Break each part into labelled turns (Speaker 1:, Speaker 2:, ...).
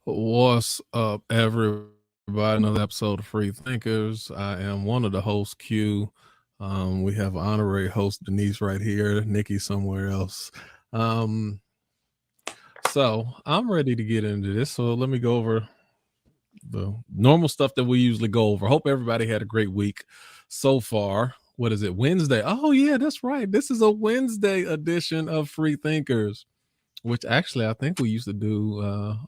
Speaker 1: What's up, everybody? Another episode of Free Thinkers. I am one of the hosts, Q. We have honorary host Denise right here, Nikki somewhere else. Um, so I'm ready to get into this. So let me go over the normal stuff that we usually go over. Hope everybody had a great week so far. What is it? Wednesday. Oh, yeah, that's right. This is a Wednesday edition of Free Thinkers, which actually I think we used to do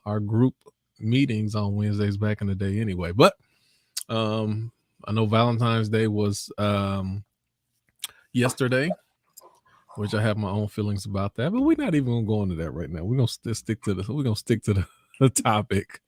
Speaker 1: our group meetings on Wednesdays back in the day anyway. But I know Valentine's Day was yesterday, which I have my own feelings about that, but we're not even gonna go into that right now. We're gonna stick to the topic.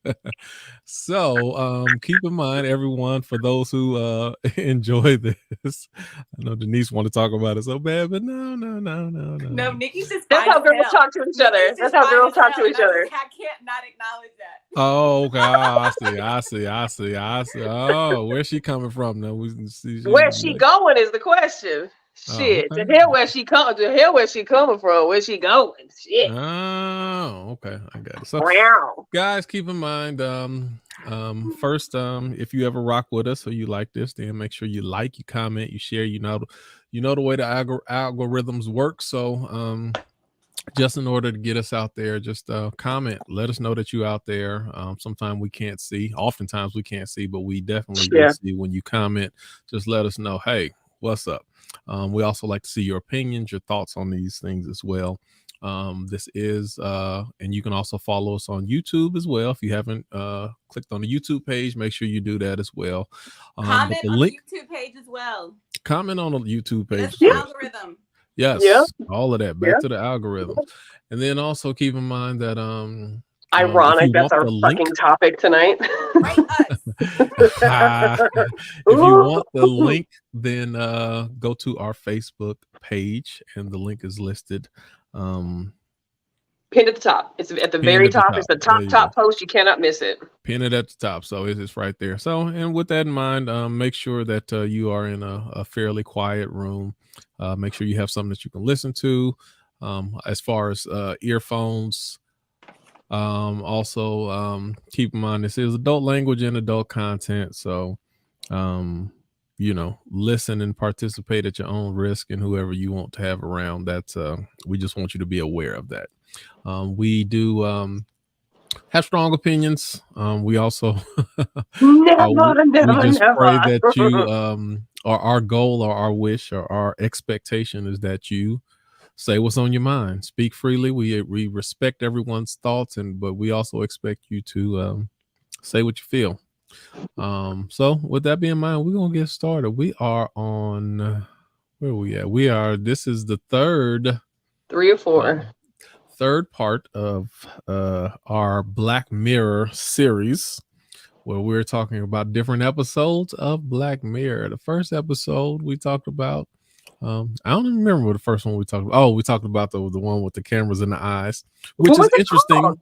Speaker 1: So keep in mind, everyone, for those who enjoy this. I know Denise want to talk about it so bad, but no.
Speaker 2: No, Nikki's just
Speaker 3: That's how girls talk to each other. That's how girls talk to each other.
Speaker 2: I can't not acknowledge that.
Speaker 1: Oh, okay. I see. Oh, where's she coming from? Now
Speaker 3: Where's she going is the question. Shit,
Speaker 1: okay.
Speaker 3: the hell where she coming? The hell where she coming from? Where's she going? Shit.
Speaker 1: Oh, okay. I got it. So,
Speaker 3: Wow.
Speaker 1: guys, keep in mind. First, if you ever rock with us or you like this, then make sure you like, you comment, you share. You know the way the algorithms work. So, just in order to get us out there, just comment. Let us know that you out there. Sometimes we can't see. Oftentimes we can't see, but we definitely do see when you comment. Just let us know, hey, what's up? We also like to see your opinions, your thoughts on these things as well. This is, and you can also follow us on YouTube as well. If you haven't clicked on the YouTube page, make sure you do that as well.
Speaker 2: Comment on the YouTube page as well.
Speaker 1: Comment on the YouTube page.
Speaker 2: That's the algorithm.
Speaker 1: Yes, all of that. Back to the algorithm. And then also keep in mind that
Speaker 3: ironic, that's our fucking topic tonight.
Speaker 2: Write us.
Speaker 1: If you want the link, then go to our Facebook page, and the link is listed.
Speaker 3: Pinned at the top. It's at the very top. It's the top post. You cannot miss it.
Speaker 1: Pin it at the top. So it's right there. So, and with that in mind, make sure that you are in a fairly quiet room. Make sure you have something that you can listen to. As far as earphones, also keep in mind this is adult language and adult content. So, listen and participate at your own risk, and whoever you want to have around. That's we just want you to be aware of that. We do have strong opinions. We also we just pray that you or our goal or our wish or our expectation is that you say what's on your mind. Speak freely. We respect everyone's thoughts, but we also expect you to say what you feel. So with that being in mind, we're gonna get started. We are on where are we at? This is the third
Speaker 3: 3 or 4.
Speaker 1: Third part of our Black Mirror series, where we're talking about different episodes of Black Mirror. The first episode we talked about, I don't even remember what the first one we talked about. Oh, we talked about the one with the cameras in the eyes, which is interesting.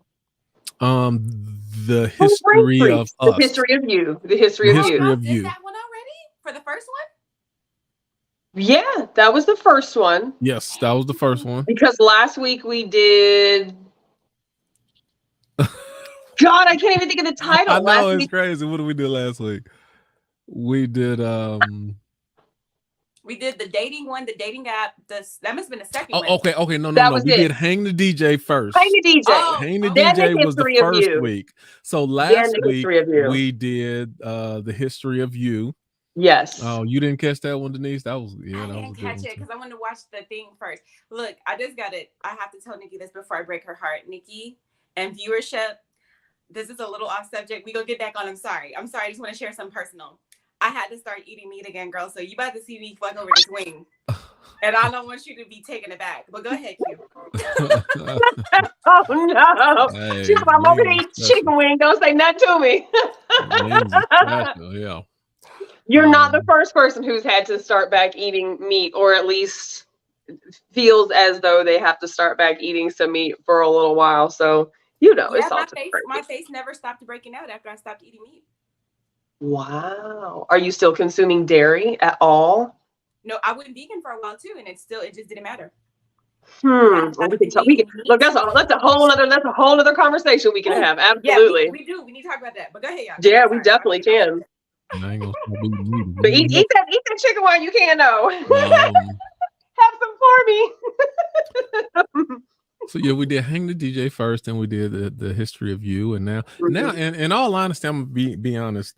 Speaker 1: The history of us.
Speaker 3: The history of you. The history of you.
Speaker 2: Is that one already for the first one?
Speaker 3: Yeah, that was the first one.
Speaker 1: Yes, that was the first one.
Speaker 3: Because last week we did. God, I can't even think of the title.
Speaker 1: I know, it's crazy. What did we do last week? We did the
Speaker 2: dating one, the dating app. That must have been the second one.
Speaker 1: Okay, no. We did Hang the DJ first.
Speaker 3: Hang the DJ.
Speaker 1: Hang the DJ was the first week. So last week we did the history of you.
Speaker 3: Yes.
Speaker 1: Oh, you didn't catch that one, Denise? That was
Speaker 2: I didn't catch it because I wanted to watch the thing first. Look, I just got it. I have to tell Nikki this before I break her heart. Nikki and viewership. This is a little off subject. We gonna get back on. I'm sorry. I just want to share something personal. I had to start eating meat again, girl. So you about to see me fuck over this wing. And I don't want you to be taken aback. But go ahead, Q.
Speaker 3: Oh no. Hey, I'm over here eating chicken wing. Don't say nothing to me.
Speaker 1: Yeah.
Speaker 3: You're not the first person who's had to start back eating meat, or at least feels as though they have to start back eating some meat for a little while. So, it's all
Speaker 2: my face never stopped breaking out after I stopped eating meat.
Speaker 3: Wow. Are you still consuming dairy at all?
Speaker 2: No, I went vegan for a while too, and it just didn't matter.
Speaker 3: We can talk. We can look. That's a whole other conversation we can have. Absolutely.
Speaker 2: Yeah, we do. We need to talk about that. But go ahead, y'all.
Speaker 3: Yeah, we definitely can.
Speaker 1: I ain't gonna stop eating meat.
Speaker 3: But eat that chicken while you can, though. Have some for me.
Speaker 1: So yeah, we did Hang the DJ first, and we did the history of you, and now in all honesty, I'm gonna be honest.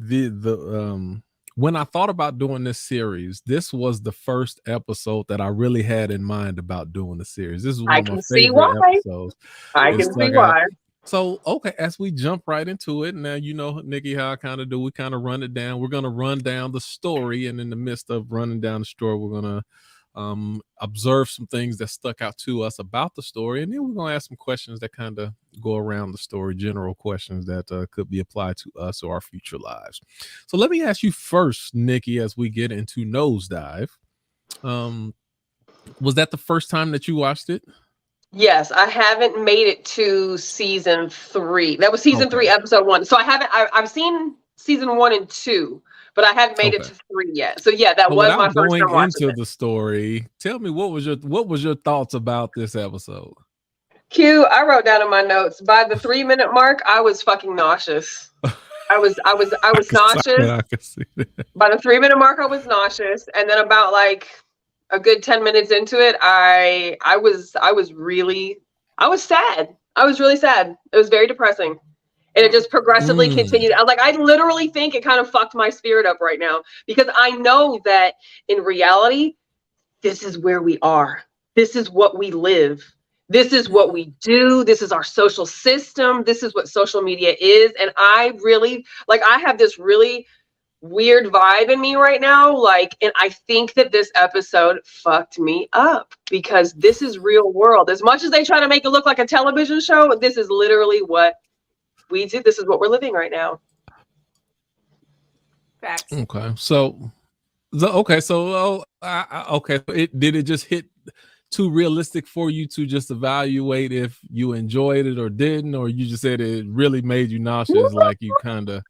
Speaker 1: When I thought about doing this series, this was the first episode that I really had in mind about doing the series. This is one of my favorite episodes.
Speaker 3: I can see why.
Speaker 1: So, okay, as we jump right into it, now you know, Nikki, how I kind of do. We kind of run it down. We're going to run down the story, and in the midst of running down the story, we're going to observe some things that stuck out to us about the story, and then we're going to ask some questions that kind of go around the story, general questions that could be applied to us or our future lives. So let me ask you first, Nikki, as we get into Nosedive. Was that the first time that you watched it?
Speaker 3: Yes, I haven't made it to season 3. That was season 3, episode 1. So I've seen season 1 and 2, but I haven't made it to 3 yet. So yeah, that was my first time watching
Speaker 1: into the story. Tell me, what was your thoughts about this episode?
Speaker 3: Q, I wrote down in my notes, by the 3-minute mark, I was fucking nauseous. I was nauseous.
Speaker 1: I can see that.
Speaker 3: By the 3-minute mark, I was nauseous, and then about like a good 10 minutes into it, I was sad. I was really sad. It was very depressing. And it just progressively continued. I literally think it kind of fucked my spirit up right now, because I know that in reality, this is where we are. This is what we live. This is what we do. This is our social system. This is what social media is. And I really, I have this really weird vibe in me right now, and I think that this episode fucked me up, because this is real world. As much as they try to make it look like a television show, this is literally what we do. This is what we're living right now.
Speaker 2: Facts.
Speaker 1: Okay, so did it just hit too realistic for you to just evaluate if you enjoyed it or didn't, or you just said it really made you nauseous, like you kind of?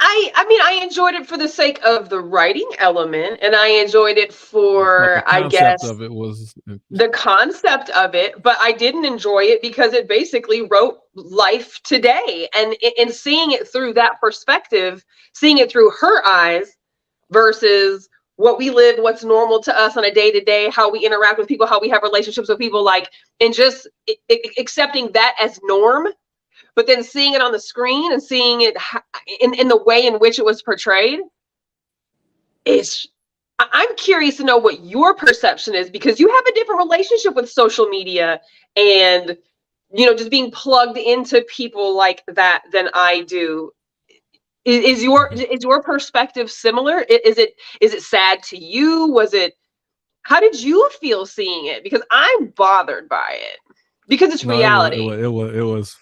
Speaker 3: I mean, I enjoyed it for the sake of the writing element, and I enjoyed it for, I guess, the concept of it, but I didn't enjoy it because it basically wrote life today. And in seeing it through that perspective, seeing it through her eyes versus what we live, what's normal to us on a day-to-day, how we interact with people, how we have relationships with people, and just accepting that as norm. But then seeing it on the screen and seeing it in the way in which it was portrayed, I'm curious to know what your perception is, because you have a different relationship with social media and, just being plugged into people like that than I do. Is your perspective similar? Is it sad to you? How did you feel seeing it? Because I'm bothered by it. Because it's reality.
Speaker 1: It was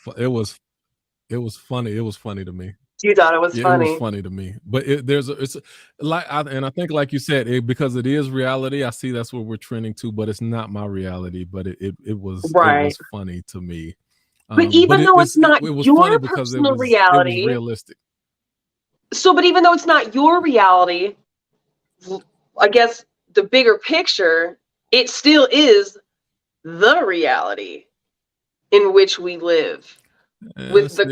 Speaker 1: funny. It was funny to me.
Speaker 3: You thought it was funny.
Speaker 1: It was funny to me. But I think, like you said, because it is reality. I see that's what we're trending to, but it's not my reality. But it was funny to me.
Speaker 3: But even though it's not your personal reality,
Speaker 1: it was realistic.
Speaker 3: So, but even though it's not your reality, I guess the bigger picture, it still is the reality in which we live, with the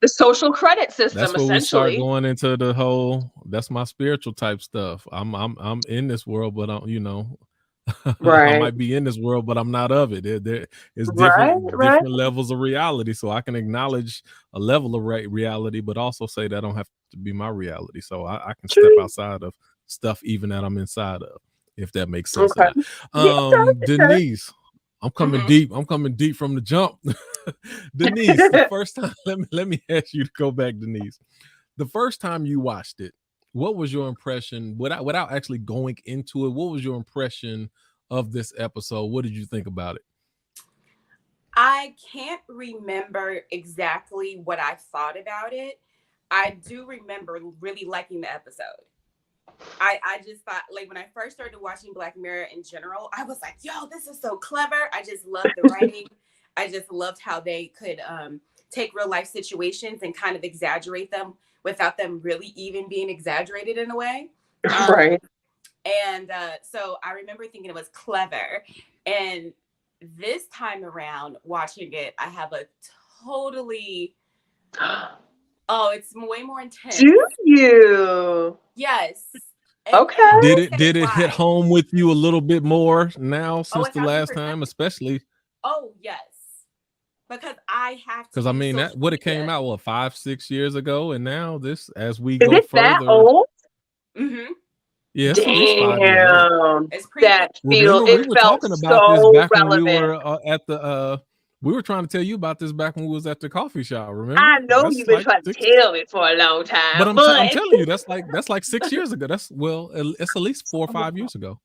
Speaker 3: social credit system.
Speaker 1: That's where
Speaker 3: essentially
Speaker 1: we start going into the whole. That's my spiritual type stuff. I'm in this world, but I might be in this world, but I'm not of it. There is different levels of reality, so I can acknowledge a level of reality, but also say that don't have to be my reality. So I can step outside of stuff even that I'm inside of, if that makes sense. Denise, I'm coming deep. I'm coming deep from the jump. Denise, the first time, let me ask you to go back, Denise. The first time you watched it, what was your impression without actually going into it? What was your impression of this episode? What did you think about it?
Speaker 2: I can't remember exactly what I thought about it. I do remember really liking the episode. I just thought, when I first started watching Black Mirror in general, I was like, yo, this is so clever. I just loved the writing. I just loved how they could take real life situations and kind of exaggerate them without them really even being exaggerated in a way. And so I remember thinking it was clever. And this time around watching it, I have a totally, it's way more intense.
Speaker 3: Do you?
Speaker 2: Yes.
Speaker 3: Okay.
Speaker 1: Did it hit home with you a little bit more now since the last
Speaker 2: 1000%.
Speaker 1: time, especially?
Speaker 2: Oh, yes. Because I have to.
Speaker 1: Because I mean, that would have came out 5-6 years ago, and now this, as we
Speaker 3: Is
Speaker 1: go
Speaker 3: it
Speaker 1: further,
Speaker 3: that old?
Speaker 2: Mm-hmm.
Speaker 1: Yes, at least 5 years old.
Speaker 2: It's pretty.
Speaker 1: Remember, we were
Speaker 3: felt
Speaker 1: talking about this
Speaker 3: so
Speaker 1: back
Speaker 3: relevant.
Speaker 1: when we were at the. We were trying to tell you about this back when we was at the coffee shop. Remember?
Speaker 3: I know you've been trying to tell me for a long time,
Speaker 1: but I'm telling you, that's like 6 years ago. It's at least 4 or 5 years ago.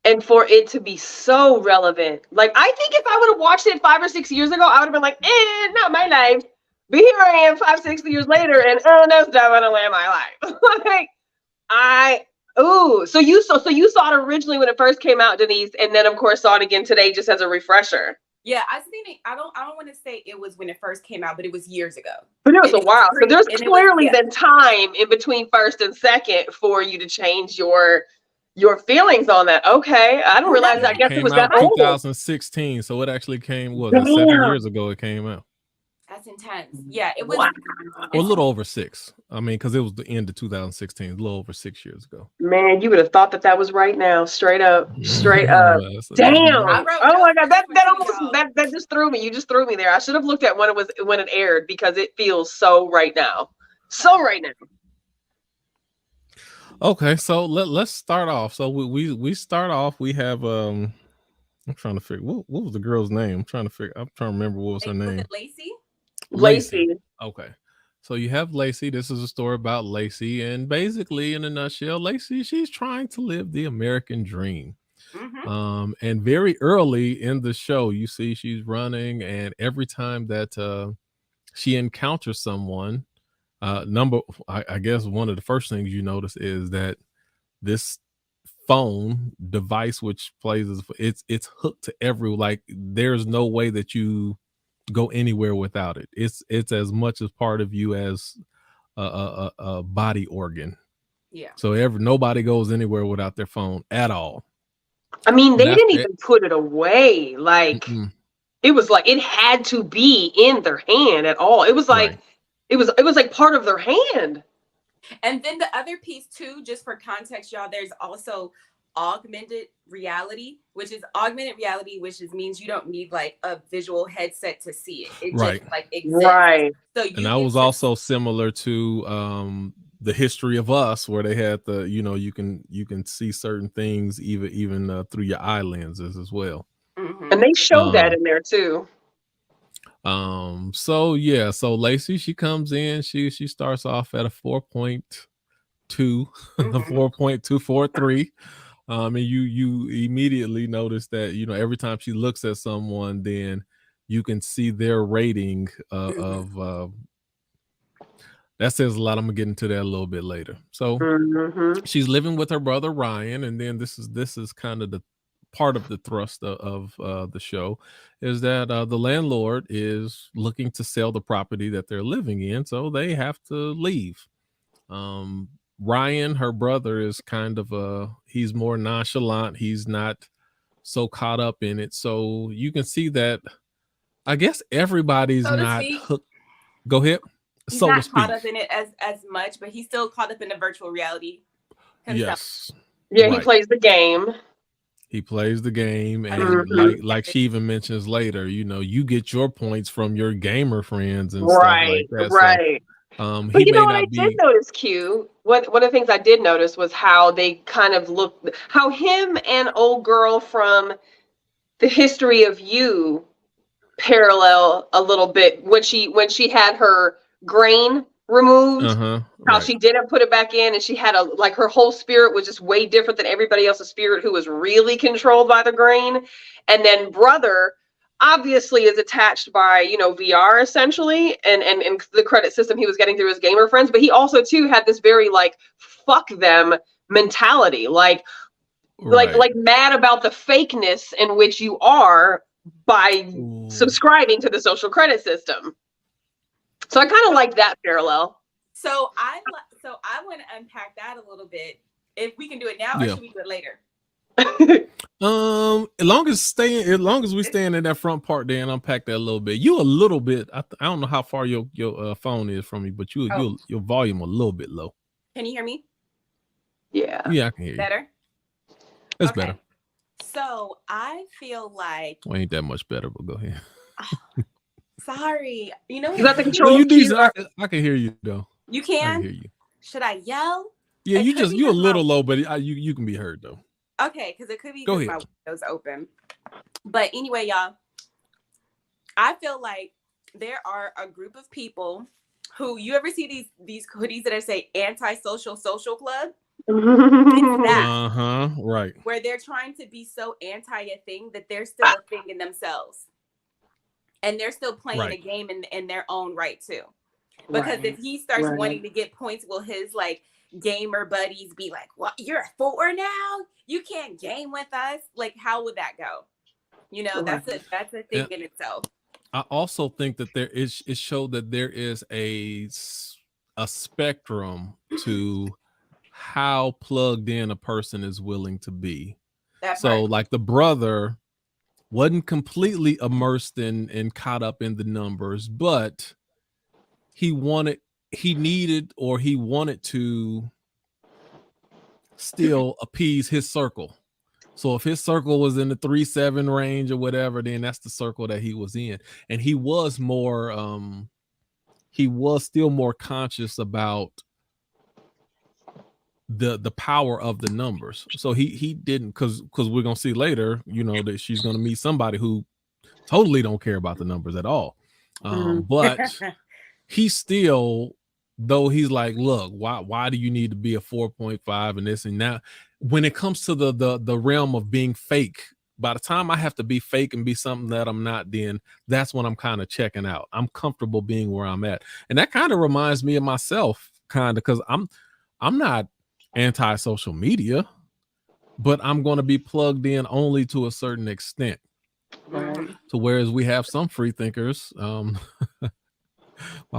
Speaker 3: And for it to be so relevant, like I think if I would have watched it 5 or 6 years ago, I would have been like, not my life. But here I am 5, 6 years later, and that's definitely my life. So you saw it originally when it first came out, Denise, and then of course saw it again today just as a refresher.
Speaker 2: Yeah, I've seen it. I don't want to say it was when it first came out, but it was years ago.
Speaker 3: But it was a while. So there's clearly been time in between first and second for you to change your feelings on that. Okay, I didn't realize that. I guess it was that old.
Speaker 1: 2016, so it actually came 7 years ago. It came out.
Speaker 2: That's intense. Yeah, it was
Speaker 1: a little over 6. I mean, because it was the end of 2016, a little over 6 years ago.
Speaker 3: Man, you would have thought that was right now, straight up. Damn! Oh my God, that just threw me. You just threw me there. I should have looked at when it aired because it feels so right now. So right now.
Speaker 1: Okay, so let's start off. So we start off. We have I'm trying to figure what was the girl's name. I'm trying to remember what was her name.
Speaker 2: Was it Lacey?
Speaker 3: Lacey.
Speaker 1: Okay. So you have Lacey. This is a story about Lacey, and basically, in a nutshell, Lacey, she's trying to live the American dream. Mm-hmm. And very early in the show, you see she's running, and every time that she encounters someone, I guess one of the first things you notice is that this phone device, which plays, it's hooked to there's no way that you go anywhere without it. It's as much as part of you as a body organ.
Speaker 2: Yeah.
Speaker 1: So nobody goes anywhere without their phone at all.
Speaker 3: I mean, they didn't even put it away. Like it was like it had to be in their hand at all. It was like it was like part of their hand.
Speaker 2: And then the other piece too, just for context, y'all, there's also augmented reality, which means you don't need like a visual headset to see it. It just like exists.
Speaker 3: Right.
Speaker 2: So
Speaker 1: that was also similar to the History of Us, where they had you can see certain things even through your eye lenses as well.
Speaker 2: Mm-hmm.
Speaker 3: And they show that in there too.
Speaker 1: So Lacey, she comes in, she starts off at a 4.2, 4.243. And you immediately notice that, every time she looks at someone, then you can see their rating of that says a lot. I'm gonna get into that a little bit later. So she's living with her brother Ryan, and then this is kind of the part of the thrust of the show is that the landlord is looking to sell the property that they're living in, so they have to leave. Ryan, her brother, is kind of he's more nonchalant. He's not so caught up in it. So you can see that I guess everybody's not hooked. Go ahead.
Speaker 2: He's not caught up in it as much, but he's still caught up in the virtual reality himself.
Speaker 1: Yes.
Speaker 3: Yeah, he plays the game.
Speaker 1: He plays the game, and like she even mentions later, you get your points from your gamer friends and stuff like that.
Speaker 3: Right.
Speaker 1: So,
Speaker 3: but what I did notice, Q, one of the things I did notice was how they kind of looked, how him and old girl from The History of You parallel a little bit when she had her grain removed, how she didn't put it back in, and she had her whole spirit was just way different than everybody else's spirit who was really controlled by the grain. And then brother obviously is attached by VR essentially, and the credit system he was getting through his gamer friends, but he also too had this very fuck them mentality, like mad about the fakeness in which you are by subscribing to the social credit system. So I kind of like that parallel.
Speaker 2: So I want to unpack that a little bit. If we can do it now, or
Speaker 1: Yeah.
Speaker 2: should we do it later?
Speaker 1: As long as we staying in that front part there and unpack that a little bit. You a little bit. I don't know how far your phone is from you, but your volume a little bit low.
Speaker 2: Can you hear me?
Speaker 3: Yeah.
Speaker 1: Yeah, I can hear you.
Speaker 2: Better.
Speaker 1: That's better.
Speaker 2: So I feel like
Speaker 1: well, ain't that much better, but go ahead.
Speaker 2: Sorry, you know.
Speaker 3: You got the control.
Speaker 1: You decent. I can hear you though.
Speaker 2: You can.
Speaker 1: I can hear you.
Speaker 2: Should I yell?
Speaker 1: Yeah, you a little low, but you can be heard though.
Speaker 2: Okay, because it could be because my window's open. But anyway, y'all, I feel like there are a group of people who, you ever see these hoodies that say anti-social social club? It's that.
Speaker 1: Right.
Speaker 2: Where they're trying to be so anti a thing that they're still a thing in themselves. And they're still playing a game in their own right too. Because if he starts wanting to get points, will his like gamer buddies be like, "What? You're a 4 now? You can't game with us?" Like, how would that go? You know, that's a thing in itself.
Speaker 1: I also think that it showed that there is a spectrum to how plugged in a person is willing to be. Like the brother wasn't completely immersed in and caught up in the numbers, but he wanted to still appease his circle. So if his circle was in the 3-7 range or whatever, then that's the circle that he was in. And he was still more conscious about the power of the numbers. So he didn't, because we're gonna see later, you know, that she's gonna meet somebody who totally don't care about the numbers at all. But he still, though he's like, look, why do you need to be a 4.5 and this and that? When it comes to the realm of being fake, by the time I have to be fake and be something that I'm not, then that's when I'm kind of checking out. I'm comfortable being where I'm at. And that kind of reminds me of myself, kind of, because I'm not anti-social media, but I'm going to be plugged in only to a certain extent. So whereas we have some free thinkers, my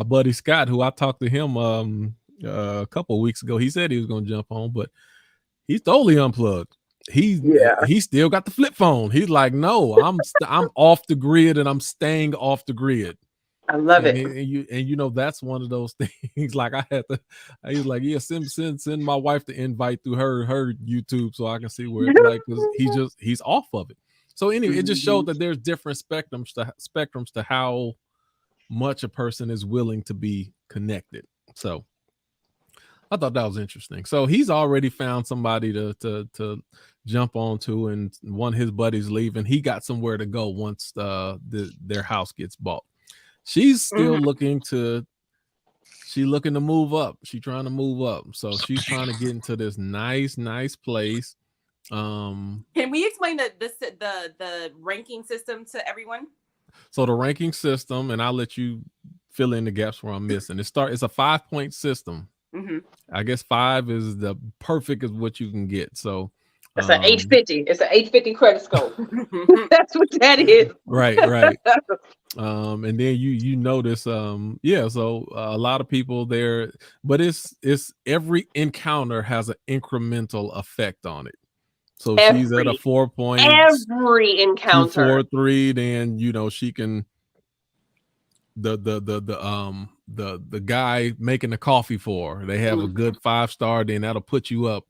Speaker 1: buddy Scott, who I talked to him a couple of weeks ago, he said he was going to jump on, but he's totally unplugged. He still got the flip phone. He's like, no, I'm off the grid and I'm staying off the grid.
Speaker 3: I love it.
Speaker 1: And you know, that's one of those things. Like he's like, yeah, send my wife the invite through her YouTube so I can see where it's like, because he's off of it. So anyway, it just showed that there's different spectrums to how much a person is willing to be connected. So I thought that was interesting. So he's already found somebody to jump onto, and one of his buddies leaving. He got somewhere to go once their house gets bought. She's still looking to move up. She's trying to move up. So she's trying to get into this nice place.
Speaker 2: Can we explain the ranking system to everyone?
Speaker 1: So the ranking system, and I'll let you fill in the gaps where I'm missing. It's a 5-point system. I guess 5 is the perfect is what you can get. So
Speaker 3: it's an 850. It's an 850 credit score. That's what that is.
Speaker 1: Right. And then you notice, so a lot of people there, but it's every encounter has an incremental effect on it. So she's at a 4 point.
Speaker 3: Every encounter.
Speaker 1: 4-3, then you know she can. The guy making the coffee for her, they have a good 5-star, then that'll put you up,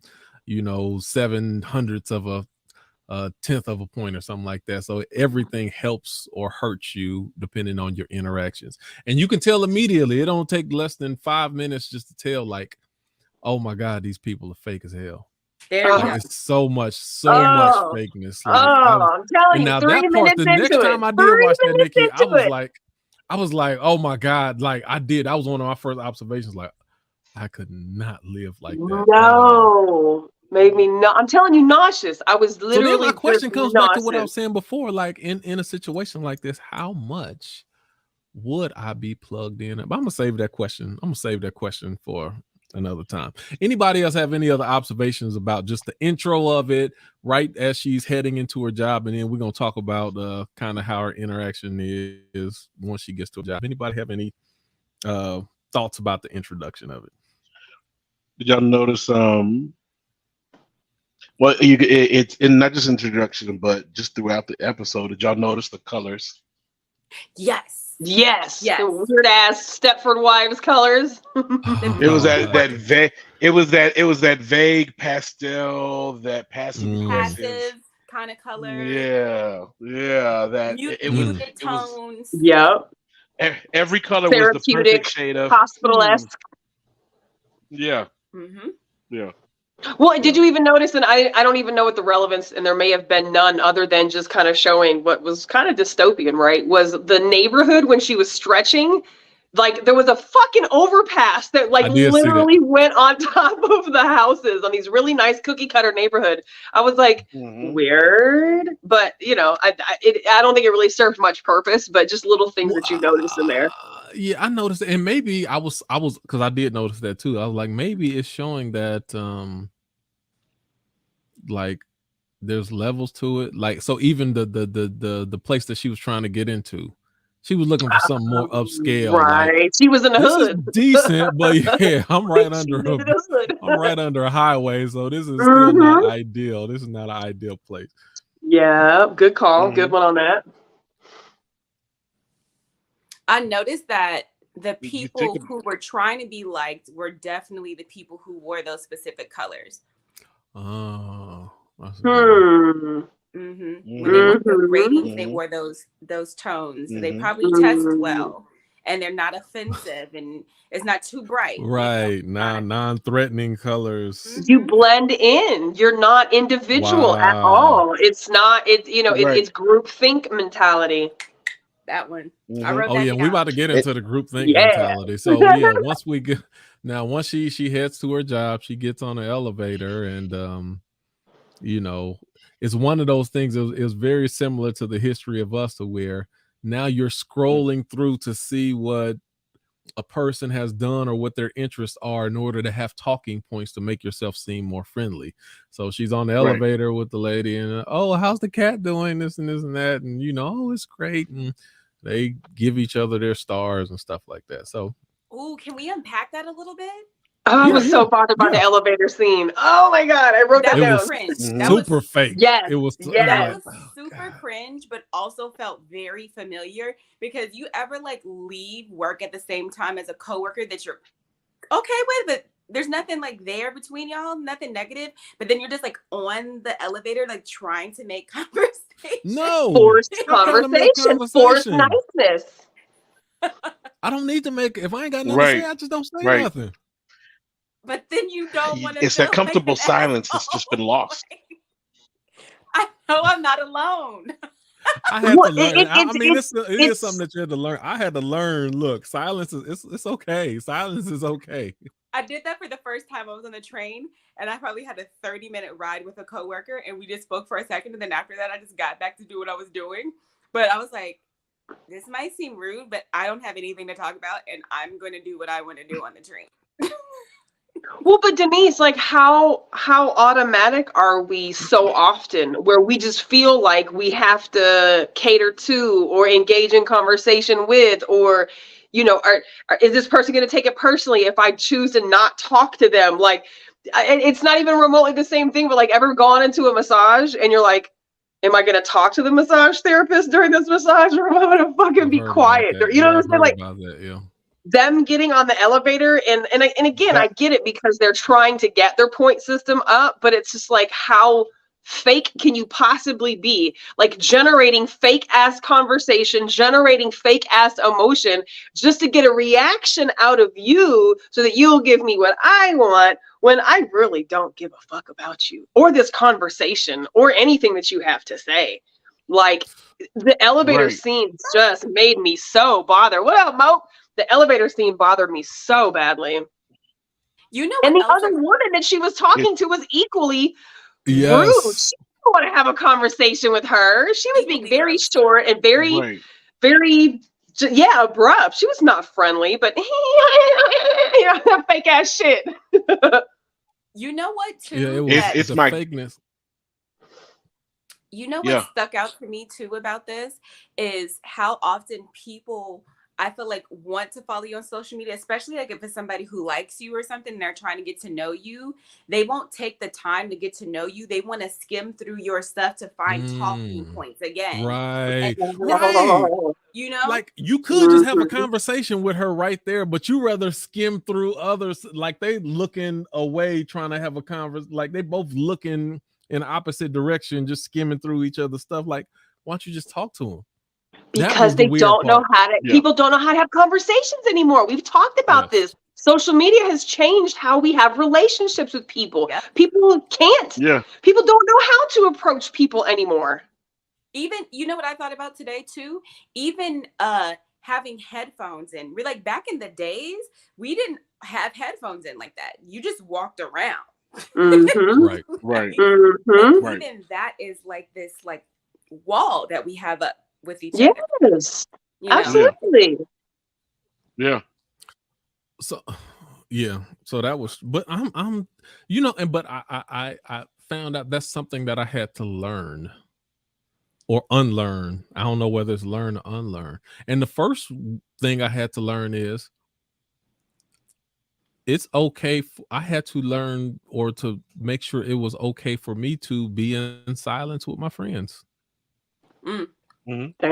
Speaker 1: you know, 0.07 of a 1/10 of a point or something like that. So everything helps or hurts you depending on your interactions, and you can tell immediately. It don't take less than 5 minutes just to tell, like, oh my God, these people are fake as hell. It's so much fakeness. Like,
Speaker 3: I'm telling you,
Speaker 1: now
Speaker 3: 3
Speaker 1: that part,
Speaker 3: minutes
Speaker 1: the next
Speaker 3: into
Speaker 1: time
Speaker 3: it.
Speaker 1: I did watch that, Nikki, I was like, oh my God, like that was one of my first observations. Like, I could not live like that.
Speaker 3: No, made me not. I'm telling you, nauseous. I was literally.
Speaker 1: So then my question comes back to what I was saying before. Like in a situation like this, how much would I be plugged in? But I'm gonna save that question. I'm gonna save that question for another time. Anybody else have any other observations about just the intro of it, right as she's heading into her job, and then we're gonna talk about kind of how her interaction is once she gets to a job. Anybody have any thoughts about the introduction of it?
Speaker 4: Did y'all notice Well, it's in not just introduction, but just throughout the episode. Did y'all notice the colors?
Speaker 2: Yes.
Speaker 3: Yes,
Speaker 2: Yes.
Speaker 3: the weird ass Stepford Wives colors.
Speaker 4: It was that vague. It was that vague pastel, that passive aggressive.
Speaker 2: Passive kind of color.
Speaker 4: Yeah. That it was.
Speaker 2: Muted
Speaker 4: It was
Speaker 2: tones.
Speaker 3: Yep.
Speaker 4: every color was the
Speaker 3: Therapeutic,
Speaker 4: perfect shade of
Speaker 3: hospital-esque.
Speaker 4: Yeah.
Speaker 2: Mm-hmm.
Speaker 4: Yeah.
Speaker 3: Well, did you even notice, and I don't even know what the relevance, and there may have been none other than just kind of showing what was kind of dystopian, right? Was the neighborhood when she was stretching, like there was a fucking overpass that like
Speaker 1: I did see that.
Speaker 3: literally went on top of the houses on these really nice cookie cutter neighborhood. I was like, weird, but you know, I don't think it really served much purpose, but just little things that you noticed in there.
Speaker 1: Yeah, I noticed it. And maybe I was because I did notice that too. I was like, maybe it's showing that like there's levels to it. Like, so even the place that she was trying to get into, she was looking for something more upscale.
Speaker 3: Right.
Speaker 1: Like,
Speaker 3: she was in the
Speaker 1: this
Speaker 3: hood.
Speaker 1: is decent, but yeah, I'm right under
Speaker 3: She was in the hood.
Speaker 1: I'm right under a highway, so this is still not ideal. This is not an ideal place.
Speaker 3: Yeah, good call. Good one on that.
Speaker 2: I noticed that the people who were trying to be liked were definitely the people who wore those specific colors.
Speaker 1: Oh.
Speaker 2: When they went to ratings, they wore those tones. They probably test well, and they're not offensive, and it's not too bright.
Speaker 1: Right. Non-threatening colors.
Speaker 3: You blend in. You're not individual at all. It's not. It's it's groupthink mentality.
Speaker 2: That one. I wrote that down.
Speaker 1: We about to get into the groupthink mentality. So yeah, once she heads to her job, she gets on the elevator, and it's one of those things. It was very similar to the History of Us, to where now you're scrolling through to see what a person has done or what their interests are in order to have talking points to make yourself seem more friendly. So she's on the elevator with the lady, and oh, how's the cat doing? This and this and that, and oh, it's great, and they give each other their stars and stuff like that. So,
Speaker 2: can we unpack that a little bit?
Speaker 3: Oh, I was so bothered by the elevator scene. Oh my god, I wrote that down.
Speaker 2: Cringe.
Speaker 1: Super fake.
Speaker 3: Yes,
Speaker 1: it was.
Speaker 2: That was super cringe, but also felt very familiar, because you ever like leave work at the same time as a coworker that you're okay with, but there's nothing like there between y'all, nothing negative, but then you're just like on the elevator, like trying to make conversation.
Speaker 1: No,
Speaker 3: forced conversation, forced niceness.
Speaker 1: I don't need to make. If I ain't got nothing to say, I just don't say nothing.
Speaker 2: But then you don't want to.
Speaker 4: It's that comfortable silence that's just been lost.
Speaker 2: I know I'm not alone.
Speaker 1: I had to learn. It is something that you had to learn. I had to learn. Look, silence is it's okay. Silence is okay.
Speaker 2: I did that for the first time. I was on the train, and I probably had a 30-minute ride with a coworker, and we just spoke for a second, and then after that, I just got back to do what I was doing. But I was like, this might seem rude, but I don't have anything to talk about, and I'm going to do what I want to do on the train.
Speaker 3: Well, but Denise, like how automatic are we so often, where we just feel like we have to cater to or engage in conversation with, or is this person going to take it personally if I choose to not talk to them? Like, it's not even remotely the same thing, but like, ever gone into a massage and you're like, am I going to talk to the massage therapist during this massage, or am I going to fucking be quiet? You know what I'm saying? Like, them getting on the elevator, and again, I get it, because they're trying to get their point system up, but it's just like, how fake can you possibly be? Like, generating fake ass conversation, generating fake ass emotion just to get a reaction out of you so that you'll give me what I want, when I really don't give a fuck about you or this conversation or anything that you have to say. Like, the elevator scene just made me so bothered. What up, Mo? The elevator scene bothered me so badly. And the other woman that she was talking to was equally rude. She didn't want to have a conversation with her. She was being very short and very, very, abrupt. She was not friendly, but that fake ass shit.
Speaker 2: You know what, too?
Speaker 1: Yeah, it's my fakeness.
Speaker 2: You know what stuck out to me too about this is how often people I feel like want to follow you on social media, especially like if it's somebody who likes you or something and they're trying to get to know you, they won't take the time to get to know you. They want to skim through your stuff to find talking points again.
Speaker 1: Right.
Speaker 2: And,
Speaker 1: Right.
Speaker 2: you know,
Speaker 1: Like you could just have a conversation with her right there, but you rather skim through others. Like they looking away, trying to have a conversation. Like they both looking in the opposite direction, just skimming through each other's stuff. Like, why don't you just talk to them?
Speaker 3: Because they don't know how to, people don't know how to have conversations anymore. We've talked about this. Social media has changed how we have relationships with people. People can't. People don't know how to approach people anymore.
Speaker 2: Even, you know what I thought about today too? Even having headphones in. We're like, back in the days, we didn't have headphones in like that. You just walked around.
Speaker 1: Right.
Speaker 2: Even that is like this like wall that we have up with each other.
Speaker 3: Yes, absolutely.
Speaker 4: Yeah.
Speaker 1: So that was, but I'm you know, and but I found out that's something that I had to learn or unlearn. I don't know whether it's learn or unlearn. And the first thing I had to learn is it's okay. I had to learn or to make sure it was okay for me to be in silence with my friends.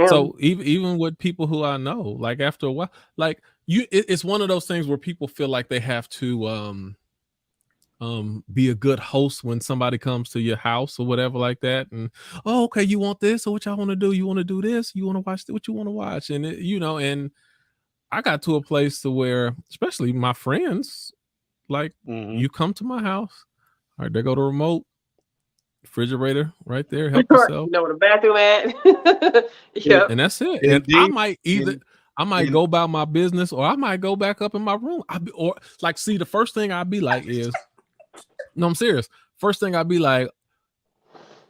Speaker 1: So even with people who I know, like after a while, like it's one of those things where people feel like they have to be a good host when somebody comes to your house or whatever like that. And okay, you want this, or what y'all want to do? You want to do this? You want to watch what you want to watch? And and I got to a place to where, especially my friends, like you come to my house, all right, there go the remote. Refrigerator right there, help yourself.
Speaker 3: You know where the bathroom at.
Speaker 1: And that's it. And I might go about my business, or I might go back up in my room. See, the first thing I'd be like is, no, I'm serious. First thing I'd be like,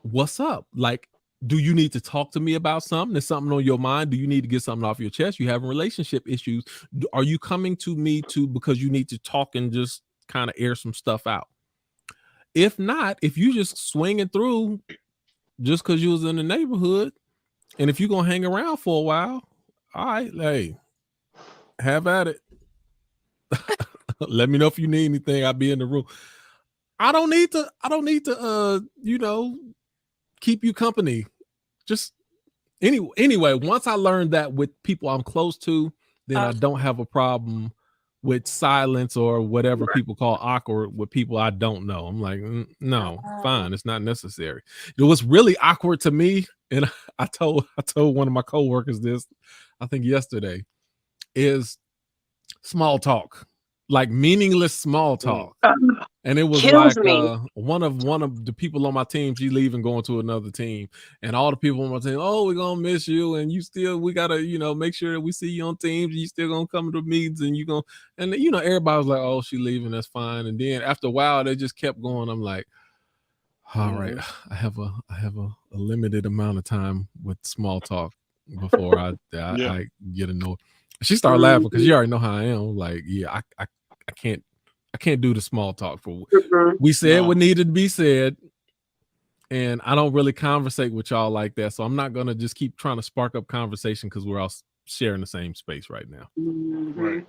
Speaker 1: what's up? Like, do you need to talk to me about something? There's something on your mind? Do you need to get something off your chest? You having relationship issues? Are you coming to me because you need to talk and just kind of air some stuff out? If not, if you just swinging through just because you was in the neighborhood, and if you're going to hang around for a while, all right, hey, have at it. Let me know if you need anything. I'll be in the room. I don't need to, keep you company. Just anyway, once I learned that with people I'm close to, then I don't have a problem with silence or whatever people call awkward with people I don't know. I'm like, no, fine. It's not necessary. It was really awkward to me. And I told one of my coworkers this, I think yesterday, is small talk, like meaningless small talk. And it was like one of the people on my team, she leaving, going to another team, and all the people on my team, oh, we're gonna miss you, and we gotta, make sure that we see you on teams, and you still gonna come to meetings, and everybody was like, oh, she leaving, that's fine. And then after a while, they just kept going. I'm like, all right, I have a limited amount of time with small talk before I get annoyed. She started laughing because you already know how I am. Like, yeah, I can't do the small talk for we said what needed to be said, and I don't really conversate with y'all like that, so I'm not gonna just keep trying to spark up conversation because we're all sharing the same space right now.
Speaker 4: Right.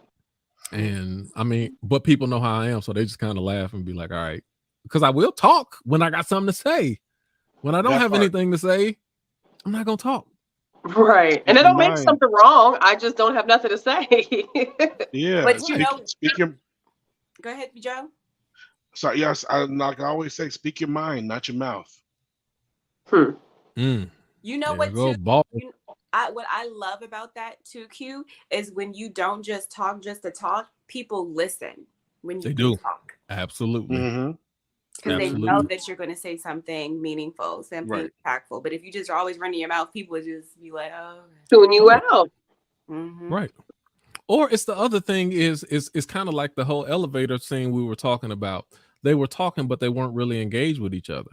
Speaker 1: And I mean, but people know how I am, so they just kind of laugh and be like, all right, because I will talk when I got something to say. When I don't have anything to say, I'm not gonna talk.
Speaker 3: Right. And I don't make something wrong. I just don't have nothing to say.
Speaker 4: Yeah.
Speaker 2: But
Speaker 4: speaking.
Speaker 2: Go ahead, Joe.
Speaker 4: Sorry, yes, I always say, speak your mind, not your mouth.
Speaker 2: You know what? What I love about that too, Q, is when you don't just talk just to talk. People listen when you do talk.
Speaker 1: Absolutely.
Speaker 2: Because they know that you're going to say something meaningful, something impactful. But if you just are always running your mouth, people would just be like, oh,
Speaker 3: tune you out.
Speaker 1: Right. Or it's the other thing is kind of like the whole elevator scene we were talking about. They were talking, but they weren't really engaged with each other.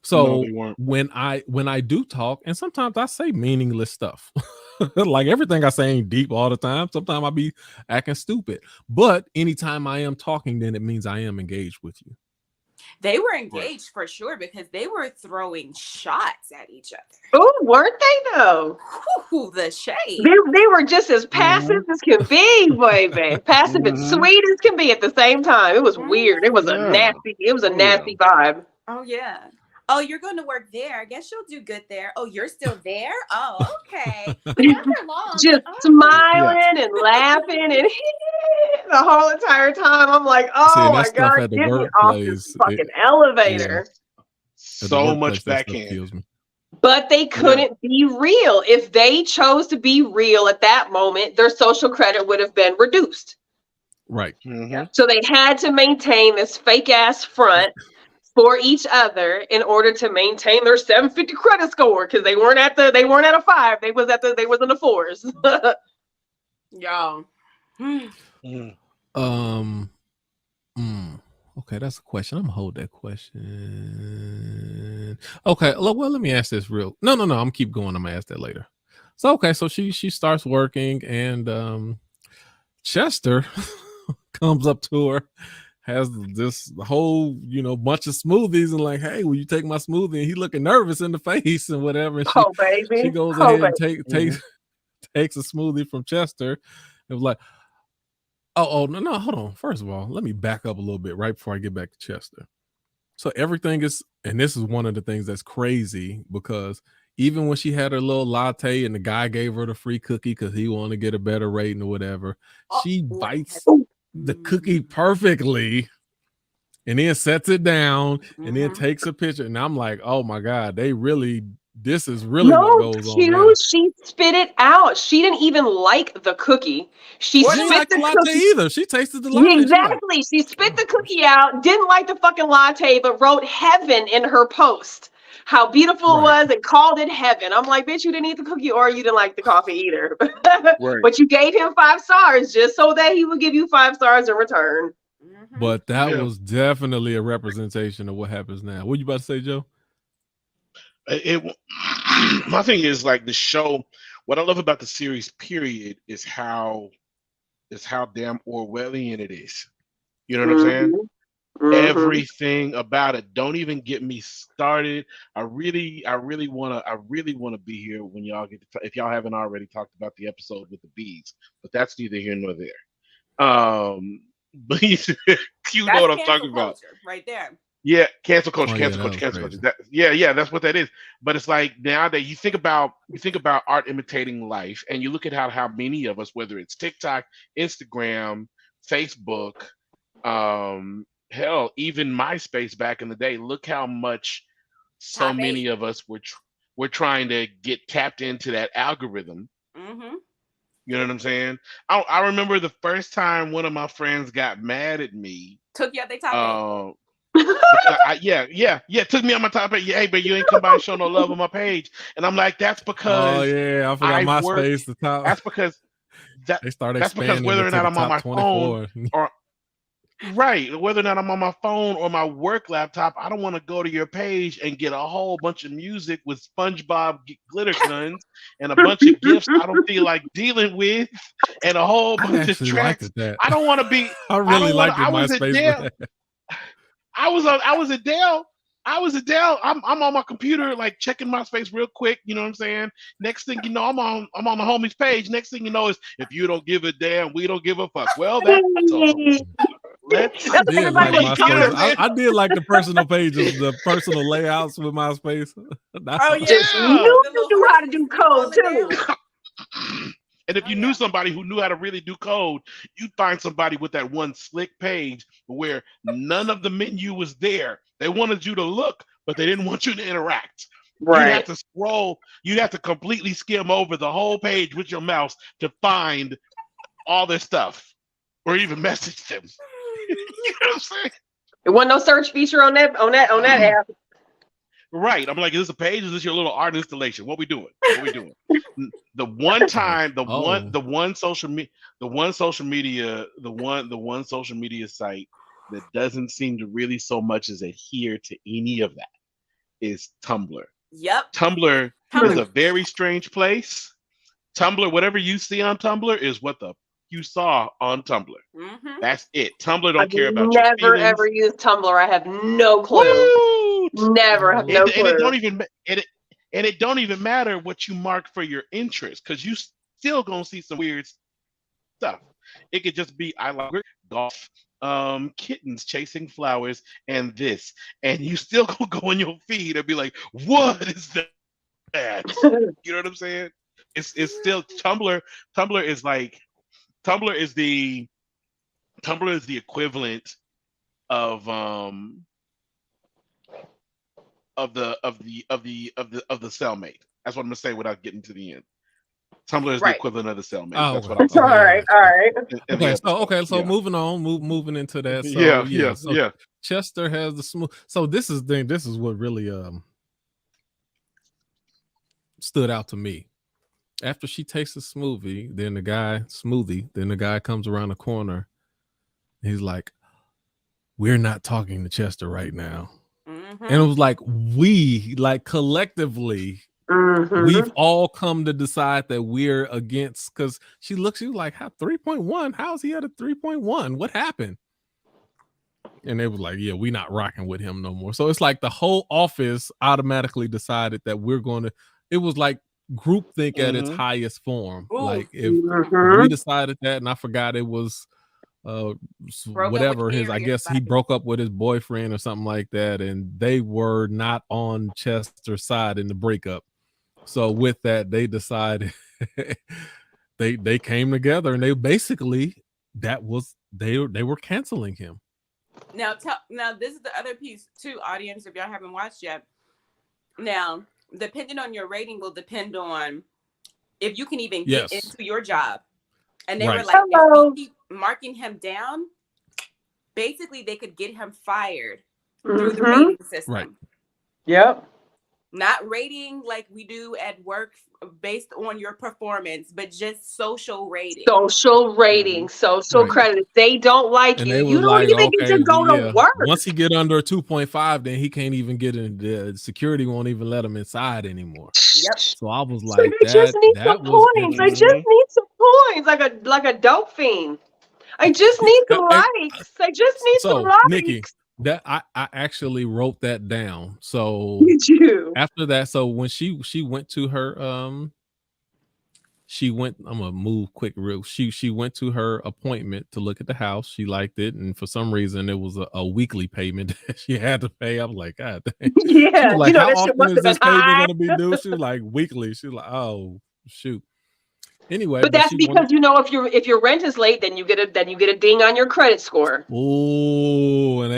Speaker 1: So when I do talk, and sometimes I say meaningless stuff, like everything I say ain't deep all the time. Sometimes I be acting stupid, but anytime I am talking, then it means I am engaged with you.
Speaker 2: They were engaged for sure because they were throwing shots at each other.
Speaker 3: Oh, weren't they though?
Speaker 2: Ooh, the shade.
Speaker 3: They were just as passive as can be, baby. Passive and sweet as can be at the same time. It was weird. It was a nasty vibe.
Speaker 2: Oh yeah. Oh, you're going to work there. I guess you'll do good there. Oh, you're still there? Oh, okay.
Speaker 3: Just smiling and laughing and the whole entire time. I'm like, oh my God, get me off this fucking elevator.
Speaker 4: So much backhand.
Speaker 3: But they couldn't be real. If they chose to be real at that moment, their social credit would have been reduced.
Speaker 1: Right.
Speaker 3: So they had to maintain this fake ass front for each other in order to maintain their 750 credit score, because they weren't at a 5. They was in the 4s.
Speaker 2: Y'all.
Speaker 1: Okay, that's a question. I'm gonna hold that question. Okay, well, let me ask this real. No. I'm gonna keep going. I'm gonna ask that later. So okay, so she starts working, and Chester comes up to her, has this whole bunch of smoothies, and like, hey, will you take my smoothie? And he looking nervous in the face and whatever. And she goes ahead and takes a smoothie from Chester. It was like, oh no, hold on. First of all, let me back up a little bit right before I get back to Chester. So everything is, and this is one of the things that's crazy, because even when she had her little latte and the guy gave her the free cookie because he wanted to get a better rating or whatever, she bites the cookie perfectly and then sets it down and then takes a picture. And I'm like, oh my God, this is really what goes on now.
Speaker 3: She spit it out. She didn't even like the cookie. She spit
Speaker 1: like the latte either. She tasted the latte.
Speaker 3: Exactly. She spit the cookie out, didn't like the fucking latte, but wrote heaven in her post. How beautiful it was, and called it heaven. I'm like, bitch, you didn't eat the cookie or you didn't like the coffee either. But you gave him 5 stars just so that he would give you 5 stars in return.
Speaker 1: But that was definitely a representation of what happens now. What you about to say, Joe?
Speaker 4: My thing is, like, the show, what I love about the series period is how damn Orwellian it is. You know what I'm saying? Everything about it. Don't even get me started. I really want to be here when y'all get to if y'all haven't already talked about the episode with the bees, but that's neither here nor there. But you know what I'm talking about
Speaker 2: right there.
Speaker 4: Yeah, cancel culture, cancel culture. That's what that is. But it's like, now that you think about art imitating life, and you look at how many of us, whether it's TikTok, Instagram, Facebook, hell, even MySpace back in the day, look how much so many of us were trying to get tapped into that algorithm. You know what I'm saying? I remember the first time one of my friends got mad at me.
Speaker 2: Took you out they top
Speaker 4: took me on my top 8. Hey, but you ain't come by and show no love on my page. And I'm like, that's because
Speaker 1: I forgot MySpace, the top.
Speaker 4: That's because
Speaker 1: they started.
Speaker 4: That's because whether or not I'm on my phone or whether or not I'm on my phone or my work laptop, I don't want to go to your page and get a whole bunch of music with SpongeBob glitter guns and a bunch of gifts I don't feel like dealing with, and a whole bunch of tracks. I don't want to be.
Speaker 1: I really liked MySpace.
Speaker 4: I was at Dell. I'm on my computer, like, checking MySpace real quick. You know what I'm saying? Next thing you know, I'm on the homie's page. Next thing you know is, if you don't give a damn, we don't give a fuck. Well, that's all.
Speaker 1: I did like MySpace. I did like the personal pages, the personal layouts with MySpace.
Speaker 3: You knew how to do code too.
Speaker 4: And if you knew somebody who knew how to really do code, you'd find somebody with that one slick page where none of the menu was there. They wanted you to look, but they didn't want you to interact. Right. You'd have to scroll. You'd have to completely skim over the whole page with your mouse to find all their stuff, or even message them. You know what I'm saying?
Speaker 3: There wasn't no search feature on that app.
Speaker 4: Right. I'm like, is this a page? Is this your little art installation? What we doing? The one social media site that doesn't seem to really so much as adhere to any of that is Tumblr.
Speaker 2: Yep.
Speaker 4: Tumblr is a very strange place. Tumblr, whatever you see on Tumblr is what the you saw on Tumblr.
Speaker 2: Mm-hmm.
Speaker 4: That's it. Tumblr don't
Speaker 3: I've
Speaker 4: care about your
Speaker 3: never
Speaker 4: feelings.
Speaker 3: ever used Tumblr. I have no clue.
Speaker 4: Woo!
Speaker 3: Never have no
Speaker 4: And
Speaker 3: clue.
Speaker 4: it don't even and it don't even matter what you mark for your interest, because you still gonna see some weird stuff. It could just be I like golf, kittens chasing flowers, and this, and you still gonna go in your feed and be like, "What is that?" You know what I'm saying? It's still Tumblr. Tumblr is like Tumblr is the equivalent of the cellmate. That's what I'm gonna say without getting to the end. Tumblr is the
Speaker 2: Right.
Speaker 4: equivalent of the cellmate.
Speaker 1: Oh,
Speaker 4: That's
Speaker 1: okay.
Speaker 4: what I'm
Speaker 3: All
Speaker 4: saying.
Speaker 3: right, all right.
Speaker 4: In the
Speaker 1: Okay,
Speaker 4: episode.
Speaker 1: so
Speaker 4: Yeah.
Speaker 1: moving on, moving into that. So
Speaker 4: Yeah.
Speaker 1: so Chester has the smooth. So this is what really stood out to me. After she takes the smoothie, then the guy comes around the corner. He's like, "We're not talking to Chester right now."
Speaker 2: Mm-hmm.
Speaker 1: And it was like we, like collectively,
Speaker 3: Mhm.
Speaker 1: we've all come to decide that we're against, because she was like, how 3.1? How's he at a 3.1? What happened? And they was like, yeah, we not rocking with him no more. So it's like the whole office automatically decided that we're going to, it was like groupthink at its
Speaker 4: Mhm.
Speaker 1: highest form.
Speaker 2: Ooh.
Speaker 1: Like if
Speaker 3: Mhm.
Speaker 1: we decided that, and I forgot it was whatever his, I
Speaker 2: Carrie or
Speaker 1: guess he
Speaker 2: somebody.
Speaker 1: broke up with his boyfriend or something like that, and they were not on Chester's side in the breakup. So with that, they decided they came together, and they basically they were canceling him.
Speaker 2: Now this is the other piece too, audience, if y'all haven't watched yet. Now, depending on your rating will depend on if you can even get
Speaker 1: Yes.
Speaker 2: into your job. And they
Speaker 1: Right.
Speaker 2: were like,
Speaker 3: Hello.
Speaker 2: if we keep marking him down, basically they could get him fired through the
Speaker 3: Mhm.
Speaker 2: rating system.
Speaker 1: Right.
Speaker 3: Yep.
Speaker 2: Not rating like we do at work based on your performance, but just social rating.
Speaker 3: Social rating, social
Speaker 1: Right.
Speaker 3: credit. They don't like
Speaker 1: And
Speaker 3: you.
Speaker 1: they
Speaker 3: You
Speaker 1: were
Speaker 3: don't
Speaker 1: like,
Speaker 3: even get to go to work.
Speaker 1: once he get under a 2.5, then he can't even get in. The security won't even let him inside anymore.
Speaker 2: Yep.
Speaker 1: So I was
Speaker 3: So
Speaker 1: like,
Speaker 3: I just need
Speaker 1: that
Speaker 3: some
Speaker 1: was
Speaker 3: points. I
Speaker 1: interesting.
Speaker 3: just need some points, like a dope fiend. I just need some
Speaker 1: Hey,
Speaker 3: likes. I just need some
Speaker 1: So
Speaker 3: likes.
Speaker 1: Nikki, that I actually wrote that down. So
Speaker 3: Did you?
Speaker 1: after that, so when she went to her I'm gonna move quick real. She went to her appointment to look at the house. She liked it, and for some reason it was a weekly payment that she had to pay. I was like, God dang. She
Speaker 3: Yeah,
Speaker 1: was like,
Speaker 3: you know
Speaker 1: how
Speaker 3: that shit
Speaker 1: often
Speaker 3: must
Speaker 1: is
Speaker 3: have been
Speaker 1: this payment
Speaker 3: high.
Speaker 1: gonna be due? She was like, weekly. She was like, oh shoot. Anyway,
Speaker 3: But that's
Speaker 1: she
Speaker 3: because
Speaker 1: wanted,
Speaker 3: you know if your rent is late, then you get a ding on your credit score,
Speaker 1: oh, and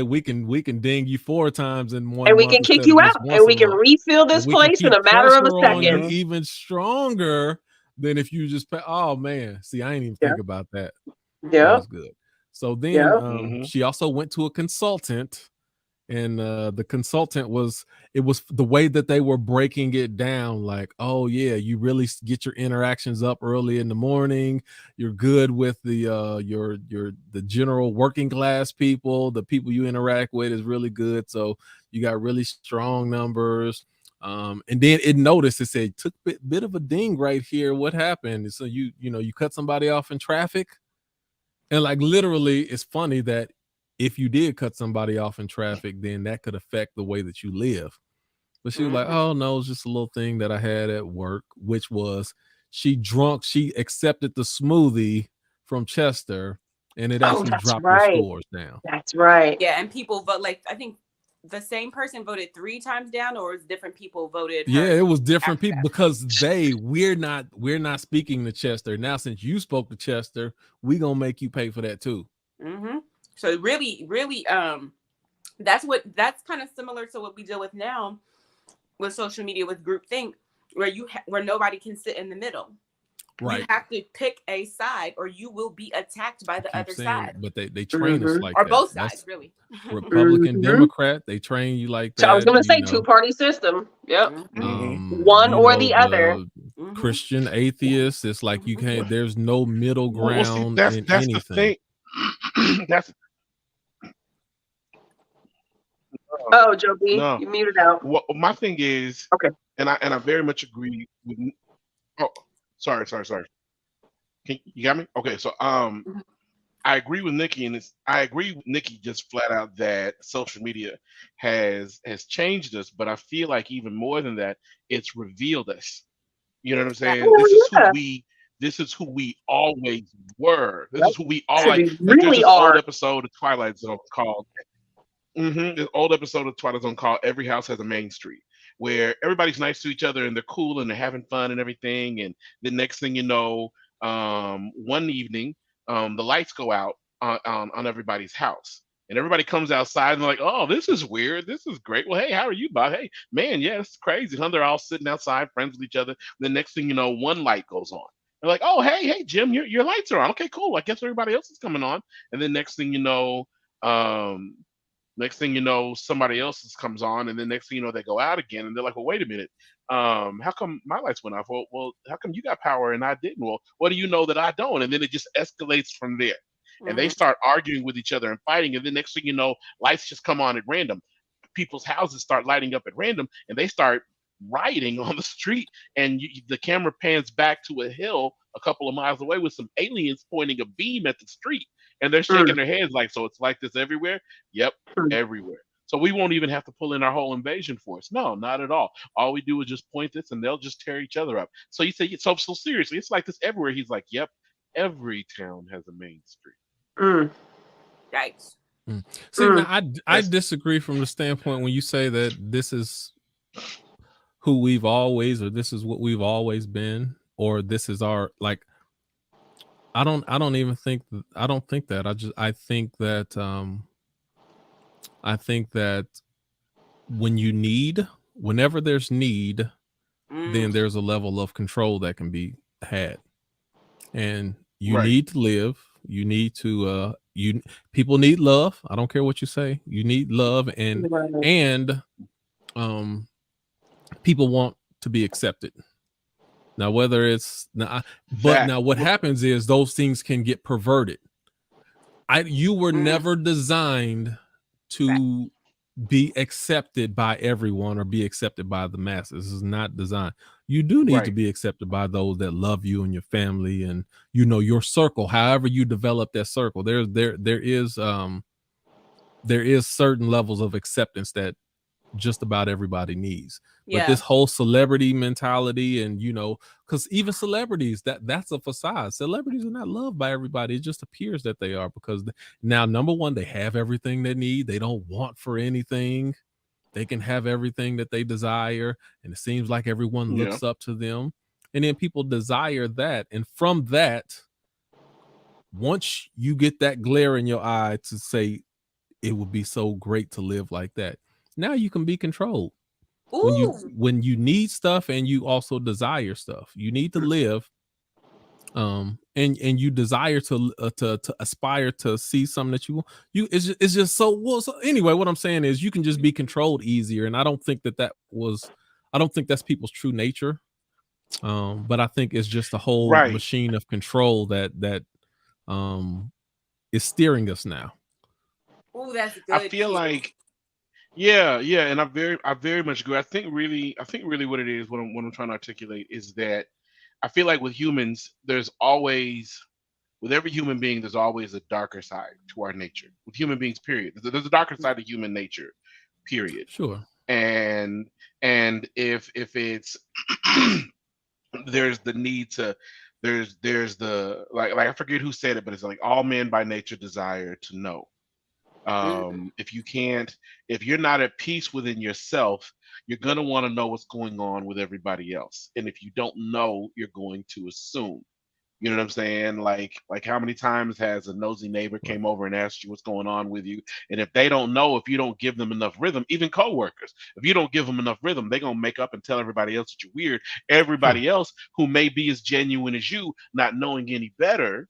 Speaker 1: we can ding you 4 times in 1
Speaker 3: and we
Speaker 1: month
Speaker 3: can kick
Speaker 1: instead of
Speaker 3: you
Speaker 1: just
Speaker 3: out,
Speaker 1: once
Speaker 3: and
Speaker 1: a
Speaker 3: we can
Speaker 1: month.
Speaker 3: refill
Speaker 1: And
Speaker 3: this
Speaker 1: we can
Speaker 3: place in
Speaker 1: keep
Speaker 3: a matter of a
Speaker 1: pressure on you
Speaker 3: second.
Speaker 1: even stronger than if you just pay. Oh man, see, I ain't even think about that. That
Speaker 3: Yeah,
Speaker 1: was good. So then
Speaker 3: yeah.
Speaker 1: she also went to a consultant, and the consultant was the way that they were breaking it down, like, oh yeah, you really get your interactions up early in the morning, you're good with the the general working class people, the people you interact with is really good, so you got really strong numbers. And then it said took bit of a ding right here. What happened? So you cut somebody off in traffic. And like literally, it's funny that if you did cut somebody off in traffic, then that could affect the way that you live. But she was like, oh no, it's just a little thing that I had at work, which was she accepted the smoothie from Chester, and it actually
Speaker 3: that's
Speaker 1: dropped her
Speaker 3: right.
Speaker 1: scores down.
Speaker 3: That's right.
Speaker 2: Yeah, and people vote, like, I think the same person voted 3 times down, or it's different people voted.
Speaker 1: Yeah, it was different people
Speaker 2: that.
Speaker 1: because we're not speaking to Chester. Now, since you spoke to Chester, we gonna make you pay for that too.
Speaker 2: Mm-hmm. So really, that's kind of similar to what we deal with now with social media, with groupthink, where nobody can sit in the middle.
Speaker 1: Right.
Speaker 2: You have to pick a side, or you will be attacked by the other side.
Speaker 1: But they train us like
Speaker 2: or
Speaker 1: that.
Speaker 2: both sides, really.
Speaker 1: Republican, Democrat, they train you like that.
Speaker 3: So I was going to say 2-party system. Yep. One or the other.
Speaker 1: Christian atheist. It's like you can't. There's no middle ground in
Speaker 4: that's
Speaker 1: anything.
Speaker 4: The thing. That's.
Speaker 3: Oh, Joe B, you muted out.
Speaker 4: Well, my thing is,
Speaker 3: okay,
Speaker 4: and I very much agree with. Oh, sorry. You got me? Okay, so I agree with Nikki, and I agree with Nikki just flat out that social media has changed us, but I feel like even more than that, it's revealed us. You know what I'm
Speaker 2: Yeah.
Speaker 4: saying?
Speaker 3: Oh yeah.
Speaker 4: This is who we always were. This
Speaker 3: Yep.
Speaker 4: is who we all
Speaker 3: And
Speaker 4: like.
Speaker 3: we
Speaker 4: Like there's
Speaker 3: really
Speaker 4: this old
Speaker 3: are.
Speaker 4: episode of Twilight Zone called this old episode of Twilight Zone called "Every House Has a Main Street," where everybody's nice to each other and they're cool and they're having fun and everything. And the next thing you know, one evening, the lights go out on everybody's house. And everybody comes outside and they're like, "Oh, this is weird. This is great. Well, hey, how are you, Bob? Hey, man, yeah, this is crazy." Huh? They're all sitting outside, friends with each other. The next thing you know, one light goes on. They're like, "Oh, hey, Jim, your lights are on. Okay, cool. I guess everybody else is coming on." And then um, next thing you know, somebody else's comes on, and then next thing you know, they go out again, and they're like, "Well, wait a minute, how come my lights went off? Well, how come you got power and I didn't? Well, what do you know that I don't?" And then it just escalates from there, and they
Speaker 2: Mhm.
Speaker 4: start arguing with each other and fighting, and then next thing you know, lights just come on at random. People's houses start lighting up at random, and they start rioting on the street, and the camera pans back to a hill a couple of miles away with some aliens pointing a beam at the street, and they're shaking
Speaker 3: Mm,
Speaker 4: their heads like, "So it's like this everywhere?" Yep,
Speaker 3: mm.
Speaker 4: everywhere. So we won't even have to pull in our whole invasion force. No, not at all. All we do is just point this, and they'll just tear each other up. So you say, so seriously, it's like this everywhere. He's like, "Yep, every town has a main street."
Speaker 3: Mm,
Speaker 2: Yikes.
Speaker 1: See, now
Speaker 3: mm.
Speaker 1: I
Speaker 4: That's
Speaker 1: disagree from the standpoint when you say that this is who we've always, or this is what we've always been, or this is our like. I don't even think I don't think that. I think that whenever there's need, then
Speaker 2: Mm.
Speaker 1: there's a level of control that can be had. And you
Speaker 4: right.
Speaker 1: need to live. You need to you people need love. I don't care what you say. You need love,
Speaker 3: Right.
Speaker 1: and um people want to be accepted. Now whether it's now, but
Speaker 4: That
Speaker 1: now what happens is those things can get perverted. You were
Speaker 2: Mm.
Speaker 1: never designed
Speaker 2: Right.
Speaker 1: to be accepted by everyone or be accepted by the masses. This is not designed. You do need to
Speaker 4: right.
Speaker 1: be accepted by those that love you and your family and your circle. However you develop that circle, there is certain levels of acceptance that just about everybody needs. But
Speaker 2: Yeah.
Speaker 1: this whole celebrity mentality, and because even celebrities, that's a facade. Celebrities are not loved by everybody. It just appears that they are, because now, number one, they have everything they need. They don't want for anything. They can have everything that they desire, and it seems like everyone
Speaker 4: Yeah.
Speaker 1: looks up to them. And then people desire that, and from that, once you get that glare in your eye to say it would be so great to live like that, now you can be controlled. when you
Speaker 2: Ooh.
Speaker 1: when you need stuff and you also desire stuff, you need to live, and you desire to aspire to see something that it's just so well. So anyway, what I'm saying is you can just be controlled easier, and I don't think that's people's true nature. But I think it's just a whole
Speaker 4: Right.
Speaker 1: machine of control that um is steering us now.
Speaker 2: Ooh, that's
Speaker 4: I
Speaker 2: good,
Speaker 4: feel
Speaker 2: Q.
Speaker 4: like yeah, and I very much agree. I think really what it is, what I'm trying to articulate is that I feel like with humans, with every human being, there's always a darker side to our nature. With human beings, period. There's a darker side to human nature, period.
Speaker 1: Sure.
Speaker 4: And if it's there's the need to there's the like I forget who said it, but it's like all men by nature desire to know.
Speaker 2: Mm.
Speaker 4: If you're not at peace within yourself, you're going to want to know what's going on with everybody else, and if you don't know, you're going to assume. You know what I'm saying? Like how many times has a nosy neighbor
Speaker 1: Right.
Speaker 4: came over and asked you what's going on with you? And if they don't know, if you don't give them enough rhythm, even coworkers, if you don't give them enough rhythm, they're gonna make up and tell everybody else that you're weird.
Speaker 1: Sure.
Speaker 4: Everybody else who may be as genuine as you, not knowing any better,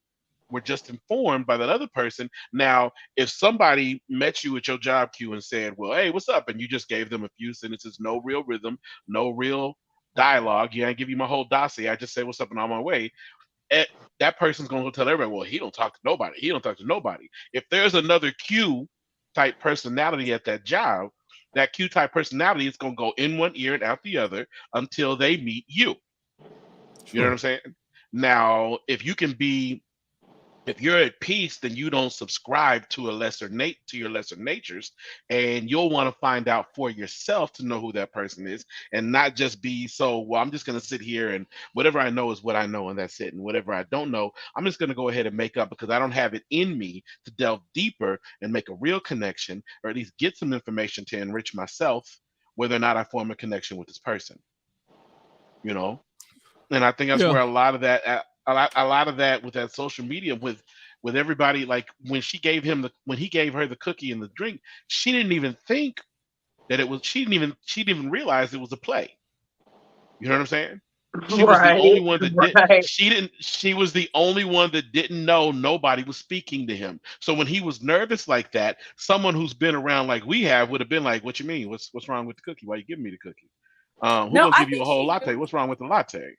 Speaker 4: were just informed by that other person. Now, if somebody met you at your job queue and said, "Well, hey, what's up?" and you just gave them a few sentences, no real rhythm, no real dialogue, yeah, I give you my whole dossier. I just say what's up and on my way, eh, that person's going to tell everybody, well, he don't talk to nobody. He don't talk to nobody. If there's another Q type personality at that job, that Q type personality is going to go in one ear and out the other until they meet you. You know what
Speaker 1: Sure.
Speaker 4: I'm saying? Now, if you're at peace, then you don't subscribe to your lesser natures, and you'll want to find out for yourself to know who that person is, and not just be so, well, I'm just going to sit here and whatever I know is what I know, and that's it. And whatever I don't know, I'm just going to go ahead and make up because I don't have it in me to delve deeper and make a real connection, or at least get some information to enrich myself, whether or not I form a connection with this person. You know, and I think that's where a lot of that with that social media with everybody, like when he gave her the cookie and the drink, she didn't even think that it was, she didn't even realize it was a play. You know what I'm saying? She was the only one that she was the only one that didn't know nobody was speaking to him. So when he was nervous like that, someone who's been around like we have would have been like, what you mean? What's wrong with the cookie? Why are you giving me the cookie? Who gonna give you a whole latte? What's wrong with the latte?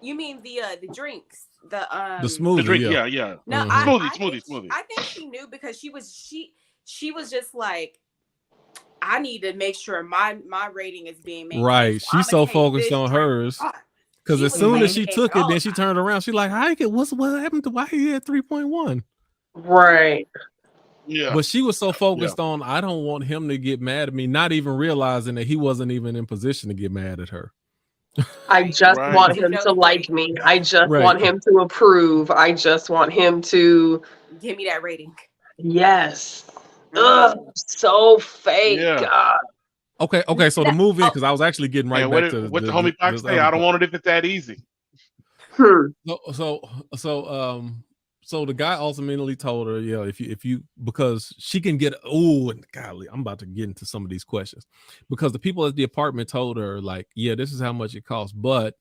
Speaker 2: You mean the drinks, the
Speaker 1: smoothie?
Speaker 4: The drink, yeah.
Speaker 2: No,
Speaker 4: smoothie.
Speaker 2: I think she knew because she was just like, I need to make sure my rating is being made.
Speaker 1: Right. She's so focused on hers. Because as soon as she took it, then she turned around. She's like, what happened to why he had 3.1?
Speaker 3: Right.
Speaker 4: Yeah.
Speaker 1: But she was so focused on, I don't want him to get mad at me, not even realizing that he wasn't even in position to get mad at her.
Speaker 3: I just want him to like me. I just want him to approve. I just want him to
Speaker 2: give me that rating.
Speaker 3: Yes. Ugh, so fake.
Speaker 4: Yeah.
Speaker 1: Okay. So the movie, because I was actually getting back to
Speaker 4: what the homie Pac say. I don't want it if it's that easy.
Speaker 1: So the guy ultimately told her, if you because she can get, and golly, I'm about to get into some of these questions, because the people at the apartment told her, like, this is how much it costs, but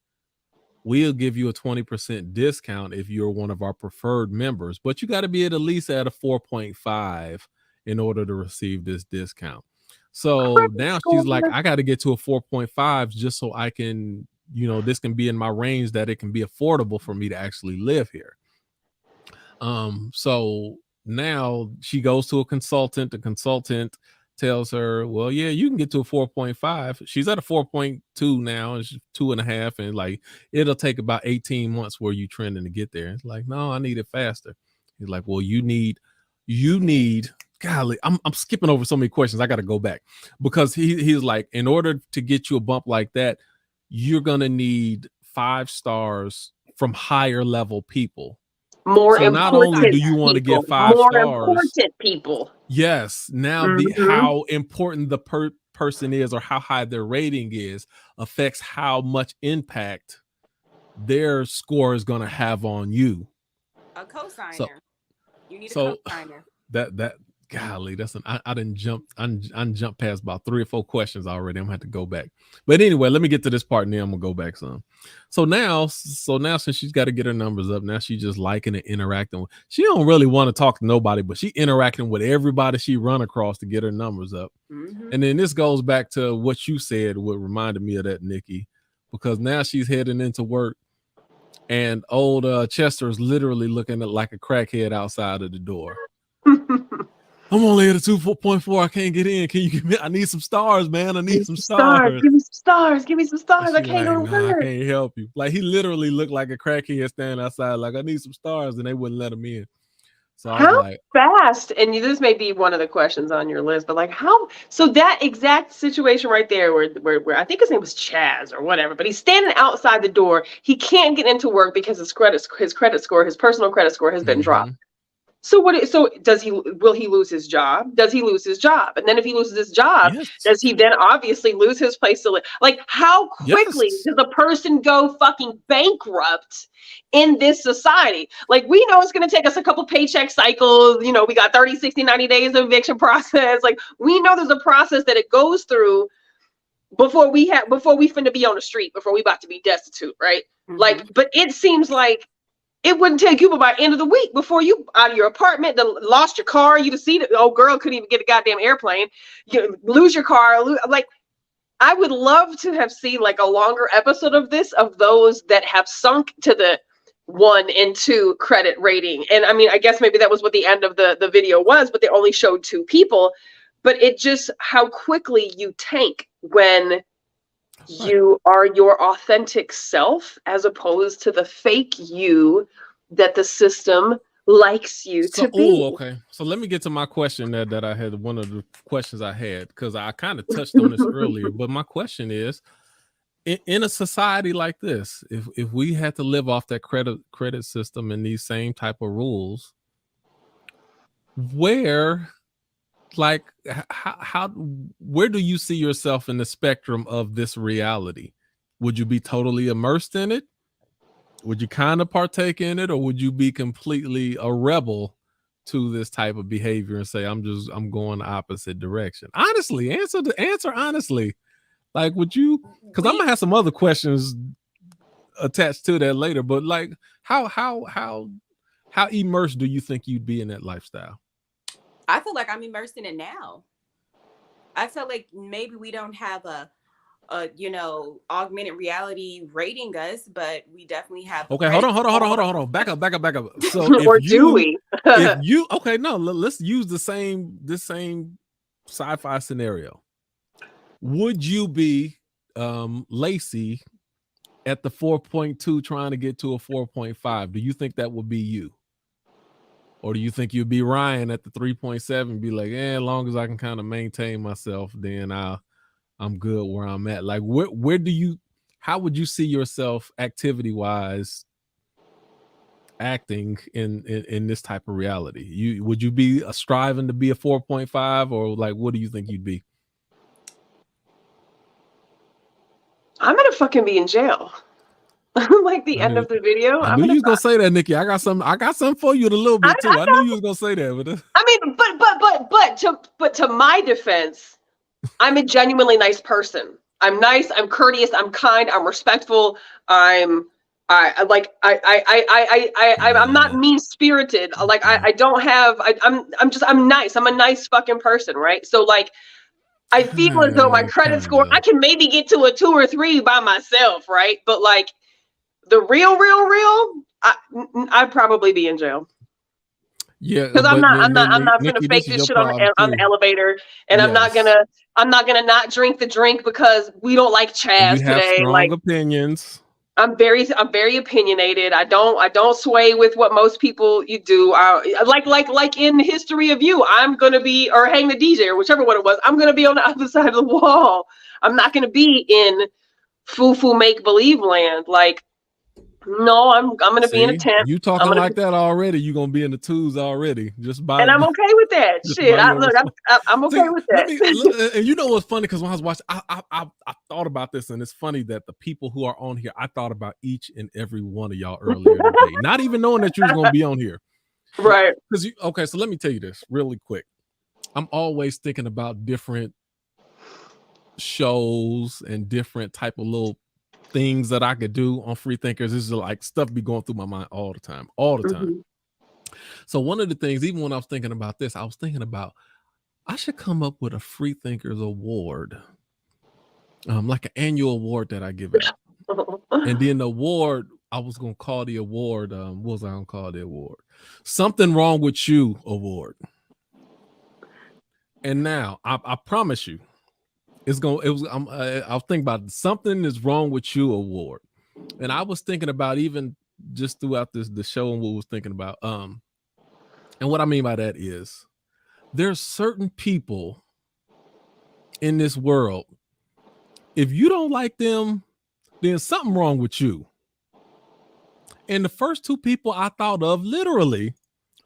Speaker 1: we'll give you a 20% discount if you're one of our preferred members, but you got to be at least at a 4.5 in order to receive this discount. So now she's like, I got to get to a 4.5 just so I can, this can be in my range that it can be affordable for me to actually live here. So now she goes to a consultant. The consultant tells her, well, you can get to a 4.5. She's at a 4.2 now, and she's 2.5, and like it'll take about 18 months where you trending to get there. It's like, no, I need it faster. He's like, well, you need. Golly, I'm skipping over so many questions. I got to go back because he's like, in order to get you a bump like that, you're gonna need 5 stars from higher level people.
Speaker 3: So
Speaker 1: not only do you want to get 5
Speaker 3: more
Speaker 1: stars,
Speaker 3: important people.
Speaker 1: Yes. Now how important the person is or how high their rating is affects how much impact their score is going to have on you.
Speaker 2: A cosigner. You need a cosigner.
Speaker 1: That golly, I didn't jump past about 3 or 4 questions already. I'm gonna have to go back. But anyway, let me get to this part and then I'm gonna go back some. So now since she's got to get her numbers up, now she's just liking and interacting with. She don't really want to talk to nobody, but she interacting with everybody she run across to get her numbers up. And then this goes back to what you said, what reminded me of that, Nikki, because now she's heading into work and old Chester is literally looking at like a crackhead outside of the door. I'm only at a 2.4. I can't get in. Can you give me? I need some stars, man. I need some stars.
Speaker 3: Give me some stars. Give me some stars. I can't go to work.
Speaker 1: I can't help you. Like he literally looked like a crackhead standing outside. Like I need some stars, and they wouldn't let him in. So I was like,
Speaker 3: fast? And this may be one of the questions on your list, but like how? So that exact situation right there, where I think his name was Chaz or whatever, but he's standing outside the door. He can't get into work because his personal credit score has been dropped. So will he lose his job? Does he lose his job? And then if he loses his job, does he then obviously lose his place to live? Like how quickly does a person go fucking bankrupt in this society? Like we know it's going to take us a couple paycheck cycles. We got 30, 60, 90 days of eviction process. Like we know there's a process that it goes through before we finna be on the street, before we about to be destitute. Right. Like, but it seems like it wouldn't take you but by the end of the week before you out of your apartment, lost your car. You see the old girl couldn't even get a goddamn airplane. You lose your car. Like, I would love to have seen like a longer episode of this, of those that have sunk to the 1 and 2 credit rating. And I mean, I guess maybe that was what the end of the video was, but they only showed 2 people. But it just how quickly you tank when You are your authentic self as opposed to the fake you that the system likes you to be.
Speaker 1: Okay. So let me get to my question that I had. One of the questions I had, because I kind of touched on this earlier, but my question is, in a society like this, if we had to live off that credit system and these same type of rules, where where do you see yourself in the spectrum of this reality? Would you be totally immersed in it? Would you kind of partake in it, or would you be completely a rebel to this type of behavior and say, I'm going the opposite direction? Honestly, answer honestly. Like, would you, because I'm gonna have some other questions attached to that later, but like how immersed do you think you'd be in that lifestyle?
Speaker 2: I feel like I'm immersed in it now. I feel like maybe we don't have a augmented reality rating us, but we definitely have.
Speaker 1: Okay, hold on. Back up. So
Speaker 3: do we?
Speaker 1: If you okay, no, let's use this same sci-fi scenario. Would you be Lacey at the 4.2 trying to get to a 4.5? Do you think that would be you? Or do you think you'd be Ryan at the 3.7, be like, as long as I can kind of maintain myself, then I'm good where I'm at? Like, how would you see yourself activity wise acting in this type of reality? Would you be striving to be a 4.5, or like, what do you think you'd be?
Speaker 3: I'm gonna fucking be in jail. Like the end of the video.
Speaker 1: I knew you was gonna say that, Nikki. I got something for you in a little bit too. I knew you was gonna say that, but
Speaker 3: I mean, but to my defense, I'm a genuinely nice person. I'm nice. I'm courteous. I'm kind. I'm respectful. I'm not mean spirited. Like I'm nice. I'm a nice fucking person, right? So like, I feel as though my credit score, I can maybe get to a 2 or 3 by myself, right? But like the real, I'd probably be in jail.
Speaker 1: Yeah,
Speaker 3: because I'm not gonna fake this shit on the elevator, and I'm not gonna not drink the drink because we don't like Chaz
Speaker 1: today. Have strong
Speaker 3: like
Speaker 1: opinions.
Speaker 3: I'm very opinionated. I don't sway with what most people you do. Like in the history of you, I'm gonna be, or Hang the DJ, or whichever one it was. I'm gonna be on the other side of the wall. I'm not gonna be in foo make believe land. Like, no, I'm gonna be in a tent.
Speaker 1: You talking like that already? You gonna be in the twos already? Just by,
Speaker 3: and I'm okay with that. Shit, I'm okay with that.
Speaker 1: And you know what's funny? Because when I was watching, I thought about this, and it's funny that the people who are on here, I thought about each and every one of y'all earlier today, not even knowing that you was gonna be on here,
Speaker 3: right?
Speaker 1: Okay, so let me tell you this really quick. I'm always thinking about different shows and different type of little things that I could do on Free Thinkers. This is like stuff be going through my mind all the time. So one of the things, even when I was thinking about this, I was thinking about I should come up with a Free Thinkers award, like an annual award that I give out. And then the award, I was gonna call the award, what was I gonna call the award? Something Wrong With You award. And now I promise you, I was thinking about Something Is Wrong With You award. And I was thinking about, even just throughout the show, and what was thinking about, and what I mean by that is there's certain people in this world, if you don't like them, then something wrong with you. And the first 2 people I thought of literally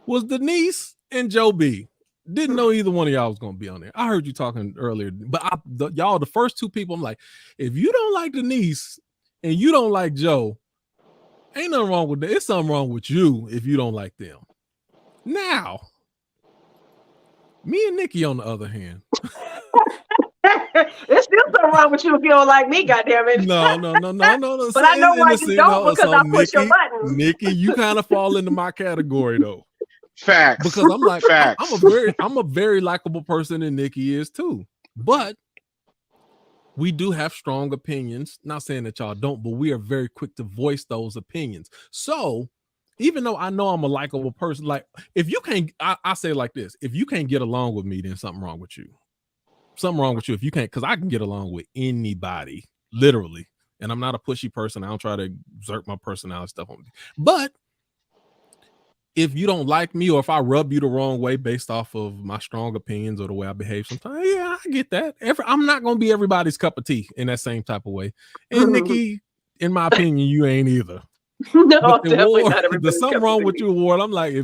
Speaker 1: was Denise and Joe B. Didn't know either one of y'all was gonna be on there. I heard you talking earlier, but y'all, the first 2 people, I'm like, if you don't like Denise and you don't like Joe, ain't nothing wrong with that. It's something wrong with you if you don't like them. Now, me and Nikki, on the other hand,
Speaker 3: there's still something wrong with you if you don't like me, goddammit.
Speaker 1: No.
Speaker 3: But I know why you don't, because I push your buttons.
Speaker 1: Nikki, you kind of fall into my category though.
Speaker 4: Facts.
Speaker 1: Because I'm like, I'm a very likable person, and Nikki is too. But we do have strong opinions. Not saying that y'all don't, but we are very quick to voice those opinions. So even though I know I'm a likable person, like, if you can't, I say it like this: if you can't get along with me, then something wrong with you. Something wrong with you if you can't, because I can get along with anybody. literally. And I'm not a pushy person. I don't try to exert my personality stuff on me. But if you don't like me, or if I rub you the wrong way based off of my strong opinions or the way I behave sometimes, yeah, I get that. I'm not going to be everybody's cup of tea in that same type of way. And Nikki, in my opinion, you ain't either.
Speaker 3: No,
Speaker 1: But the
Speaker 3: definitely
Speaker 1: award,
Speaker 3: not everybody's
Speaker 1: there's something
Speaker 3: cup of
Speaker 1: wrong
Speaker 3: tea.
Speaker 1: with you, award. I'm like,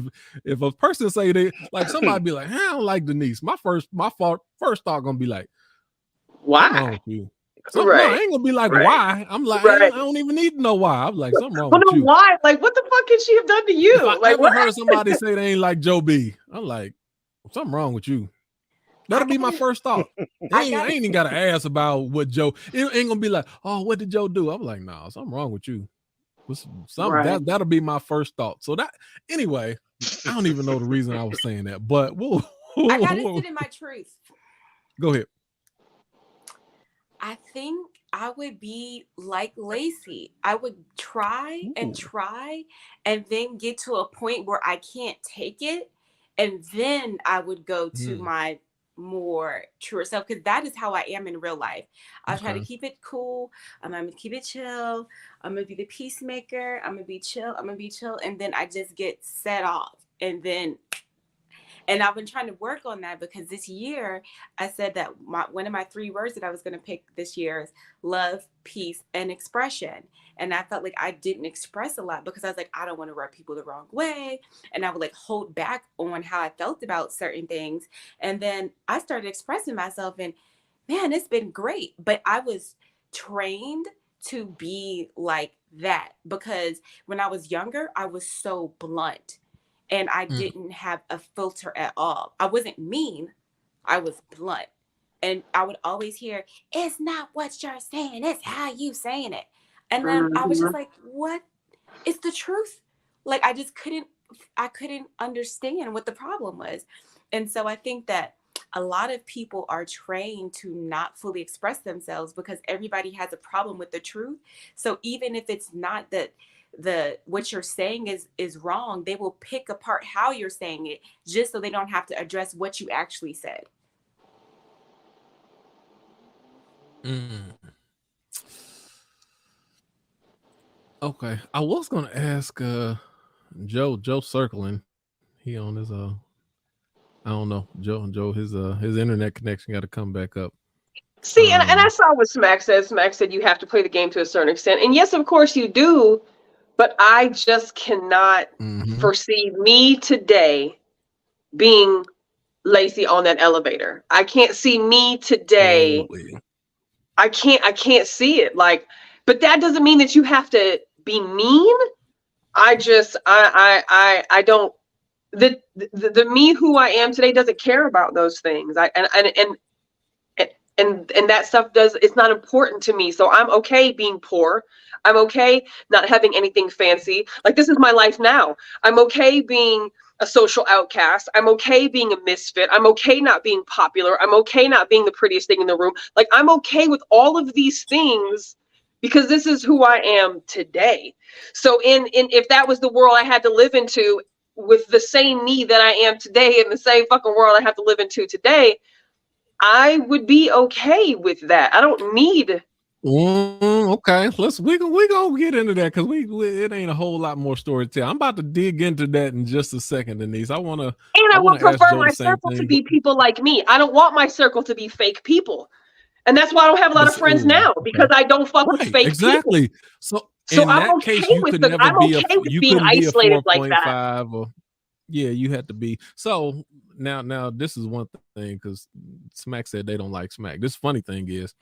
Speaker 1: if a person say they like, somebody be like, hey, I don't like Denise. My first thought gonna be like, what's wrong
Speaker 3: Why?
Speaker 1: with you? No, I
Speaker 3: Right.
Speaker 1: ain't gonna be like,
Speaker 3: Right.
Speaker 1: why? I'm like,
Speaker 3: Right.
Speaker 1: I don't even need to know why. I'm like, something wrong
Speaker 3: Well,
Speaker 1: with
Speaker 3: no,
Speaker 1: you.
Speaker 3: why? Like, what the fuck can she have done to
Speaker 1: If
Speaker 3: you?
Speaker 1: I
Speaker 3: Like,
Speaker 1: ever
Speaker 3: what?
Speaker 1: heard somebody say they ain't like Joe B, I'm like, something wrong with you. That'll be my first thought. I ain't even gotta ask about what Joe. It ain't gonna be like, oh, what did Joe do? I'm like, nah, something wrong with you. Something
Speaker 3: Right.
Speaker 1: that'll be my first thought. So that anyway, I don't even know the reason I was saying that, but
Speaker 2: I gotta sit in my truth.
Speaker 1: Go ahead.
Speaker 2: I think I would be like Lacey. I would try and try and then get to a point where I can't take it. And then I would go to my more truer self, because that is how I am in real life. I'll try to keep it cool. I'm gonna keep it chill. I'm gonna be the peacemaker. I'm gonna be chill. And then I just get set off. And I've been trying to work on that, because this year I said that one of my 3 words that I was going to pick this year is love, peace, and expression. And I felt like I didn't express a lot, because I was like, I don't want to rub people the wrong way. And I would like hold back on how I felt about certain things. And then I started expressing myself, and man, it's been great. But I was trained to be like that, because when I was younger, I was so blunt. And I didn't have a filter at all. I wasn't mean. I was blunt. And I would always hear, it's not what you're saying, it's how you saying it. And then I was just like, what? It's the truth. Like, I couldn't understand what the problem was. And so I think that a lot of people are trained to not fully express themselves, because everybody has a problem with the truth. So even if it's not that what you're saying is wrong, they will pick apart how you're saying it, just so they don't have to address what you actually said.
Speaker 1: Okay, I was gonna ask Joe circling. He on his I don't know, Joe his internet connection got to come back up.
Speaker 3: See, and I saw what Smack said. Smack said you have to play the game to a certain extent, and yes, of course you do. But I just cannot foresee me today being Lacey on that elevator. I can't see me today. I can't see it. Like, but that doesn't mean that you have to be mean. I don't. The me who I am today doesn't care about those things. And that stuff it's not important to me. So I'm okay being poor. I'm okay not having anything fancy. Like, this is my life now. I'm okay being a social outcast. I'm okay being a misfit. I'm okay not being popular. I'm okay not being the prettiest thing in the room. Like, I'm okay with all of these things, because this is who I am today. So if that was the world I had to live into, with the same me that I am today, in the same fucking world I have to live into today, I would be okay with that. I don't need.
Speaker 1: Okay, we gonna get into that, because it ain't a whole lot more story to tell. I'm about to dig into that in just a second, Denise. I would
Speaker 3: prefer my circle to be people like me. I don't want my circle to be fake people, and that's why I don't have a lot of friends now, because I don't fuck with fake people.
Speaker 1: So
Speaker 3: in
Speaker 1: that
Speaker 3: I'm
Speaker 1: case,
Speaker 3: okay
Speaker 1: you
Speaker 3: with
Speaker 1: could never
Speaker 3: I'm
Speaker 1: be
Speaker 3: okay with
Speaker 1: you
Speaker 3: being
Speaker 1: couldn't be a
Speaker 3: isolated like that.
Speaker 1: 4.5 or you had to be. So now this is one thing, because Smack said they don't like Smack. This funny thing is,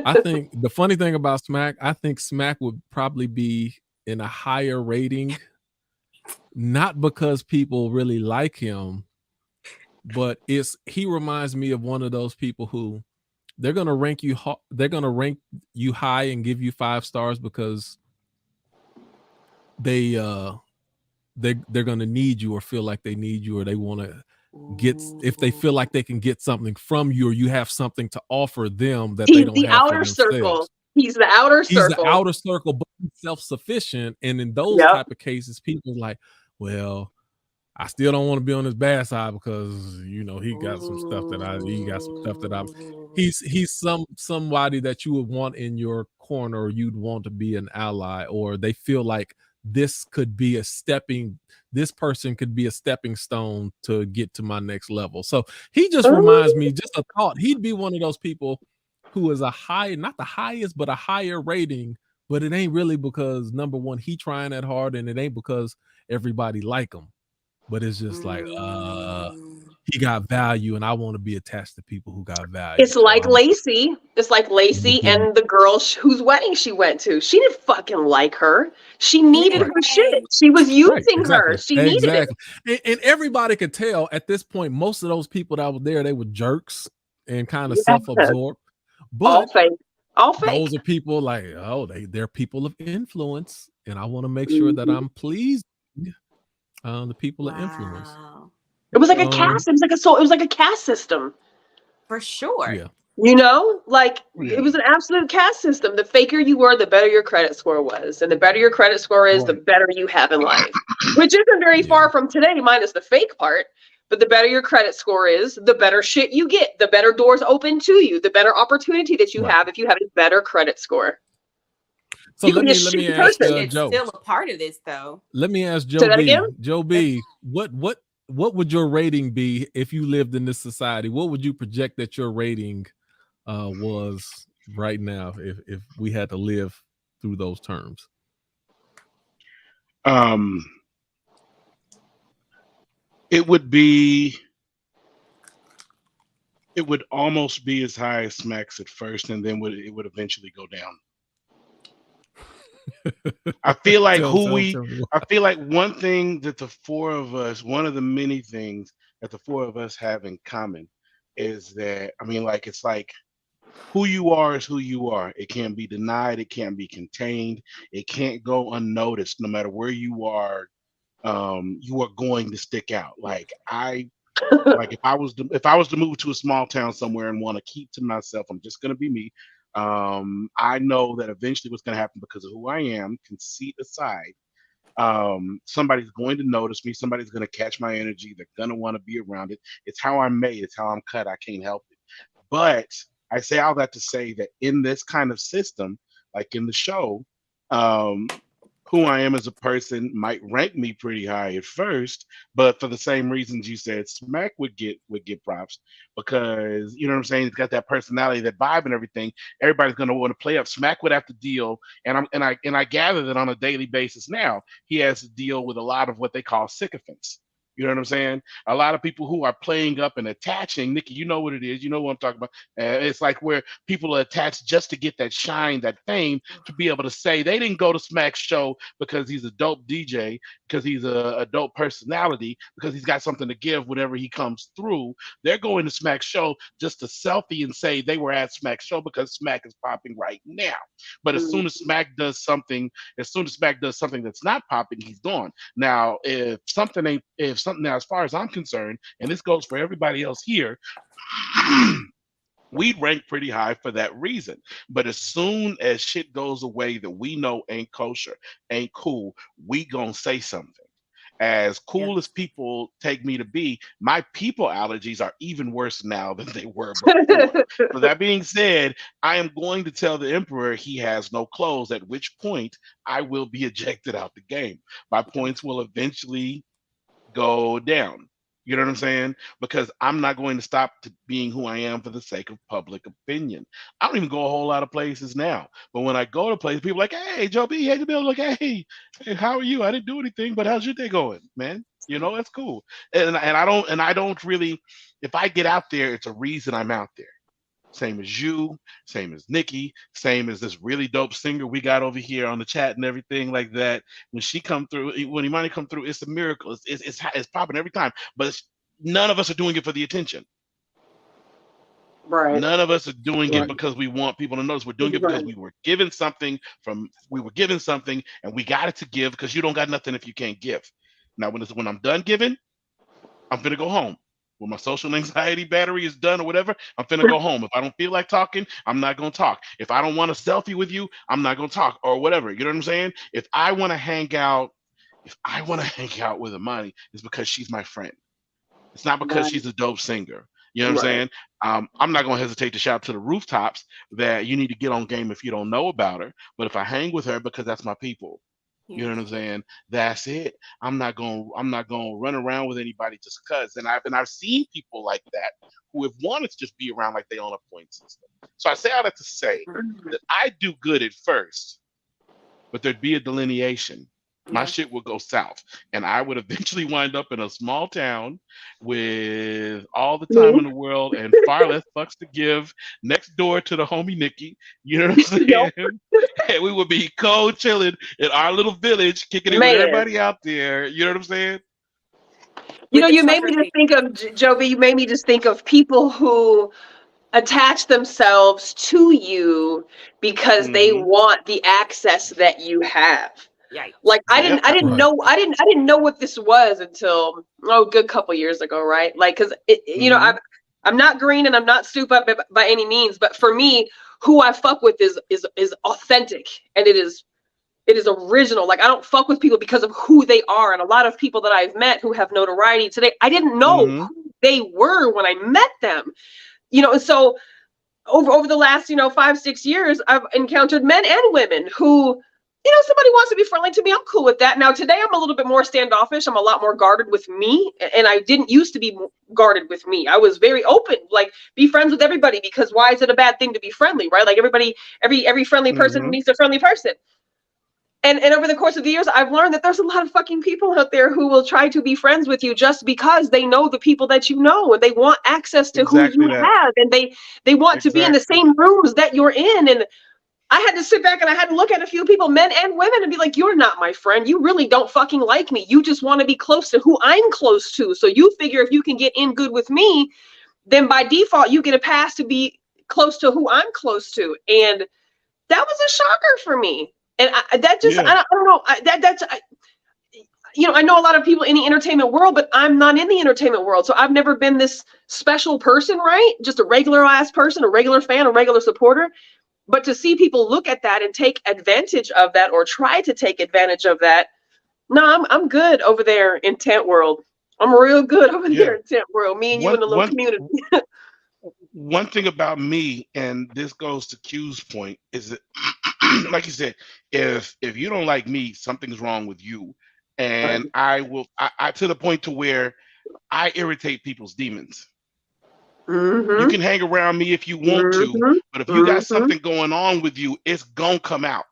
Speaker 1: I think the funny thing about Smack, I think Smack would probably be in a higher rating, not because people really like him, but he reminds me of one of those people who they're gonna rank you high and give you 5 stars, because they're gonna need you, or feel like they need you, or they want to get, if they feel like they can get something from you, or you have something to offer them that they don't have for themselves.
Speaker 3: Circle. He's the outer circle.
Speaker 1: He's the outer circle, but self-sufficient. And in those type of cases, people are like, well, I still don't want to be on his bad side because he got some stuff that he got some stuff that he's somebody that you would want in your corner, or you'd want to be an ally, or they feel like this person could be a stepping stone to get to my next level. So he just reminds me, just a thought, he'd be one of those people who is not the highest, but a higher rating, but it ain't really because, number one, he trying that hard, and it ain't because everybody like him, but it's just like he got value, and I want to be attached to people who got value.
Speaker 3: It's like Lacey. It's like Lacey and the girl whose wedding she went to. She didn't fucking like her. She needed her shit. She was using her. She needed it.
Speaker 1: And everybody could tell at this point, most of those people that were there, they were jerks and kind of self-absorbed. But
Speaker 3: all fake.
Speaker 1: Those are people like, they're people of influence, and I want to make sure that I'm pleased the people of influence.
Speaker 3: It was like a caste. It was like a caste system.
Speaker 2: For sure.
Speaker 1: Yeah.
Speaker 3: It was an absolute caste system. The faker you were, the better your credit score was. And the better your credit score is, the better you have in life. Which isn't very far from today, minus the fake part. But the better your credit score is, the better shit you get. The better doors open to you. The better opportunity that you have if you have a better credit score.
Speaker 1: So let me ask Joe.
Speaker 2: It's still a part of this, though.
Speaker 1: Let me ask Joe B. Joe B, what would your rating be if you lived in this society? What would you project that your rating was right now if we had to live through those terms?
Speaker 4: It would almost be as high as Smack's at first, and then it would eventually go down. I feel like I feel like one thing that the four of us, one of the many things that the four of us have in common is that, it's like who you are is who you are. It can't be denied. It can't be contained. It can't go unnoticed. No matter where you are going to stick out. If I was to move to a small town somewhere and want to keep to myself, I'm just going to be me. I know that eventually what's going to happen, because of who I am, conceit aside, somebody's going to notice me. Somebody's going to catch my energy. They're going to want to be around it. It's how I'm made. It's how I'm cut. I can't help it. But I say all that to say that in this kind of system, like in the show, who I am as a person might rank me pretty high at first, but for the same reasons you said, Smack would get props, because you know what I'm saying. It's got that personality, that vibe, and everything. Everybody's going to want to play up. Smack would have to deal, and I gather that on a daily basis now, he has to deal with a lot of what they call sycophants. You know what I'm saying? A lot of people who are playing up and attaching. Nikki, you know what it is. You know what I'm talking about. It's like where people are attached just to get that shine, that fame, to be able to say they didn't go to Smack's show because he's a dope DJ, because he's a dope personality, because he's got something to give whenever he comes through. They're going to Smack's show just to selfie and say they were at Smack's show because Smack is popping right now. But as soon as Smack does something that's not popping, he's gone. Now, now, as far as I'm concerned, and this goes for everybody else here, we'd rank pretty high for that reason. But as soon as shit goes away that we know ain't kosher, ain't cool, we gonna say something. As cool as people take me to be, my people allergies are even worse now than they were before. So that being said, I am going to tell the Emperor he has no clothes, at which point I will be ejected out the game. My points will eventually go down. You know what I'm saying? Because I'm not going to stop being who I am for the sake of public opinion. I don't even go a whole lot of places now. But when I go to places, people are like, hey, Joe B, hey, Bill, like, hey, how are you? I didn't do anything, but how's your day going, man? You know, that's cool. And I don't really, if I get out there, it's a reason I'm out there. Same as you, same as Nikki, same as this really dope singer we got over here on the chat and everything like that. When she come through, when Imani come through, it's a miracle. It's popping every time. But none of us are doing it for the attention.
Speaker 3: Right.
Speaker 4: None of us are doing it because we want people to notice. We're doing it because we were given something and we got it to give, because you don't got nothing if you can't give. Now, when I'm done giving, I'm gonna go home. When my social anxiety battery is done or whatever, I'm finna go home. If I don't feel like talking, I'm not gonna talk. If I don't want a selfie with you, I'm not gonna talk or whatever. You know what I'm saying? If I want to hang out if I want to hang out with Imani, it's because she's my friend. It's not because
Speaker 3: Right.
Speaker 4: she's a dope singer. You know what I'm
Speaker 3: Right.
Speaker 4: saying? I'm not going to hesitate to shout to the rooftops that you need to get on game if you don't know about her. But if I hang with her because that's my people, you know what I'm saying? That's it. I'm not going to run around with anybody just cuz. And I've seen people like that who have wanted to just be around like they own a point system. So I say all that to say that I do good at first, but there'd be a delineation. My shit would go south, and I would eventually wind up in a small town with all the time in the world and far less fucks to give, next door to the homie Nikki. You know what I'm saying?
Speaker 3: Yep.
Speaker 4: And we would be cold chilling in our little village, kicking it with
Speaker 3: Man.
Speaker 4: everybody out there. You know what I'm saying?
Speaker 3: You know,
Speaker 2: With the
Speaker 3: you made me
Speaker 2: trucker
Speaker 3: just think of Jovi. You made me just think of people who attach themselves to you because they
Speaker 4: Mhm.
Speaker 3: want the access that you have.
Speaker 2: Yikes.
Speaker 3: Like I
Speaker 4: Yep.
Speaker 3: didn't
Speaker 1: Right.
Speaker 3: know I didn't know what this was until a good couple years ago, right? Like because you know
Speaker 4: Mhm.
Speaker 3: I'm not green and I'm not stupid by any means, but for me, who I fuck with is authentic and it is original. Like I don't fuck with people because of who they are, and a lot of people that I've met who have notoriety today, I didn't know
Speaker 4: Mhm.
Speaker 3: who they were when I met them. You know, and so over the last 5-6 years, I've encountered men and women who somebody wants to be friendly to me, I'm cool with that. Now today I'm a little bit more standoffish, I'm a lot more guarded with me, and I didn't used to be guarded with me. I was very open, like be friends with everybody, because why is it a bad thing to be friendly, right? Like every friendly person
Speaker 4: Mhm.
Speaker 3: needs a friendly person. And over the course of the years, I've learned that there's a lot of fucking people out there who will try to be friends with you just because they know the people that you know, and they want access to who
Speaker 4: Exactly
Speaker 3: you
Speaker 4: that.
Speaker 3: have, and they want to be in the
Speaker 4: Exactly.
Speaker 3: same rooms that you're in. And I had to sit back and I had to look at a few people, men and women, and be like, you're not my friend. You really don't fucking like me. You just want to be close to who I'm close to. So you figure if you can get in good with me, then by default, you get a pass to be close to who I'm close to. And that was a shocker for me. And that just,
Speaker 4: Yeah.
Speaker 3: I don't know, I know a lot of people in the entertainment world, but I'm not in the entertainment world. So I've never been this special person, right? Just a regular ass person, a regular fan, a regular supporter. But to see people look at that and take advantage of that, or try to take advantage of that, no, I'm good over there in tent world. I'm real good over
Speaker 4: Yeah.
Speaker 3: there in tent world. Me and you
Speaker 4: One
Speaker 3: in a little
Speaker 4: one
Speaker 3: community.
Speaker 4: one thing about me, and this goes to Q's point, is that like you said, if you don't like me, something's wrong with you. And I to the point to where I irritate people's demons. You
Speaker 3: Mm-hmm.
Speaker 4: can hang around me if you want to,
Speaker 3: Mm-hmm.
Speaker 4: but if you got
Speaker 3: Mm-hmm.
Speaker 4: something going on with you, it's gonna come out.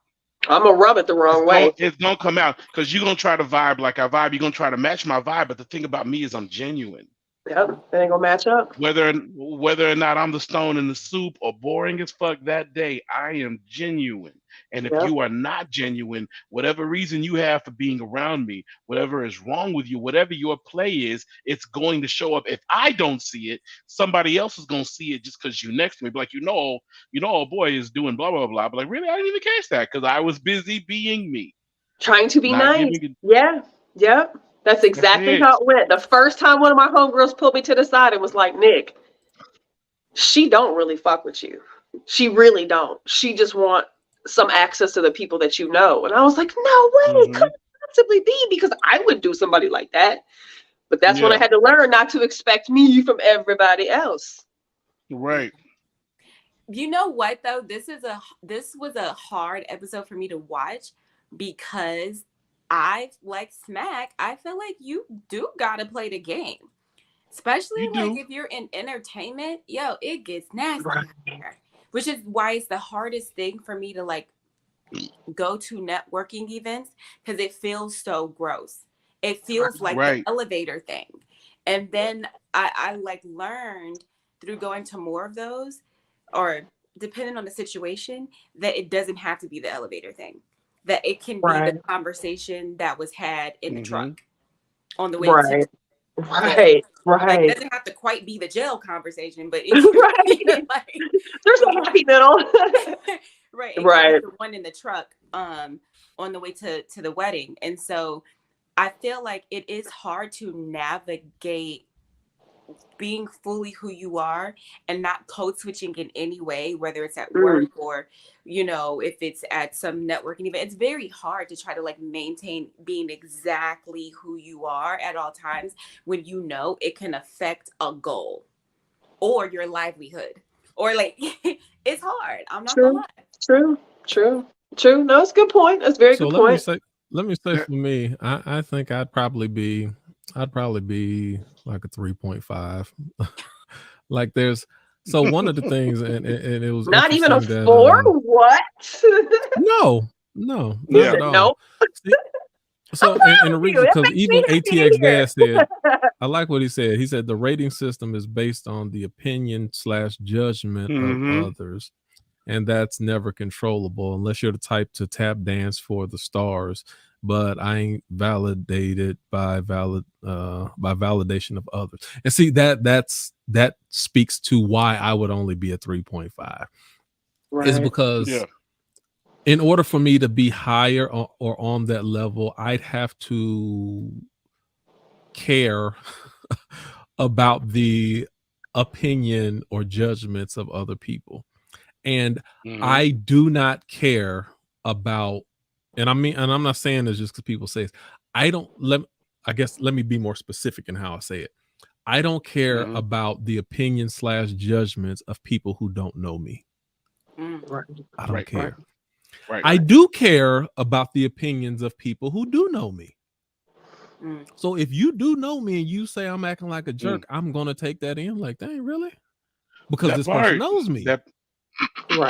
Speaker 3: I'm gonna rub it the wrong way.
Speaker 4: It's gonna come out because you're gonna try to vibe like I vibe. You're gonna try to match my vibe. But the thing about me is I'm genuine.
Speaker 3: Yep, it ain't gonna match up.
Speaker 4: Whether or not I'm the stone in the soup or boring as fuck that day, I am genuine. And if
Speaker 3: Yep.
Speaker 4: you are not genuine, whatever reason you have for being around me, whatever is wrong with you, whatever your play is, it's going to show up. If I don't see it, somebody else is gonna see it just because you next to me. Be like, a boy is doing blah blah blah. But like, really, I didn't even catch that because I was busy being me,
Speaker 3: Trying to be
Speaker 4: not
Speaker 3: nice.
Speaker 4: giving it.
Speaker 3: Yeah. Yep. That's
Speaker 4: That's
Speaker 3: exactly
Speaker 4: it.
Speaker 3: how it went. The first time one of my homegirls pulled me to the side and was like, Nick, she don't really fuck with you. She really don't. She just want some access to the people that you know. And I was like, no way, it
Speaker 4: Hmm.
Speaker 3: couldn't possibly be, because I would do somebody like that. But that's when I
Speaker 4: Yeah.
Speaker 3: had to learn not to expect me from everybody else.
Speaker 4: Right.
Speaker 2: You know what though? This was a hard episode for me to watch because I like Smack. I feel like you do gotta play the game, especially
Speaker 4: You
Speaker 2: like
Speaker 4: do.
Speaker 2: if you're in entertainment. Yo, it gets nasty
Speaker 3: Right.
Speaker 2: out there, which is why it's the hardest thing for me to like go to networking events because it feels so gross. It feels like the
Speaker 4: Right.
Speaker 2: elevator thing, and then I like learned through going to more of those, or depending on the situation, that it doesn't have to be the elevator thing, that it can be the
Speaker 3: Right.
Speaker 2: conversation that was had in the
Speaker 4: Hmm.
Speaker 2: truck on the way to
Speaker 3: Right.
Speaker 2: the,
Speaker 3: Right.
Speaker 2: like, it
Speaker 3: Right.
Speaker 2: doesn't have to quite be the jail conversation, but it can be
Speaker 3: Right.
Speaker 2: like
Speaker 3: There's a happy middle.
Speaker 2: right, it can be
Speaker 3: Right.
Speaker 2: the one in the truck on the way to the wedding. And so I feel like it is hard to navigate being fully who you are and not code switching in any way, whether it's at work or, you know, if it's at some networking event. It's very hard to try to like maintain being exactly who you are at all times when you know it can affect a goal or your livelihood, or like it's hard. I'm not gonna lie.
Speaker 3: True. No, it's a good point. That's a very
Speaker 1: So
Speaker 3: good point.
Speaker 1: let me say for me, I think I'd probably be like a 3.5. Like so one of the things, and it was
Speaker 3: Not even a
Speaker 1: interesting
Speaker 3: 4. What?
Speaker 1: no, not at all.
Speaker 3: No.
Speaker 1: See, so and the reason, because even ATX Dad said, I like what he said. He said the rating system is based on the opinion / judgment of others, and that's never controllable unless you're the type to tap dance for the stars. But I ain't validated by validation of others. And see, that speaks to why I would only be a 3.5. Is because in order for me to be higher or on that level, I'd have to care about the opinion or judgments of other people. And I do not care about, and I'm not saying this just because people say it. I guess let me be more specific in how I say it. I don't care about the opinion / judgments of people who don't know me. I don't care. I do care about the opinions of people who do know me. So if you do know me and you say I'm acting like a jerk, I'm gonna take that in like, dang, really? Because this person knows me. So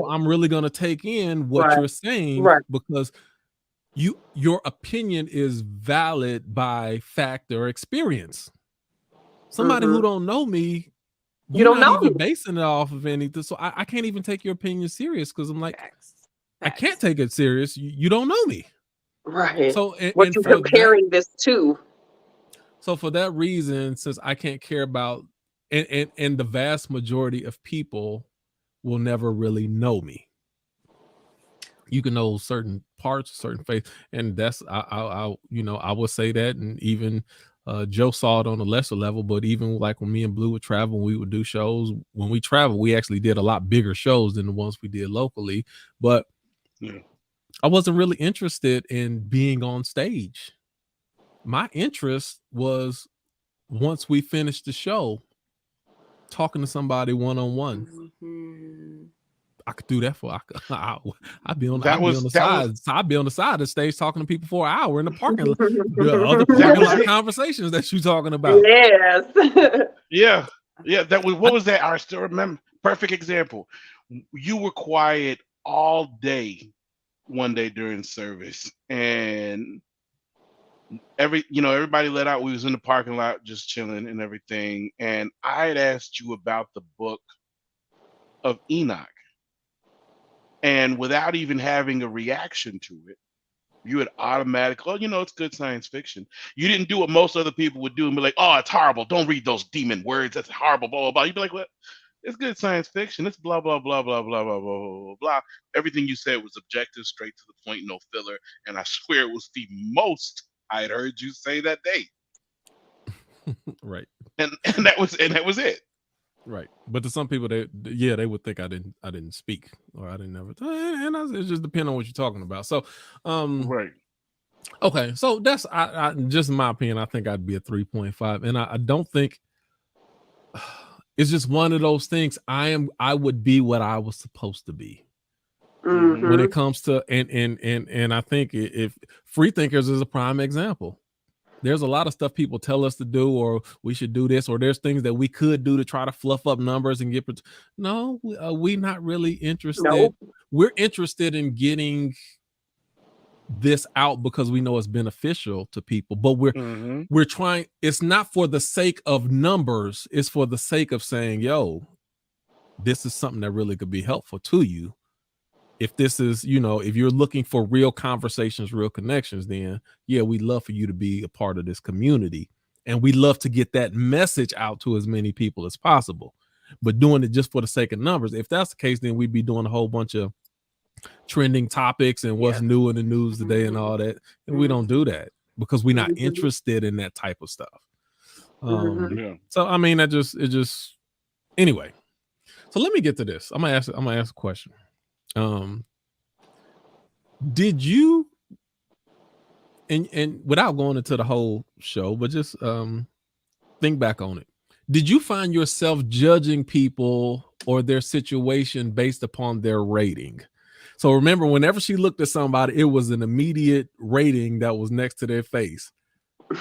Speaker 1: I'm really gonna take in what you're saying because your opinion is valid by fact or experience. Somebody who don't know me, you're not even basing it off of anything. So I can't even take your opinion serious because I'm like, I can't take it serious. You don't know me.
Speaker 3: Right.
Speaker 1: So
Speaker 3: what you're comparing this to.
Speaker 1: So for that reason, since I can't care about, and the vast majority of people will never really know me. You can know certain parts, certain faith, and that's I would say that, and even Joe saw it on a lesser level. But even like when me and Blue would travel, we would do shows. When we travel, we actually did a lot bigger shows than the ones we did locally. But I wasn't really interested in being on stage. My interest was once we finished the show, talking to somebody one-on-one. I could do that I'd be on the side of the stage talking to people for an hour in the parking lot. Other parking lot conversations that you're talking about.
Speaker 3: Yes.
Speaker 4: That was, what was that? I still remember. Perfect example. You were quiet all day one day during service, and everybody let out. We was in the parking lot just chilling and everything, and I had asked you about the book of Enoch, and without even having a reaction to it, you had automatically, it's good science fiction. You didn't do what most other people would do and be like, oh, it's horrible, don't read those demon words, that's horrible, blah blah blah. You'd be like, what? It's good science fiction. It's blah, blah, blah, blah, blah, blah, blah, blah, blah. Everything you said was objective, straight to the point, no filler. And I swear it was the most I had heard you say that day.
Speaker 1: Right.
Speaker 4: And that was it.
Speaker 1: Right. But to some people, they would think I didn't speak or I didn't ever. And it just depends on what you're talking about. So,
Speaker 4: right.
Speaker 1: Okay. So that's I just in my opinion, I think I'd be a 3.5, and I don't think. It's just one of those things. I would be what I was supposed to be when it comes to and I think if freethinkers is a prime example. There's a lot of stuff people tell us to do, or we should do this, or there's things that we could do to try to fluff up numbers and get. No, we're not really interested.
Speaker 3: Nope.
Speaker 1: We're interested in getting this out because we know it's beneficial to people, but we're trying. It's not for the sake of numbers. It's for the sake of saying, yo, this is something that really could be helpful to you. If this is, if you're looking for real conversations, real connections, then we'd love for you to be a part of this community, and we love to get that message out to as many people as possible. But doing it just for the sake of numbers, if that's the case, then we'd be doing a whole bunch of trending topics and what's new in the news today and all that, and we don't do that because we're not interested in that type of stuff.
Speaker 4: Yeah.
Speaker 1: So I mean, it just anyway. So let me get to this. I'm gonna ask a question. Did you and without going into the whole show, but just think back on it. Did you find yourself judging people or their situation based upon their rating? So remember, whenever she looked at somebody, it was an immediate rating that was next to their face.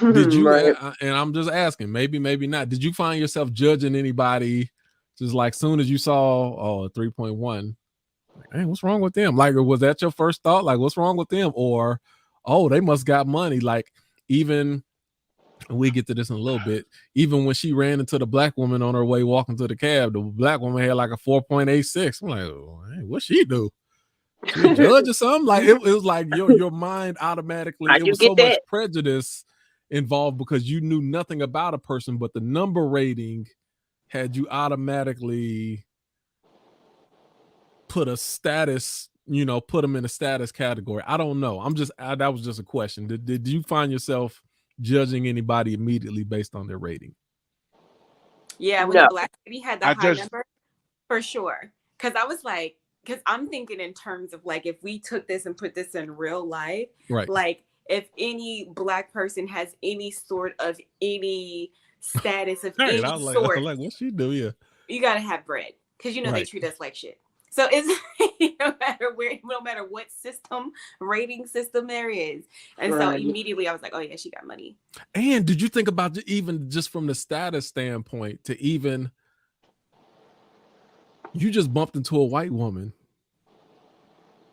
Speaker 1: Did you,
Speaker 3: Right.
Speaker 1: and I'm just asking, maybe not, did you find yourself judging anybody just like soon as you saw 3.1? Like, hey, what's wrong with them? Like, was that your first thought? Like, what's wrong with them? Or, oh, they must got money. Like, even we get to this in a little bit. Even when she ran into the black woman on her way walking to the cab, the black woman had like a 4.86. I'm like, oh, hey, what'd she do? She a judge or something? Like it was like your mind automatically.
Speaker 3: How'd
Speaker 1: It
Speaker 3: you
Speaker 1: was
Speaker 3: get
Speaker 1: so much
Speaker 3: that?
Speaker 1: prejudice involved because you knew nothing about a person, but the number rating had you automatically put a status, put them in a status category. I don't know. That was just a question. Did you find yourself judging anybody immediately based on their rating?
Speaker 2: Yeah, when
Speaker 3: No.
Speaker 2: the black lady had the
Speaker 4: I
Speaker 2: high
Speaker 4: just-
Speaker 2: number, for sure. Because I was like, because I'm thinking in terms of like, if we took this and put this in real life,
Speaker 1: Right.
Speaker 2: like if any black person has any sort of any status of
Speaker 1: Right.
Speaker 2: any
Speaker 1: I was
Speaker 2: sort,
Speaker 1: like, what she do? Yeah.
Speaker 2: you gotta have bread because they
Speaker 1: Right.
Speaker 2: treat us like shit. So it's no matter what system, rating system there is. And so
Speaker 3: Right.
Speaker 2: immediately I was like, oh yeah, she got money.
Speaker 1: And did you think about even just from the status standpoint to even you just bumped into a white woman,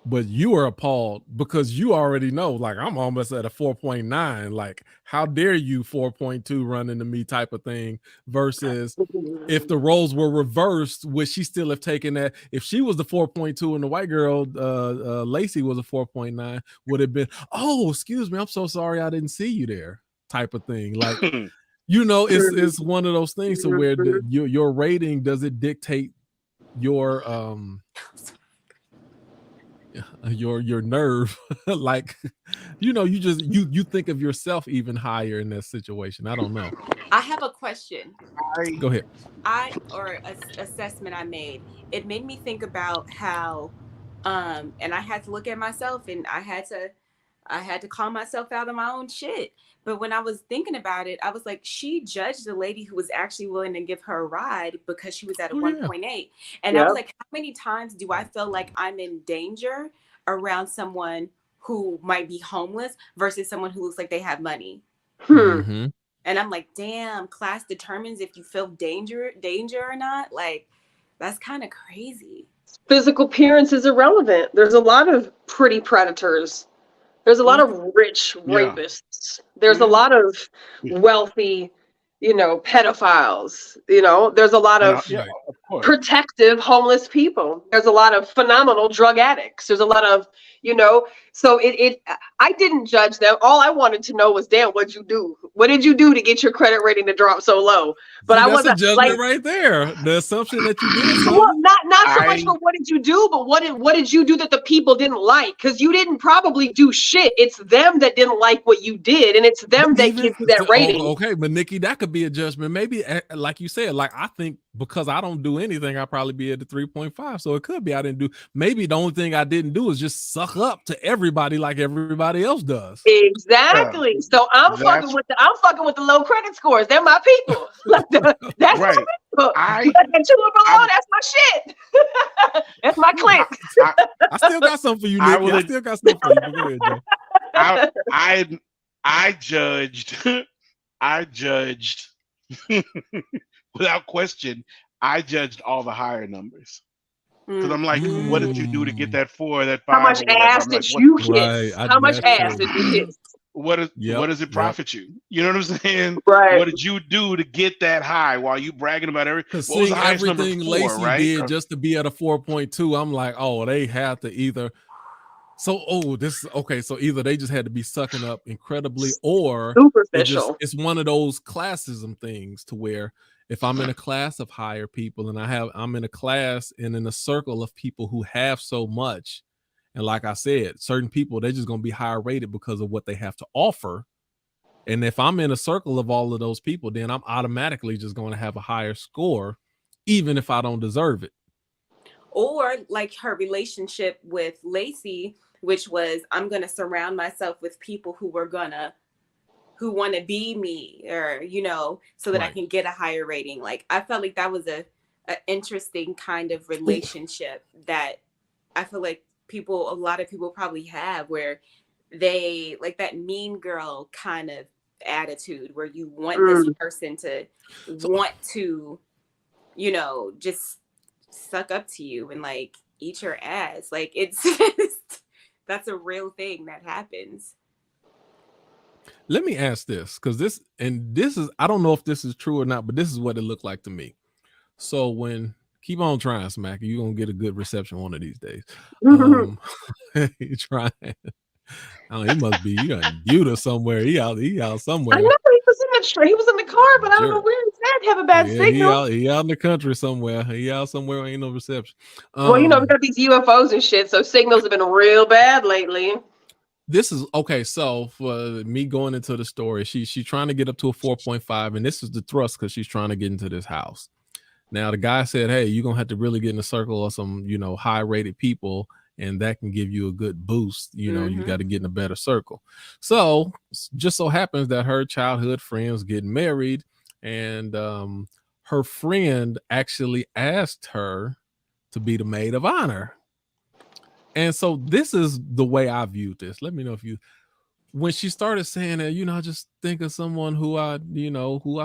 Speaker 1: but you were appalled because you already know, like, I'm almost at a 4.9. Like, how dare you 4.2 run into me type of thing versus if the roles were reversed, would she still have taken that? If she was the 4.2 and the white girl, Lacey was a 4.9, would have been, oh, excuse me, I'm so sorry I didn't see you there type of thing. Like, it's one of those things to where your rating, does it dictate your nerve? Like, you think of yourself even higher in that situation. I don't know.
Speaker 2: I have a question.
Speaker 1: Go ahead.
Speaker 2: Assessment I made. It made me think about how, and I had to look at myself, and I had to call myself out on my own shit. But when I was thinking about it, I was like, she judged the lady who was actually willing to give her a ride because she was at a 1.8. And I was like, how many times do I feel like I'm in danger around someone who might be homeless versus someone who looks like they have money?
Speaker 1: Mm-hmm.
Speaker 2: And I'm like, damn, class determines if you feel danger or not. Like, that's kind of crazy.
Speaker 3: Physical appearance is irrelevant. There's a lot of pretty predators. There's a lot of rich rapists. There's a lot of wealthy, pedophiles. There's a lot of protective homeless people. There's a lot of phenomenal drug addicts. There's a lot of, so I didn't judge them. All I wanted to know was, damn, what'd you do? What did you do to get your credit rating to drop so low? But I wasn't
Speaker 1: a judgment right there. The assumption that you did something.
Speaker 3: Well, not so much for what did you do, but what did you do that the people didn't like? Because you didn't probably do shit. It's them that didn't like what you did, and it's them that give you that rating.
Speaker 1: Okay, but Nikki, that could be a judgment. Maybe, like you said, like I think because I don't do anything, I'll probably be at the 3.5. So it could be I didn't do. Maybe the only thing I didn't do is just suck up to everybody like everybody else does.
Speaker 3: Exactly. So I'm fucking with the low credit scores. They're my people. That's right. I that's my shit. That's my clique.
Speaker 1: I still got something for you, Nikki. I still got something for you. Go ahead, Joe.
Speaker 4: I judged without question. I judged all the higher numbers because I'm like, what did you do to get that 4, that 5?
Speaker 3: How much ass did you kiss? How much ass did you kiss?
Speaker 4: What does it profit you? You know what I'm saying?
Speaker 3: Right.
Speaker 4: What did you do to get that high while you bragging about everything?
Speaker 1: What was the highest everything number 4, Lacey right? did just to be at a 4.2? I'm like, oh, they have to either. So, this is okay. So either they just had to be sucking up incredibly, or
Speaker 3: superficial.
Speaker 1: It's one of those classism things to where if I'm in a class of higher people and I'm in a class and in a circle of people who have so much. And like I said, certain people, they're just going to be higher rated because of what they have to offer And if I'm in a circle of all of those people, then I'm automatically just going to have a higher score, even if I don't deserve it.
Speaker 2: Or like her relationship with Lacey, which was, I'm going to surround myself with people who want to be me, or, you know, so that I can get a higher rating. Like, I felt like that was a interesting kind of relationship that I feel like a lot of people probably have, where they like that mean girl kind of attitude, where you want this person to want to, you know, just suck up to you and like eat your ass. Like, it's just, that's a real thing that happens.
Speaker 1: Let me ask this, because this is, I don't know if this is true or not, but this is what it looked like to me. So keep on trying, Smacky. You're gonna get a good reception one of these days. You trying. He must be Utah somewhere. He out somewhere.
Speaker 3: I know he was in the car, but I don't know where he's at. Have a bad signal.
Speaker 1: He out in the country somewhere. He out somewhere where ain't no reception.
Speaker 3: Well, you know, we got these UFOs and shit, so signals have been real bad lately.
Speaker 1: This is okay. So for me going into the story, she's trying to get up to a 4.5, and this is the thrust because she's trying to get into this house. Now the guy said, "Hey, you're gonna have to really get in a circle of some, you know, high-rated people, and that can give you a good boost. You know, you got to get in a better circle." So just so happens that her childhood friends getting married, and her friend actually asked her to be the maid of honor. And so this is the way I viewed this. Let me know if when she started saying that, you know, I just think of someone who I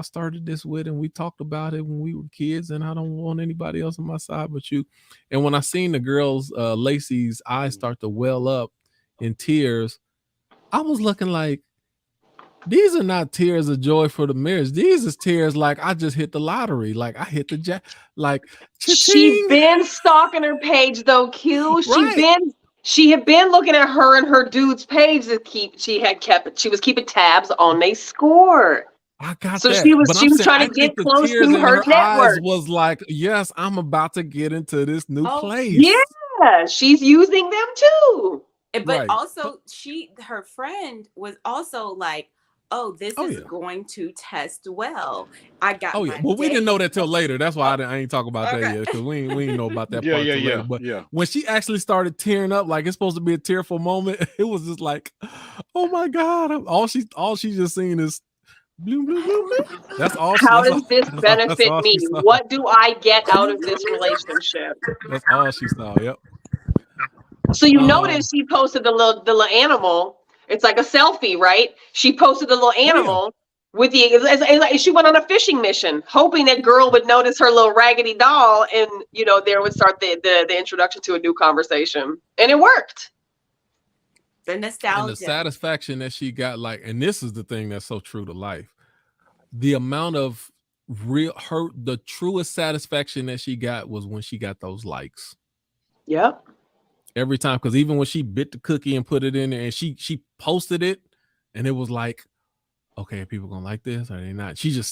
Speaker 1: started this with, and we talked about it when we were kids, and I don't want anybody else on my side but you. And when I seen the girls, Lacey's eyes start to well up in tears, I was looking like, these are not tears of joy for the marriage. These is tears like I just hit the lottery, like I hit the jack, like
Speaker 3: she's been stalking her page though, Q. She had been looking at her and her dude's page that she was keeping tabs on their score.
Speaker 1: I got
Speaker 3: so
Speaker 1: that.
Speaker 3: she was trying to get close to her network.
Speaker 1: Was like, yes, I'm about to get into this new place.
Speaker 3: Yeah, she's using them too.
Speaker 2: But also her friend was also like, oh, this is going to test well. I got
Speaker 1: well, we didn't know that till later. That's why I ain't talk about that yet, because we ain't know about that part till later. But when she actually started tearing up, like it's supposed to be a tearful moment, it was just like, oh my God. All she just seen is bloom, bloom, bloom, bloom. That's all.
Speaker 3: How does this benefit me? What do I get out of this relationship?
Speaker 1: That's all she saw. Yep.
Speaker 3: So you notice she posted the little animal. It's like a selfie, right? She posted the little animal with she went on a fishing mission, hoping that girl would notice her little raggedy doll, and you know, there would start the introduction to a new conversation, and it worked.
Speaker 2: The nostalgia
Speaker 1: and the satisfaction that she got, like, and this is the thing that's so true to life. The amount of the truest satisfaction that she got was when she got those likes.
Speaker 3: Yep.
Speaker 1: Every time, because even when she bit the cookie and put it in there, and she posted it, and it was like, okay, are people gonna like this or are they not? She's just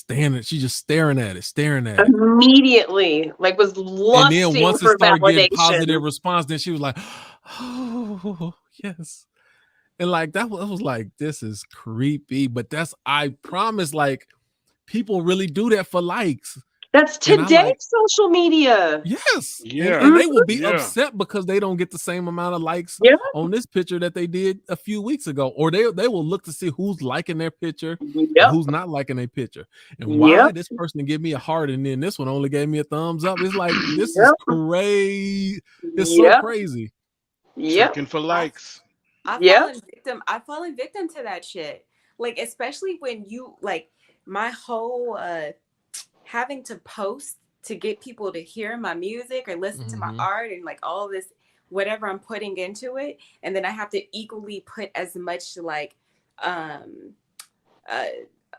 Speaker 1: staring at it
Speaker 3: immediately, like was lusting. And then once it started getting
Speaker 1: positive response, then she was like, oh yes. And like that was like, this is creepy, but I promise, like, people really do that for likes.
Speaker 3: That's today's social media.
Speaker 1: Yes. Yeah. And they will be upset because they don't get the same amount of likes on this picture that they did a few weeks ago. Or they will look to see who's liking their picture, who's not liking their picture. And why this person give me a heart and then this one only gave me a thumbs up. It's like, this is crazy. It's so crazy.
Speaker 4: Checking for likes.
Speaker 2: I've fallen victim to that shit. Like, especially when you, like, my whole having to post to get people to hear my music or listen to my art and like all this, whatever I'm putting into it. And then I have to equally put as much like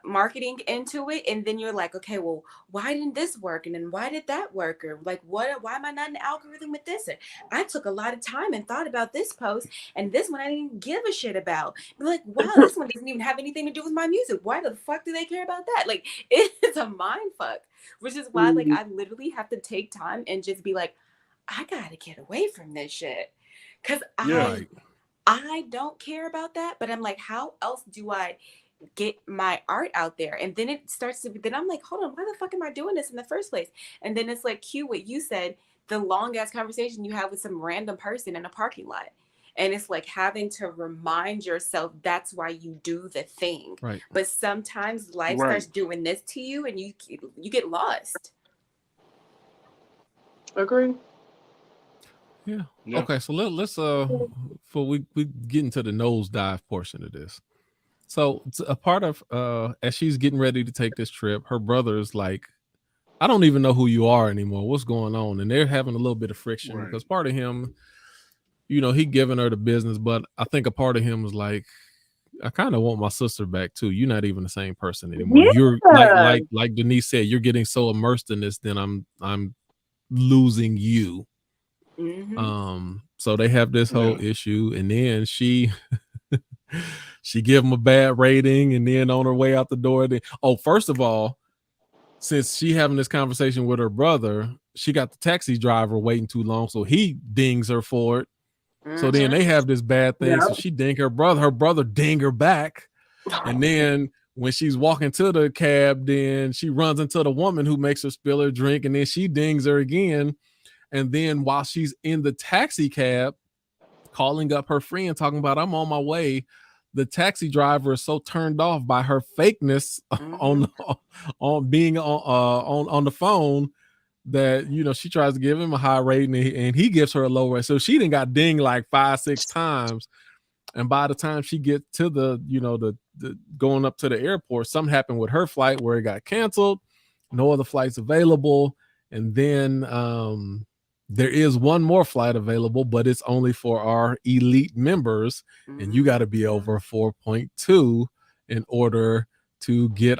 Speaker 2: marketing into it. And then you're like, okay, well, why didn't this work? And then why did that work? Or like, why am I not in the algorithm with this? And I took a lot of time and thought about this post, and this one I didn't give a shit about. Be like, wow, this one doesn't even have anything to do with my music. Why the fuck do they care about that? Like, it's a mind fuck, which is why like I literally have to take time and just be like, I gotta get away from this shit. Cause I don't care about that, but I'm like, how else do I get my art out there. And then it starts to be, then I'm like, hold on, why the fuck am I doing this in the first place? And then it's like cue what you said, the long ass conversation you have with some random person in a parking lot. And it's like having to remind yourself that's why you do the thing.
Speaker 1: Right.
Speaker 2: But sometimes life
Speaker 4: Right.
Speaker 2: starts doing this to you and you get lost.
Speaker 3: Agree.
Speaker 1: Yeah.
Speaker 4: Yeah.
Speaker 1: Okay, so let's before we get into the nosedive portion of this. So a part of as she's getting ready to take this trip, her brother is like, I don't even know who you are anymore. What's going on? And they're having a little bit of friction
Speaker 4: Right.
Speaker 1: because part of him, you know, he giving her the business, but I think a part of him was like, I kind of want my sister back too. You're not even the same person anymore.
Speaker 3: Yeah.
Speaker 1: You're like Denise said, you're getting so immersed in this, then I'm losing you. So they have this whole issue, and then she give him a bad rating, and then on her way out the door, first of all, since she having this conversation with her brother, she got the taxi driver waiting too long, so he dings her for it. So then they have this bad thing. So she ding her brother ding her back. And then when she's walking to the cab, then she runs into the woman who makes her spill her drink, and then she dings her again. And then while she's in the taxi cab, calling up her friend, talking about, I'm on my way, the taxi driver is so turned off by her fakeness on being on the phone that, you know, she tries to give him a high rating, and he gives her a low rate. So she done got dinged like 5-6 times. And by the time she gets to the, you know, the going up to the airport, something happened with her flight where it got canceled. No other flights available. And then there is one more flight available, but it's only for our elite members. And you got to be over 4.2 in order to be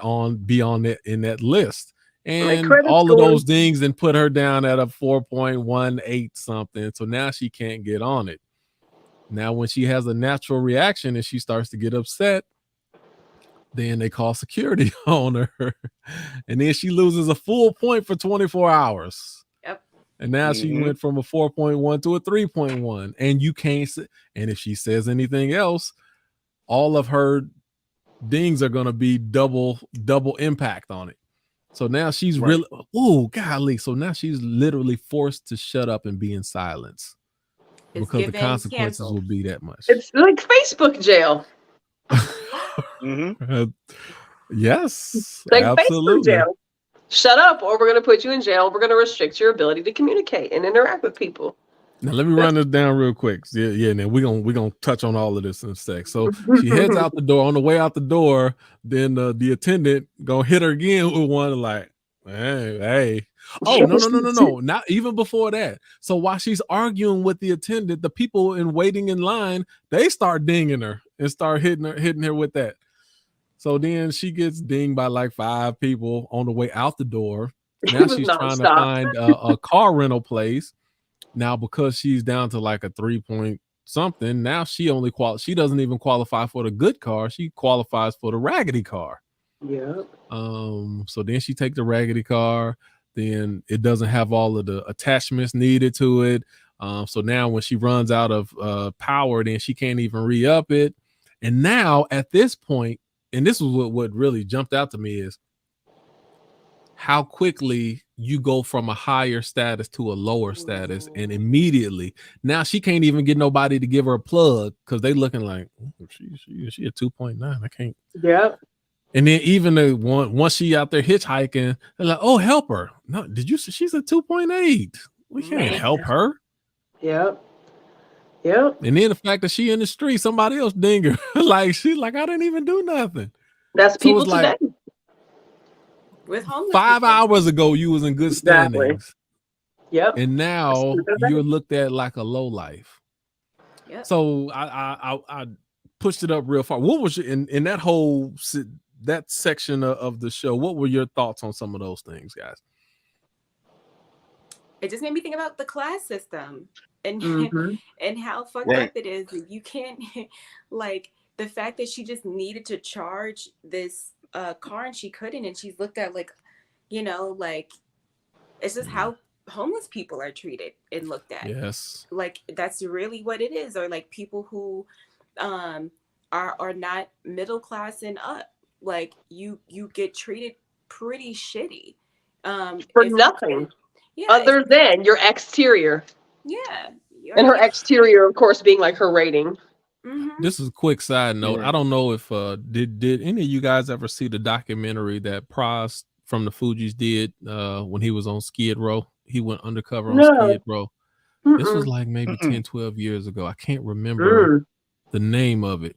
Speaker 1: on it in that list. And all of those things then put her down at a 4.18 something. So now she can't get on it. Now, when she has a natural reaction and she starts to get upset, then they call security on her. And then she loses a full point for 24 hours.
Speaker 2: Yep.
Speaker 1: And now she went from a 4.1 to a 3.1. And you can't say, and if she says anything else, all of her dings are going to be double impact on it. So now she's really, oh, golly. So now she's literally forced to shut up and be in silence. Because the consequences will be that much.
Speaker 3: It's like Facebook jail.
Speaker 1: Yes,
Speaker 3: like
Speaker 1: absolutely.
Speaker 3: Facebook jail. Shut up, or we're going to put you in jail. We're going to restrict your ability to communicate and interact with people.
Speaker 1: Now let me run this down real quick. Yeah. Now we're gonna touch on all of this in a sec. So she heads out the door. On the way out the door, then the attendant gonna hit her again with one like, hey. Oh, no. Not even before that. So while she's arguing with the attendant, the people waiting in line, they start dinging her and start hitting her with that. So then she gets dinged by like 5 people on the way out the door. Now she's trying to find a car rental place. Now, because she's down to like a 3 point something, now she doesn't even qualify for the good car. She qualifies for the raggedy car.
Speaker 3: Yeah.
Speaker 1: So then she take the raggedy car. Then it doesn't have all of the attachments needed to it. So now when she runs out of power, then she can't even re-up it. And now at this point, and this is what really jumped out to me, is how quickly you go from a higher status to a lower status, and immediately now she can't even get nobody to give her a plug because they looking like she a 2.9. I can't.
Speaker 3: Yeah.
Speaker 1: And then even once she out there hitchhiking, they're like, "Oh, help her!" No, she's a 2.8. We can't help her.
Speaker 3: Yep. Yep.
Speaker 1: And then the fact that she in the street, somebody else ding her. Like she's like, I didn't even do nothing.
Speaker 3: That's people today.
Speaker 2: Like, with homeless
Speaker 1: 5 hours ago, you was in good standings.
Speaker 3: Yep.
Speaker 1: And now you're looked at like a low life.
Speaker 2: Yep.
Speaker 1: So I pushed it up real far. What was in that whole that section of the show? What were your thoughts on some of those things, guys?
Speaker 2: It just made me think about the class system and and how fucked up it is. You can't like the fact that she just needed to charge this car and she couldn't, and she's looked at like, you know, like it's just how homeless people are treated and looked at.
Speaker 1: Yes.
Speaker 2: Like that's really what it is. Or like people who are not middle class and up. Like you get treated pretty shitty.
Speaker 3: For
Speaker 2: If
Speaker 3: nothing
Speaker 2: yeah,
Speaker 3: other than your exterior.
Speaker 2: yeah,
Speaker 3: And her exterior, of course, being like her rating.
Speaker 2: Mm-hmm.
Speaker 1: This is a quick side note.
Speaker 4: Right.
Speaker 1: I don't know if did any of you guys ever see the documentary that Pras from the Fugees did when he was on Skid Row? He went undercover on
Speaker 3: No.
Speaker 1: Skid Row. This was
Speaker 3: Mm-mm.
Speaker 1: like maybe
Speaker 4: Mm-mm.
Speaker 1: 10, 12 years ago. I can't remember the name of it.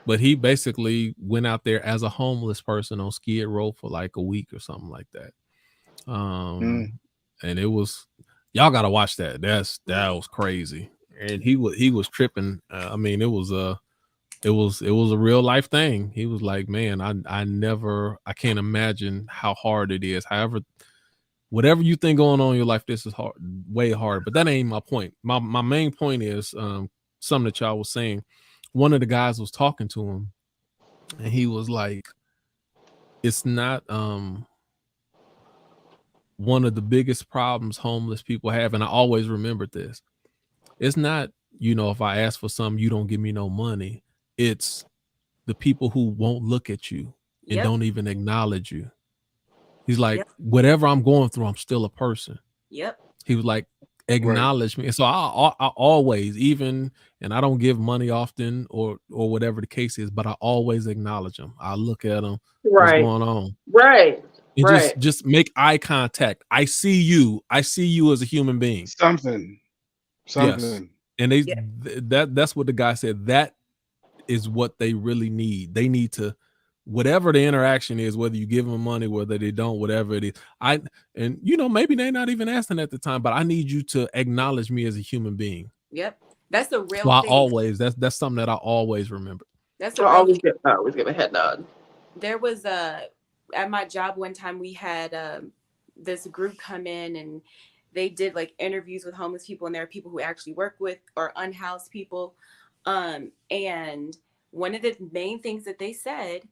Speaker 1: But he basically went out there as a homeless person on Skid Row for like a week or something like that. And it was, y'all got to watch that. That was crazy. And he was tripping. I mean, it was a real life thing. He was like, man, I can't imagine how hard it is. However, whatever you think going on in your life, this is hard, way hard. But that ain't my point. My main point is something that y'all was saying. One of the guys was talking to him, and he was like, it's not one of the biggest problems homeless people have, and I always remembered this. It's not, if I ask for something, you don't give me no money. It's the people who won't look at you and don't even acknowledge you. He's like, whatever I'm going through, I'm still a person.
Speaker 2: Yep.
Speaker 1: He was like, acknowledge me. And so I always, even, and I don't give money often or whatever the case is, but I always acknowledge them. I look at them. What's going on?
Speaker 3: Right.
Speaker 1: And just make eye contact. I see you as a human being.
Speaker 4: Something.
Speaker 1: Yes. And that's what the guy said. That is what they really need. They need to, whatever the interaction is, whether you give them money, whether they don't, whatever it is. Maybe they're not even asking at the time, but I need you to acknowledge me as a human being.
Speaker 2: Yep. That's the real
Speaker 1: So
Speaker 2: thing.
Speaker 1: That's something that I always remember.
Speaker 2: That's
Speaker 3: I always give a head nod.
Speaker 2: There was at my job one time we had this group come in and they did like interviews with homeless people, and there are people who actually work with or unhoused people. And one of the main things that they said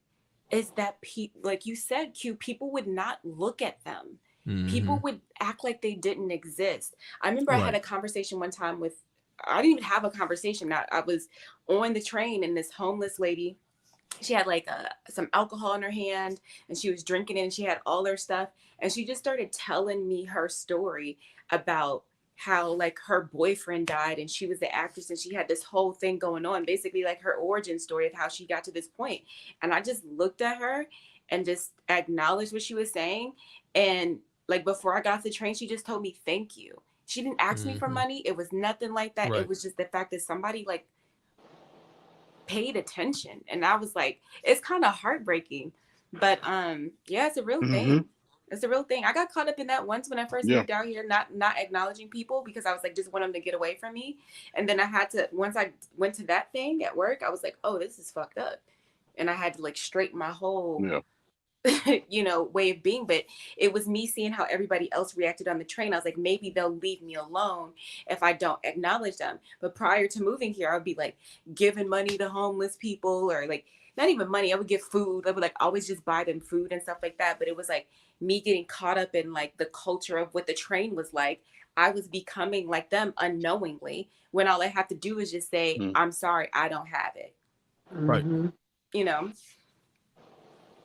Speaker 2: is that like you said, Q, people would not look at them. Mm-hmm. People would act like they didn't exist. I remember I had a conversation one time with, I didn't even have a conversation. I was on the train and this homeless lady, she had like some alcohol in her hand and she was drinking it and she had all her stuff. And she just started telling me her story about how like her boyfriend died and she was the actress and she had this whole thing going on, basically like her origin story of how she got to this point. And I just looked at her and just acknowledged what she was saying. And like before I got off the train, she just told me, thank you. She didn't ask me for money. It was nothing like that. Right. It was just the fact that somebody like paid attention. And I was like, it's kind of heartbreaking, but it's a real thing. It's a real thing. I got caught up in that once when I first moved out here, not acknowledging people because I was like, just want them to get away from me. And then I had to, once I went to that thing at work, I was like, oh, this is fucked up. And I had to like straighten my whole, way of being. But it was me seeing how everybody else reacted on the train. I was like, maybe they'll leave me alone if I don't acknowledge them. But prior to moving here, I would be like giving money to homeless people, or like not even money. I would give food. I would like always just buy them food and stuff like that. But it was like me getting caught up in like the culture of what the train was like. I was becoming like them unknowingly, when all I have to do is just say, I'm sorry, I don't have it.
Speaker 1: Right.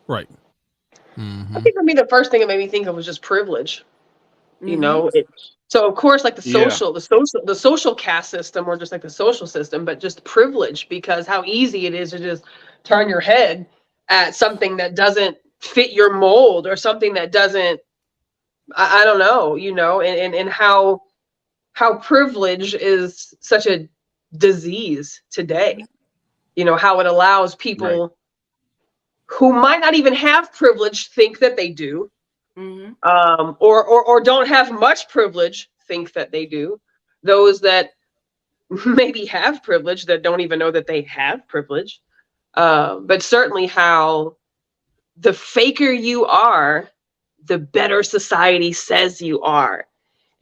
Speaker 3: Right. I think for me, the first thing it made me think of was just privilege. So of course, like the social caste system, or just like the social system, but just privilege, because how easy it is to just turn your head at something that doesn't fit your mold, or something that doesn't, I don't know, and how privilege is such a disease today, how it allows people who might not even have privilege think that they do, or don't have much privilege think that they do. Those that maybe have privilege that don't even know that they have privilege. But certainly how the faker you are, the better society says you are.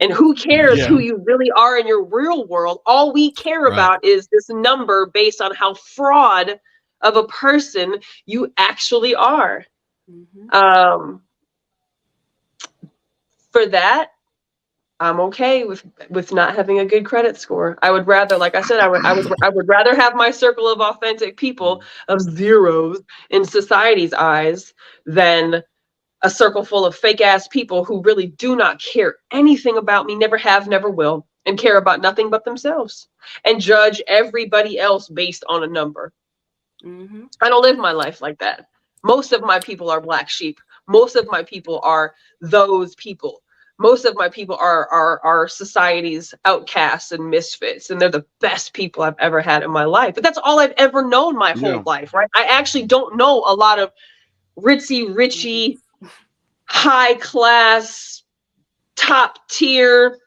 Speaker 3: And who cares who you really are in your real world? All we care about is this number based on how fraud of a person you actually are. For that, I'm okay with not having a good credit score. I would rather, like I said, I would rather have my circle of authentic people of zeros in society's eyes than a circle full of fake ass people who really do not care anything about me, never have, never will, and care about nothing but themselves and judge everybody else based on a number.
Speaker 2: Mm-hmm.
Speaker 3: I don't live my life like that. Most of my people are black sheep. Most of my people are those people. Most of my people are society's outcasts and misfits, and they're the best people I've ever had in my life. But that's all I've ever known my whole life, right? I actually don't know a lot of richy, high class, top tier,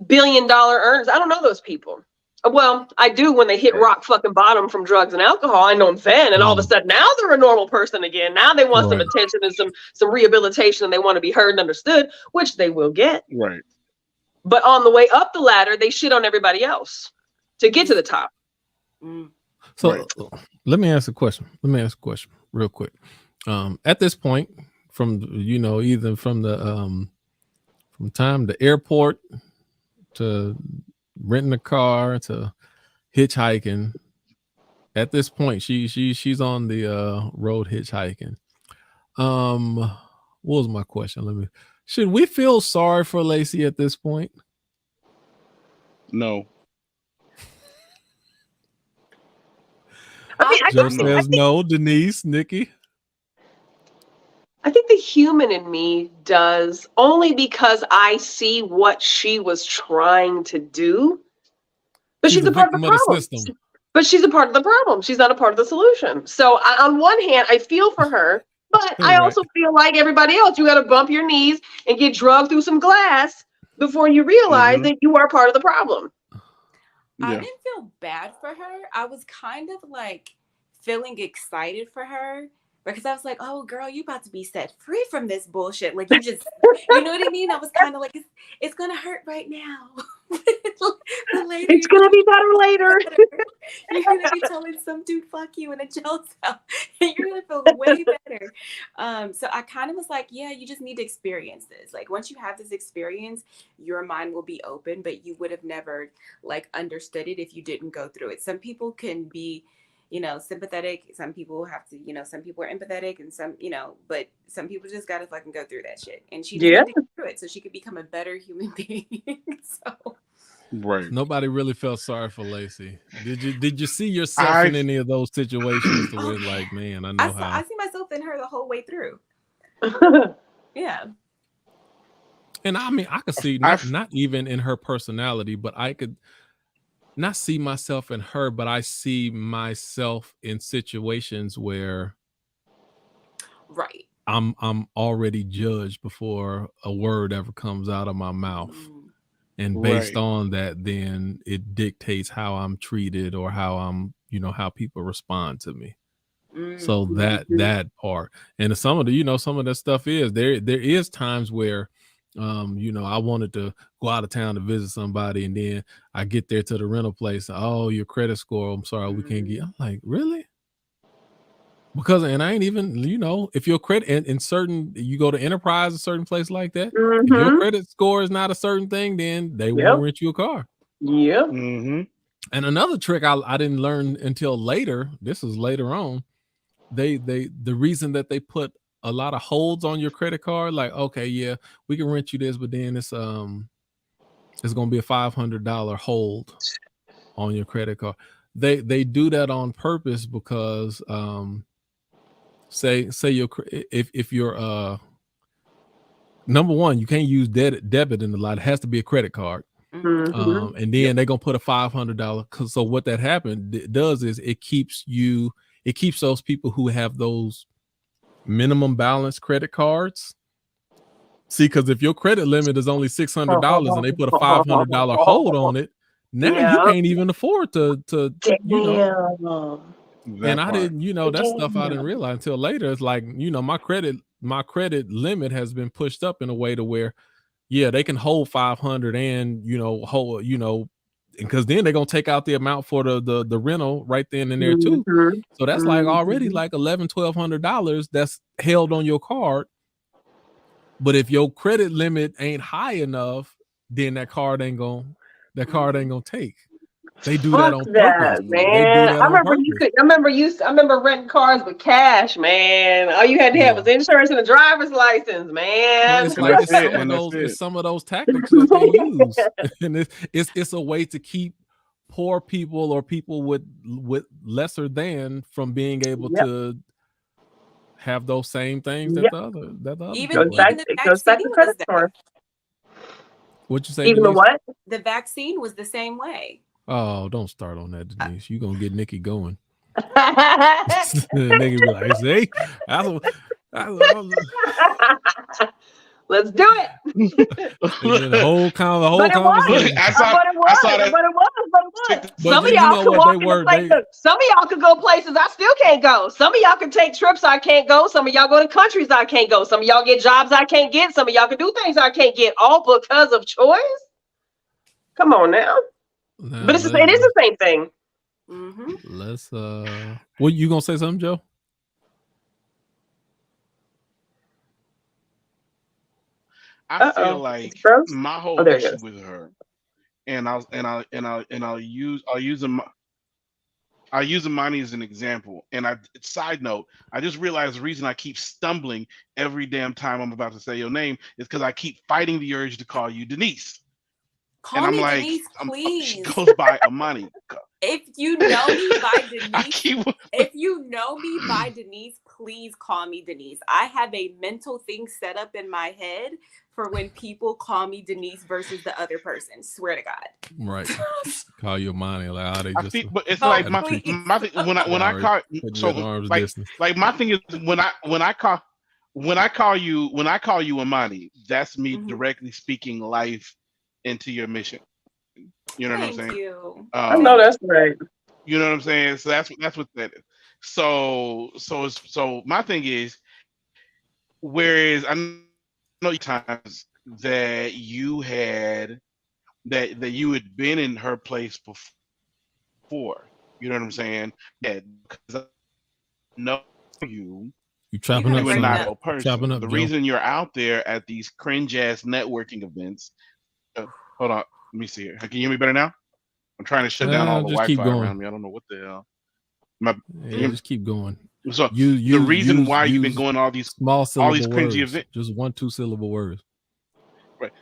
Speaker 3: billion-dollar earners. I don't know those people. Well, I do when they hit rock fucking bottom from drugs and alcohol. I know them then, and all of a sudden now they're a normal person again. Now they want some attention and some rehabilitation, and they want to be heard and understood, which they will get.
Speaker 4: Right.
Speaker 3: But on the way up the ladder, they shit on everybody else to get to the top.
Speaker 1: So let me ask a question. Real quick. At this point, from either from the from time the airport to renting a car to hitchhiking, at this point she's on the road hitchhiking. What was my question? Should we feel sorry for Lacey at this point?
Speaker 4: No.
Speaker 1: Joe says no. Denise, Nikki.
Speaker 3: I think the human in me does, only because I see what she was trying to do. But she's a part of the problem. But she's a part of the problem. She's not a part of the solution. So on one hand, I feel for her, but I also feel like everybody else. You got to bump your knees and get drugged through some glass before you realize that you are part of the problem.
Speaker 2: I didn't feel bad for her. I was kind of like feeling excited for her. Because I was like, oh, girl, you about to be set free from this bullshit. Like, you just, you know what I mean? I was kind of like, it's going to hurt right now.
Speaker 3: It's going to be better later.
Speaker 2: You're going to be telling some dude, fuck you in a jail cell. And you're going to feel way better. So I kind of was like, yeah, you just need to experience this. Like, once you have this experience, your mind will be open, but you would have never, like, understood it if you didn't go through it. Some people can be, sympathetic. Some people have to, some people are empathetic and some, but some people just got to fucking go through that shit. And she just had to go through it so she could become a better human being.
Speaker 1: Nobody really felt sorry for Lacey. Did you see yourself in any of those situations to where like, man, I
Speaker 2: see myself in her the whole way through. Yeah.
Speaker 1: And I mean, I could see not even in her personality, but I could not see myself in her, but I see myself in situations where I'm already judged before a word ever comes out of my mouth. And based on that, then it dictates how I'm treated or how I'm, how people respond to me. So that part. And some of that stuff is there is times where I wanted to go out of town to visit somebody, and then I get there to the rental place. Oh, your credit score. I'm sorry, we can't get. I'm like, really? Because, and I ain't even, if your credit in certain, you go to Enterprise, a certain place like that, if your credit score is not a certain thing, then they won't rent you a car. And another trick I didn't learn until later. This is later on. The reason that they put a lot of holds on your credit card, like, okay, yeah, we can rent you this, but then it's going to be a $500 hold on your credit card. They do that on purpose because say if you're number one, you can't use debit in the lot. It has to be a credit card. And then they're gonna put a $500. So what that does is it keeps those people who have those minimum balance credit cards. See, because if your credit limit is only $600 and they put a $500 hold on it, now you can't even afford to And I didn't, that stuff I didn't realize until later. It's like, my credit limit has been pushed up in a way to where, yeah, they can hold 500 and, hold, because then they're going to take out the amount for the rental right then and there too. So that's like already like $1,100-$1,200 that's held on your card. But if your credit limit ain't high enough, then that card ain't gonna take. They do that
Speaker 3: Fuck
Speaker 1: on purpose.
Speaker 3: that,
Speaker 1: They do
Speaker 3: man.
Speaker 1: that on purpose.
Speaker 3: I remember renting cars with cash, man. All you had to have was insurance and a driver's license,
Speaker 1: So
Speaker 3: man.
Speaker 1: it's like
Speaker 4: That's it.
Speaker 1: some of those tactics that they use, and it's a way to keep poor people or people with lesser than from being able
Speaker 3: Yep.
Speaker 1: to have those same things
Speaker 3: Yep.
Speaker 1: that the other
Speaker 2: Even
Speaker 1: people have.
Speaker 3: It goes back to
Speaker 2: was
Speaker 3: credit
Speaker 2: that
Speaker 3: score.
Speaker 1: What you say,
Speaker 3: Even the
Speaker 1: Denise?
Speaker 3: what?
Speaker 2: the vaccine was the same way.
Speaker 1: Oh, don't start on that, Denise. You gonna get Nikki going. Nikki be like, see,
Speaker 3: Let's do it.
Speaker 1: the whole
Speaker 3: But it was.
Speaker 1: conversation.
Speaker 4: I saw that.
Speaker 3: But it was.
Speaker 1: But
Speaker 3: Some of
Speaker 1: you
Speaker 3: y'all
Speaker 1: know
Speaker 3: could
Speaker 1: what?
Speaker 3: walk
Speaker 1: They
Speaker 3: into
Speaker 1: were-
Speaker 3: places.
Speaker 1: they-
Speaker 3: Some of y'all could go places I still can't go. Some of y'all can take trips I can't go. Some of y'all go to countries I can't go. Some of y'all get jobs I can't get. Some of y'all can do things I can't get, all because of choice. Come on now. But it is the same thing.
Speaker 2: Mm-hmm.
Speaker 1: Let's what you gonna say something, Joe?
Speaker 4: I feel like my whole
Speaker 3: there it
Speaker 4: issue
Speaker 3: is.
Speaker 4: with her, and I'll use Imani as an example. And side note, I just realized the reason I keep stumbling every damn time I'm about to say your name is because I keep fighting the urge to call you Denise.
Speaker 2: Call
Speaker 4: and I'm
Speaker 2: me
Speaker 4: like,
Speaker 2: Denise, please.
Speaker 4: she goes by Imani.
Speaker 2: If you know me by Denise, if you know me by Denise, please call me Denise. I have a mental thing set up in my head for when people call me Denise versus the other person. Swear to God.
Speaker 1: Right. Call you Imani. Like, they just.
Speaker 4: But it's like my thing when I call like my thing is when I call you Imani, that's me directly speaking life into your mission. You know what I'm saying?
Speaker 2: You.
Speaker 3: I know that's right.
Speaker 4: You know what I'm saying? So that's what that is. So my thing is, whereas I know times that you had that you had been in her place before. You know what I'm saying? Yeah, because I know you.
Speaker 1: You chopping up,
Speaker 4: you are not a person.
Speaker 1: Chopping up,
Speaker 4: the
Speaker 1: Joe.
Speaker 4: reason you're out there at these cringe ass networking events. Hold on, let me see here. Can you hear me better now? I'm trying to shut down all the Wi-Fi around me. I don't know what the hell.
Speaker 1: Just keep going.
Speaker 4: So the reason why you've been going all these cringy events,
Speaker 1: just 1-2 syllable words.
Speaker 4: Right.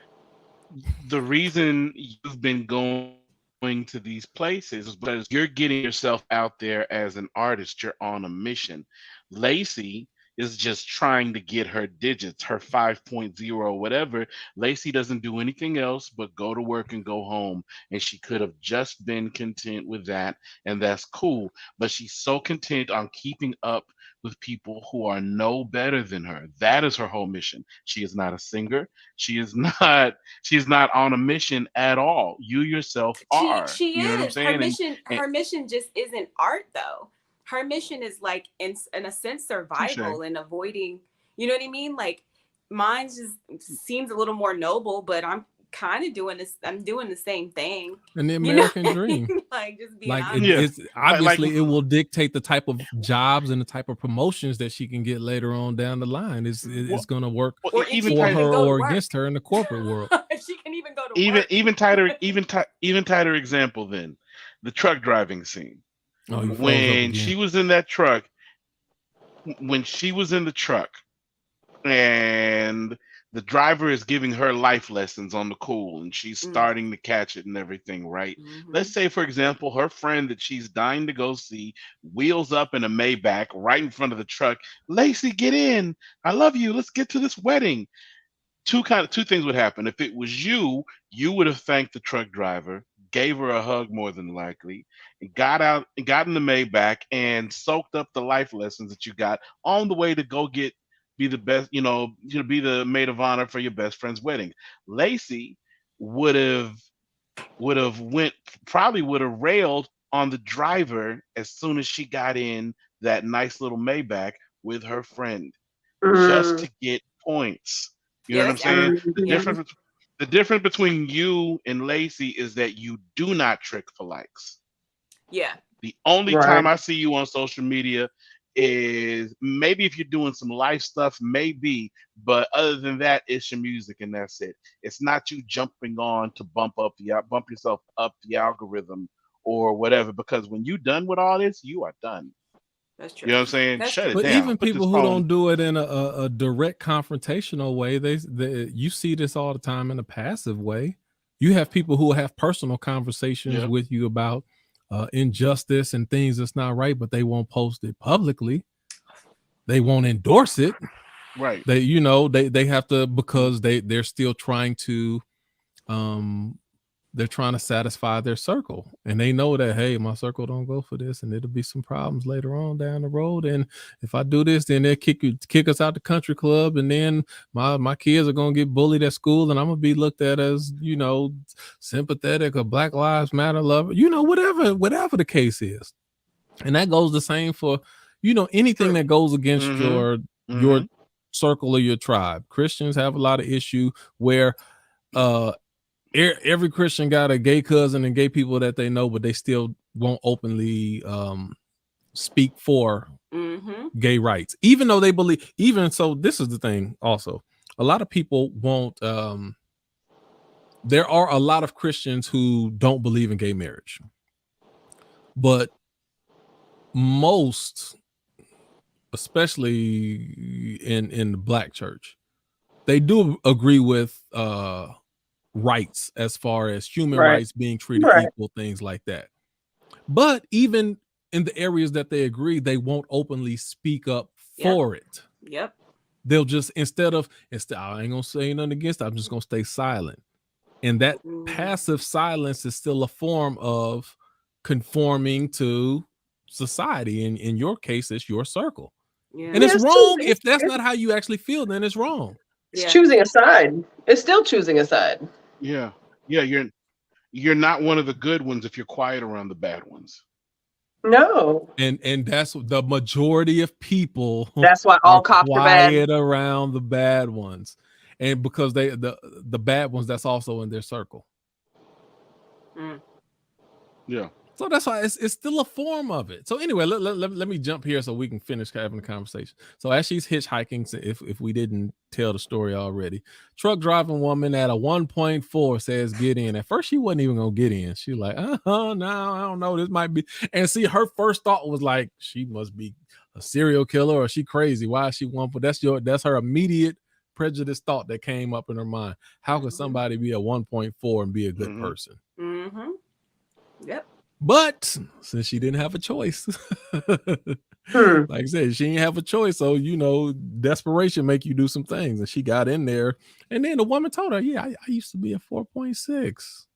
Speaker 4: The reason you've been going to these places is because you're getting yourself out there as an artist. You're on a mission. Lacey is just trying to get her digits, her 5.0, whatever. Lacey doesn't do anything else but go to work and go home. And she could have just been content with that. And that's cool. But she's so content on keeping up with people who are no better than her. That is her whole mission. She is not a singer. She's not on a mission at all. You yourself are.
Speaker 2: She
Speaker 4: you know
Speaker 2: is.
Speaker 4: What I'm saying?
Speaker 2: Her mission just isn't art though. Her mission is like in a sense survival and avoiding, you know what I mean? Like mine just seems a little more noble, but I'm kind of doing this. I'm doing the same thing.
Speaker 1: And the American dream.
Speaker 2: Like just being
Speaker 1: like
Speaker 2: honest.
Speaker 1: it's obviously it will dictate the type of jobs and the type of promotions that she can get later on down the line. It's going to work for her or against her in the corporate world.
Speaker 2: She can even go to work.
Speaker 4: Even tighter example then the truck driving scene.
Speaker 1: When
Speaker 4: she was in that truck, and the driver is giving her life lessons on the cool and she's starting to catch it and everything, right? Let's say, for example, her friend that she's dying to go see wheels up in a Maybach right in front of the truck. Lacey, get in. I love you. Let's get to this wedding. Two things would happen. If it was you would have thanked the truck driver, gave her a hug more than likely, and got in the Maybach and soaked up the life lessons that you got on the way to go be the best, be the maid of honor for your best friend's wedding. Lacey would have railed on the driver as soon as she got in that nice little Maybach with her friend just to get points. You know what I'm saying? The difference between you and Lacey is that you do not trick for likes.
Speaker 2: Yeah.
Speaker 4: The only time I see you on social media is maybe if you're doing some life stuff, maybe, but other than that, it's your music and that's it. It's not you jumping on to bump yourself up the algorithm or whatever, because when you're done with all this, you are done.
Speaker 2: That's true.
Speaker 4: You know what I'm saying?
Speaker 2: That's
Speaker 4: Shut
Speaker 2: true.
Speaker 4: it
Speaker 1: But
Speaker 4: down.
Speaker 1: even
Speaker 4: Put
Speaker 1: people
Speaker 4: this
Speaker 1: who
Speaker 4: phone.
Speaker 1: don't do it in a direct confrontational way, you see this all the time in a passive way. You have people who have personal conversations
Speaker 4: Yep.
Speaker 1: with you about injustice and things that's not right, but they won't post it publicly. They won't endorse it.
Speaker 4: Right.
Speaker 1: They have to, because they're still trying to they're trying to satisfy their circle, and they know that, hey, my circle don't go for this, and it'll be some problems later on down the road. And if I do this, then they'll kick us out the country club, and then my kids are gonna get bullied at school, and I'm gonna be looked at as, sympathetic or Black Lives Matter lover, whatever the case is. And that goes the same for, anything that goes against your circle or your tribe. Christians have a lot of issue where every Christian got a gay cousin and gay people that they know, but they still won't openly speak for gay rights, even though they believe. Even so, this is the thing also. A lot of people won't. There are a lot of Christians who don't believe in gay marriage, but most, especially in the Black church, they do agree with rights as far as human rights, being treated equal, things like that. But even in the areas that they agree, they won't openly speak up for it.
Speaker 2: Yep.
Speaker 1: They'll just, instead I ain't gonna say nothing against it, I'm just gonna stay silent. And that passive silence is still a form of conforming to society. In your case, it's your circle.
Speaker 2: Yeah.
Speaker 1: And it's wrong. If that's not how you actually feel, then it's wrong.
Speaker 3: It's choosing a side. It's still choosing a side.
Speaker 4: Yeah. You're not one of the good ones if you're quiet around the bad ones.
Speaker 3: No.
Speaker 1: And that's the majority of people.
Speaker 3: That's why all cops are
Speaker 1: quiet
Speaker 3: bad
Speaker 1: around the bad ones. And because the bad ones, that's also in their circle.
Speaker 4: Yeah.
Speaker 1: So that's why it's still a form of it. So anyway, let me jump here so we can finish having the conversation. So as she's hitchhiking, if we didn't tell the story already, truck driving woman at a 1.4 says get in. At first she wasn't even gonna get in. She like, no, I don't know. This might be. And see, her first thought was like, she must be a serial killer or she crazy. Why is she 1.4? That's her immediate prejudice thought that came up in her mind. How could somebody be a 1.4 and be a good person?
Speaker 2: Yep.
Speaker 1: But since she didn't have a choice, like I said, she didn't have a choice. So, desperation make you do some things. And she got in there. And then the woman told her, yeah, I used to be a 4.6.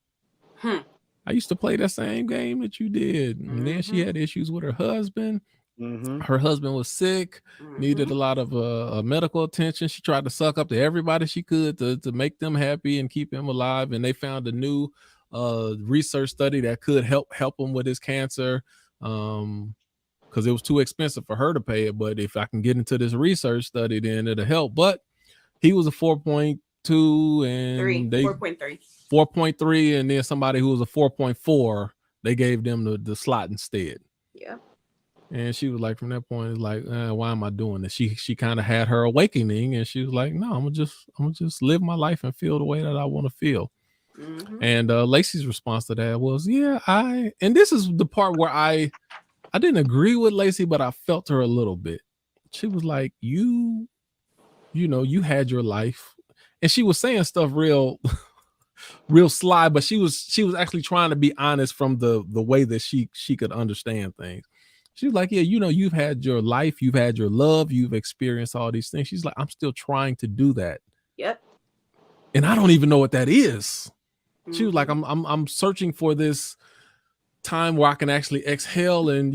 Speaker 1: I used to play that same game that you did. And then she had issues with her husband. Her husband was sick, needed a lot of medical attention. She tried to suck up to everybody she could to make them happy and keep him alive. And they found a new research study that could help him with his cancer, because it was too expensive for her to pay it. But if I can get into this research study, then it'll help. But he was a 4.2 and 4.3, and then somebody who was a 4.4, they gave them the slot instead.
Speaker 2: Yeah.
Speaker 1: And she was like, from that point, it's like, why am I doing this? She kind of had her awakening, and she was like, no, I'm gonna just live my life and feel the way that I want to feel. And Lacey's response to that was, yeah, and this is the part where I didn't agree with Lacey, but I felt her a little bit. She was like, you had your life, and she was saying stuff real sly, but she was actually trying to be honest from the way that she could understand things. She was like, yeah, you've had your life, you've had your love, you've experienced all these things. She's like, I'm still trying to do that.
Speaker 2: Yep.
Speaker 1: And I don't even know what that is. She was like, I'm searching for this time where I can actually exhale and,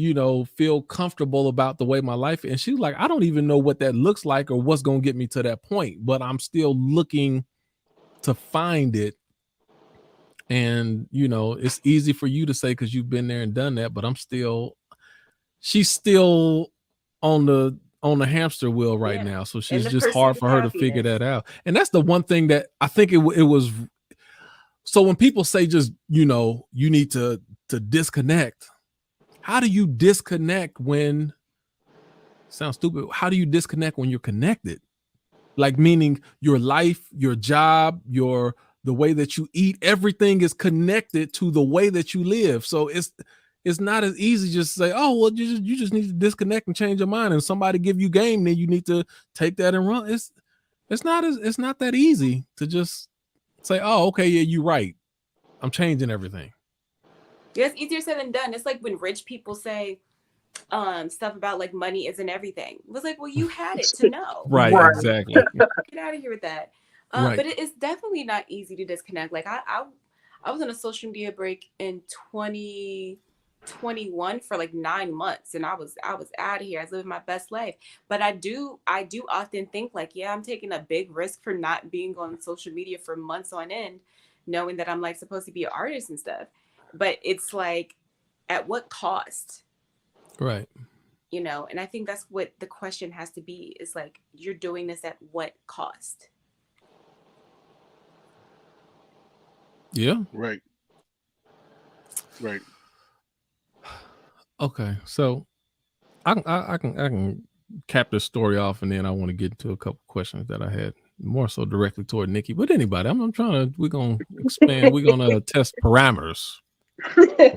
Speaker 1: feel comfortable about the way my life is. And she was like, I don't even know what that looks like or what's going to get me to that point, but I'm still looking to find it. And, it's easy for you to say, because you've been there and done that, but she's still on the hamster wheel right now. So she's just hard for her to figure that out. And that's the one thing that I think it was. So when people say just, you need to disconnect, how do you disconnect when sounds stupid. How do you disconnect when you're connected? Like, meaning your life, your job, the way that you eat, everything is connected to the way that you live. So it's not as easy just to say, oh, well, you just need to disconnect and change your mind. And somebody give you game, then you need to take that and run. It's not that easy to just say, oh, okay, yeah, you're right. I'm changing everything.
Speaker 2: Yeah, it's easier said than done. It's like when rich people say stuff about like money isn't everything. It was like, well, you had it to know.
Speaker 1: Right, exactly.
Speaker 2: Get out of here with that.
Speaker 1: Right.
Speaker 2: But it's definitely not easy to disconnect. Like I was on a social media break in 2021 for like 9 months, and I was out of here. I was living my best life. But I do often think like, yeah, I'm taking a big risk for not being on social media for months on end, knowing that I'm like supposed to be an artist and stuff. But it's like, at what cost?
Speaker 1: Right.
Speaker 2: You know, and I think that's what the question has to be, is like, you're doing this at what cost?
Speaker 1: Yeah.
Speaker 4: Right.
Speaker 1: Okay. So I can cap this story off, and then I want to get into a couple questions that I had more so directly toward Nikki, but anybody. I'm trying to. We're gonna expand. We're gonna test parameters.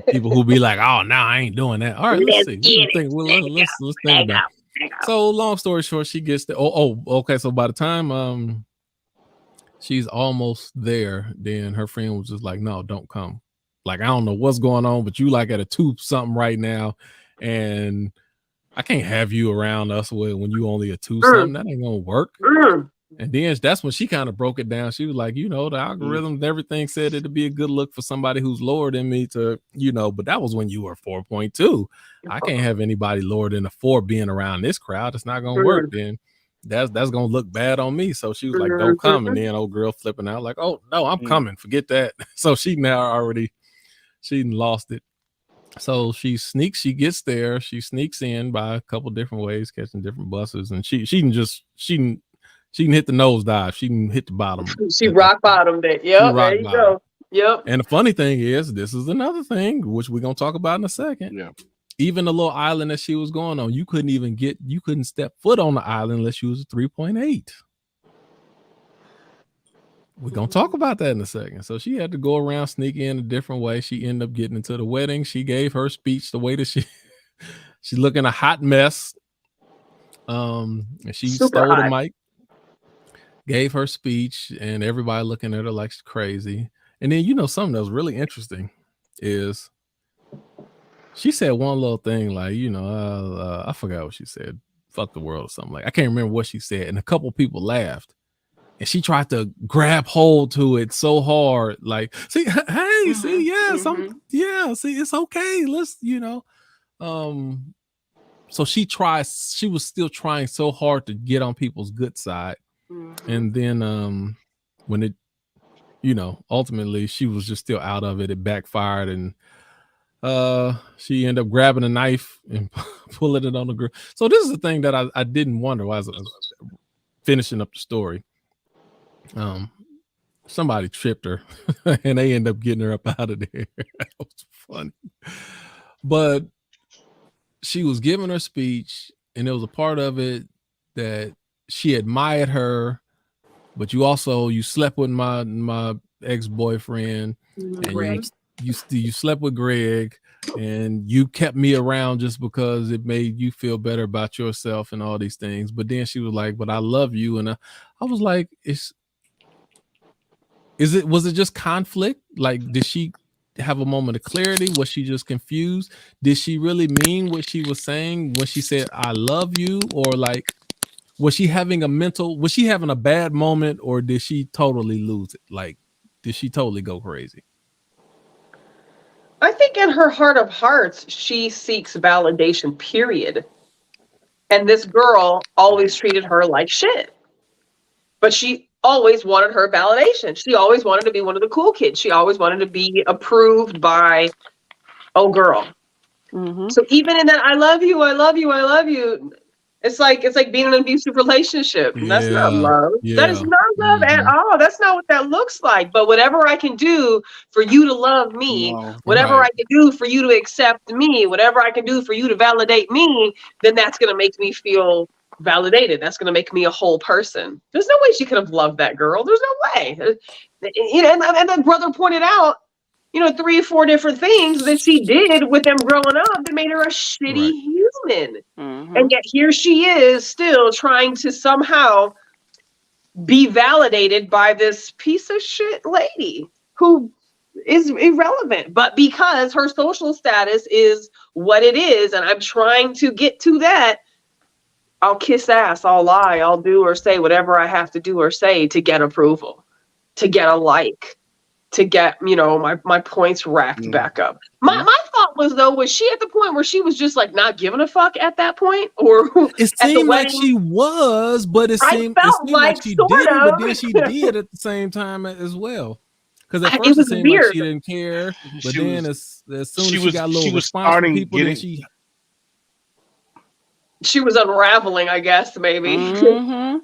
Speaker 1: People who be like, "Oh, no, I ain't doing that." All right, let's see. Let's think about it. So, long story short, she gets there. Okay. So by the time she's almost there, then her friend was just like, "No, don't come. Like, I don't know what's going on, but you like at a 2 something right now, and I can't have you around us when you only a 2 something. That ain't gonna work." And then that's when she kind of broke it down. She was like, you know, the algorithm and everything said it'd be a good look for somebody who's lower than me to, you know, but that was when you were 4.2. I can't have anybody lower than a 4 being around this crowd. It's not gonna work. Then that's gonna look bad on me. So she was like, don't come. And then old girl flipping out like, oh no, I'm coming. Forget that. So she lost it. So she gets there, she sneaks in by a couple different ways, catching different buses, and she can hit the nosedive. She can hit the bottom.
Speaker 3: She rock bottomed it. Yep. There you go. Yep.
Speaker 1: And the funny thing is, this is another thing which we're gonna talk about in a second.
Speaker 4: Yeah.
Speaker 1: Even the little island that she was going on, you couldn't step foot on the island unless you was a 3.8. We're gonna talk about that in a second. So she had to go around, sneak in a different way. She ended up getting into the wedding. She gave her speech the way that she's looking a hot mess. And she stole the mic, gave her speech, and everybody looking at her like she's crazy. And then, you know, something that was really interesting is she said one little thing like, you know, I forgot what she said. Fuck the world or something like. I can't remember what she said. And a couple people laughed. And she tried to grab hold to it so hard, like, see, hey, see, yeah, see, it's okay. Let's, you know. So she was still trying so hard to get on people's good side. And then when it, you know, ultimately she was just still out of it. It backfired, and she ended up grabbing a knife and pulling it on the girl. So this is the thing that I didn't wonder while I was finishing up the story. Somebody tripped her and they end up getting her up out of there. That was funny. But she was giving her speech, and there was a part of it that she admired her, but you slept with my ex-boyfriend, and you slept with Greg, and you kept me around just because it made you feel better about yourself and all these things. But then she was like, but I love you. And I was like, was it just conflict? Like, did she have a moment of clarity? Was she just confused? Did she really mean what she was saying when she said, I love you? Or like, was she having a bad moment, or did she totally lose it? Like, did she totally go crazy?
Speaker 3: I think in her heart of hearts, she seeks validation, period. And this girl always treated her like shit. But she always wanted her validation. She always wanted to be one of the cool kids. She always wanted to be approved by, oh girl. So even in that, I love you, It's like being in an abusive relationship. That's not
Speaker 1: Yeah.
Speaker 3: love. That is
Speaker 1: Yeah.
Speaker 3: not love at all. That's not what that looks like. But whatever I can do for you to love me,
Speaker 4: No.
Speaker 3: whatever
Speaker 1: Right.
Speaker 3: I can do for you to accept me, whatever I can do for you to validate me, then that's gonna make me feel validated. That's gonna make me a whole person. There's no way she could have loved that girl. There's no way. You know, and the brother pointed out, 3 or 4 different things that she did with them growing up that made her a shitty
Speaker 1: Right.
Speaker 3: human.
Speaker 5: Mhm.
Speaker 3: And yet here she is still trying to somehow be validated by this piece of shit lady who is irrelevant. But because her social status is what it is, and I'm trying to get to that, I'll kiss ass, I'll lie, I'll do or say whatever I have to do or say to get approval, to get a like, to get, my points racked back up. My thought was she at the point where she was just like not giving a fuck at that point, or
Speaker 1: It
Speaker 3: at the
Speaker 1: seemed like
Speaker 3: wedding?
Speaker 1: she was, but it
Speaker 3: I
Speaker 1: seemed
Speaker 3: felt like
Speaker 1: she
Speaker 3: sort
Speaker 1: didn't, but
Speaker 3: of.
Speaker 1: then she did at the same time as well. Because at
Speaker 3: It
Speaker 1: first it
Speaker 3: was
Speaker 1: seemed like
Speaker 3: weird.
Speaker 1: she didn't care, but
Speaker 4: She
Speaker 1: then
Speaker 4: was-
Speaker 1: as soon
Speaker 4: she
Speaker 1: as she
Speaker 4: was-
Speaker 1: got a
Speaker 4: she
Speaker 1: little
Speaker 4: was
Speaker 1: response from
Speaker 4: starting
Speaker 1: people, then
Speaker 4: getting-
Speaker 3: She was unraveling, I guess, maybe.
Speaker 5: Mhm.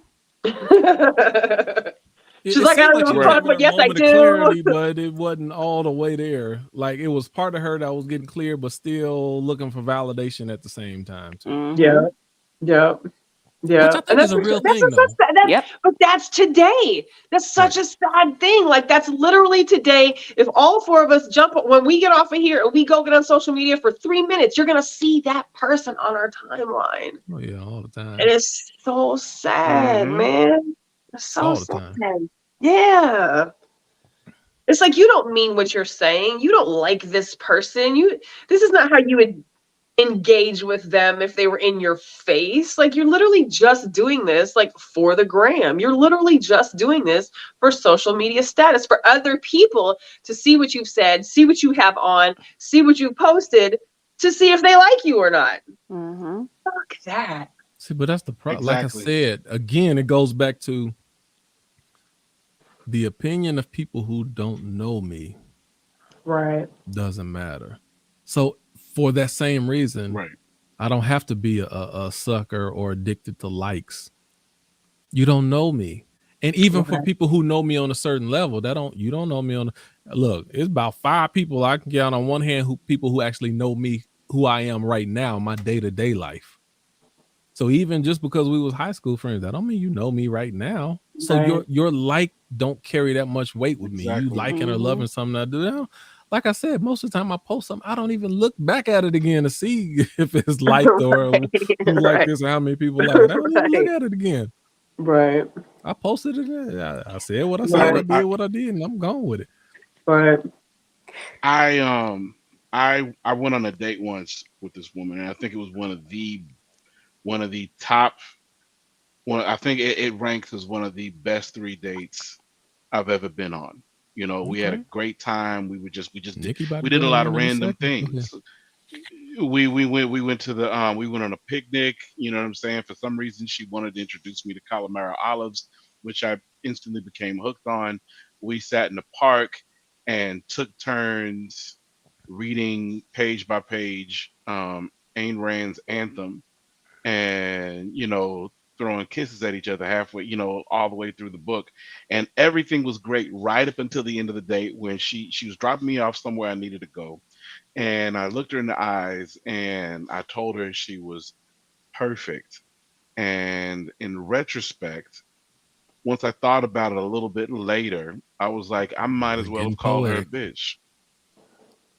Speaker 3: She's like, I
Speaker 1: seemed
Speaker 3: don't give a
Speaker 1: she
Speaker 3: fuck,
Speaker 1: having
Speaker 3: but
Speaker 1: a
Speaker 3: yes, I
Speaker 1: moment of
Speaker 3: do.
Speaker 1: clarity, but it wasn't all the way there. Like it was part of her that was getting clear, but still looking for validation at the same time too.
Speaker 5: Mhm.
Speaker 3: Yeah.
Speaker 1: Which I think
Speaker 3: And
Speaker 1: is a real thing, though.
Speaker 5: Yep.
Speaker 3: But that's today. That's such a sad thing. Like that's literally today. If all 4 of us jump when we get off of here and we go get on social media for 3 minutes, you're gonna see that person on our timeline.
Speaker 1: Oh yeah, all the time.
Speaker 3: And it's so sad,
Speaker 4: Mhm.
Speaker 3: man. It's so
Speaker 1: All the
Speaker 3: sad.
Speaker 1: time.
Speaker 3: Yeah. It's like you don't mean what you're saying. You don't like this person. This is not how you would engage with them if they were in your face. Like you're literally just doing this like for the gram. You're literally just doing this for social media status, for other people to see what you've said, see what you have on, see what you've posted, to see if they like you or not.
Speaker 5: Mhm.
Speaker 3: Fuck that.
Speaker 1: See, but that's the problem.
Speaker 4: Exactly.
Speaker 1: Like I said, again, it goes back to the opinion of people who don't know me
Speaker 3: Right.
Speaker 1: doesn't matter. So for that same reason,
Speaker 4: Right.
Speaker 1: I don't have to be a sucker or addicted to likes. You don't know me. And even for people who know me on a certain level, you don't know me look, it's about 5 people I can count on one hand people who actually know me, who I am right now, my day-to-day life. So even just because we was high school friends, that don't mean you know me right now. So
Speaker 3: Right.
Speaker 1: your like don't carry that much weight with me. You
Speaker 4: Exactly.
Speaker 1: liking or loving something I do. Like I said, most of the time I post something, I don't even look back at it again to see if it's liked or who liked this or how many people like it. I don't even look at it again.
Speaker 3: Right.
Speaker 1: I posted it. I said what I said. I
Speaker 3: Right.
Speaker 1: did what I did, and I'm gone with it.
Speaker 3: Right.
Speaker 4: I went on a date once with this woman, and I think it was one of the top one. I think it ranks as one of the best 3 dates I've ever been on. We had a great time. We did a lot of random things. We went to we went on a picnic. You know what I'm saying? For some reason, she wanted to introduce me to calamari olives, which I instantly became hooked on. We sat in the park and took turns reading page by page Ayn Rand's Anthem, and throwing kisses at each other halfway, all the way through the book. And everything was great right up until the end of the day when she was dropping me off somewhere I needed to go. And I looked her in the eyes and I told her she was perfect. And in retrospect, once I thought about it a little bit later, I was like, I might as well have called her a bitch.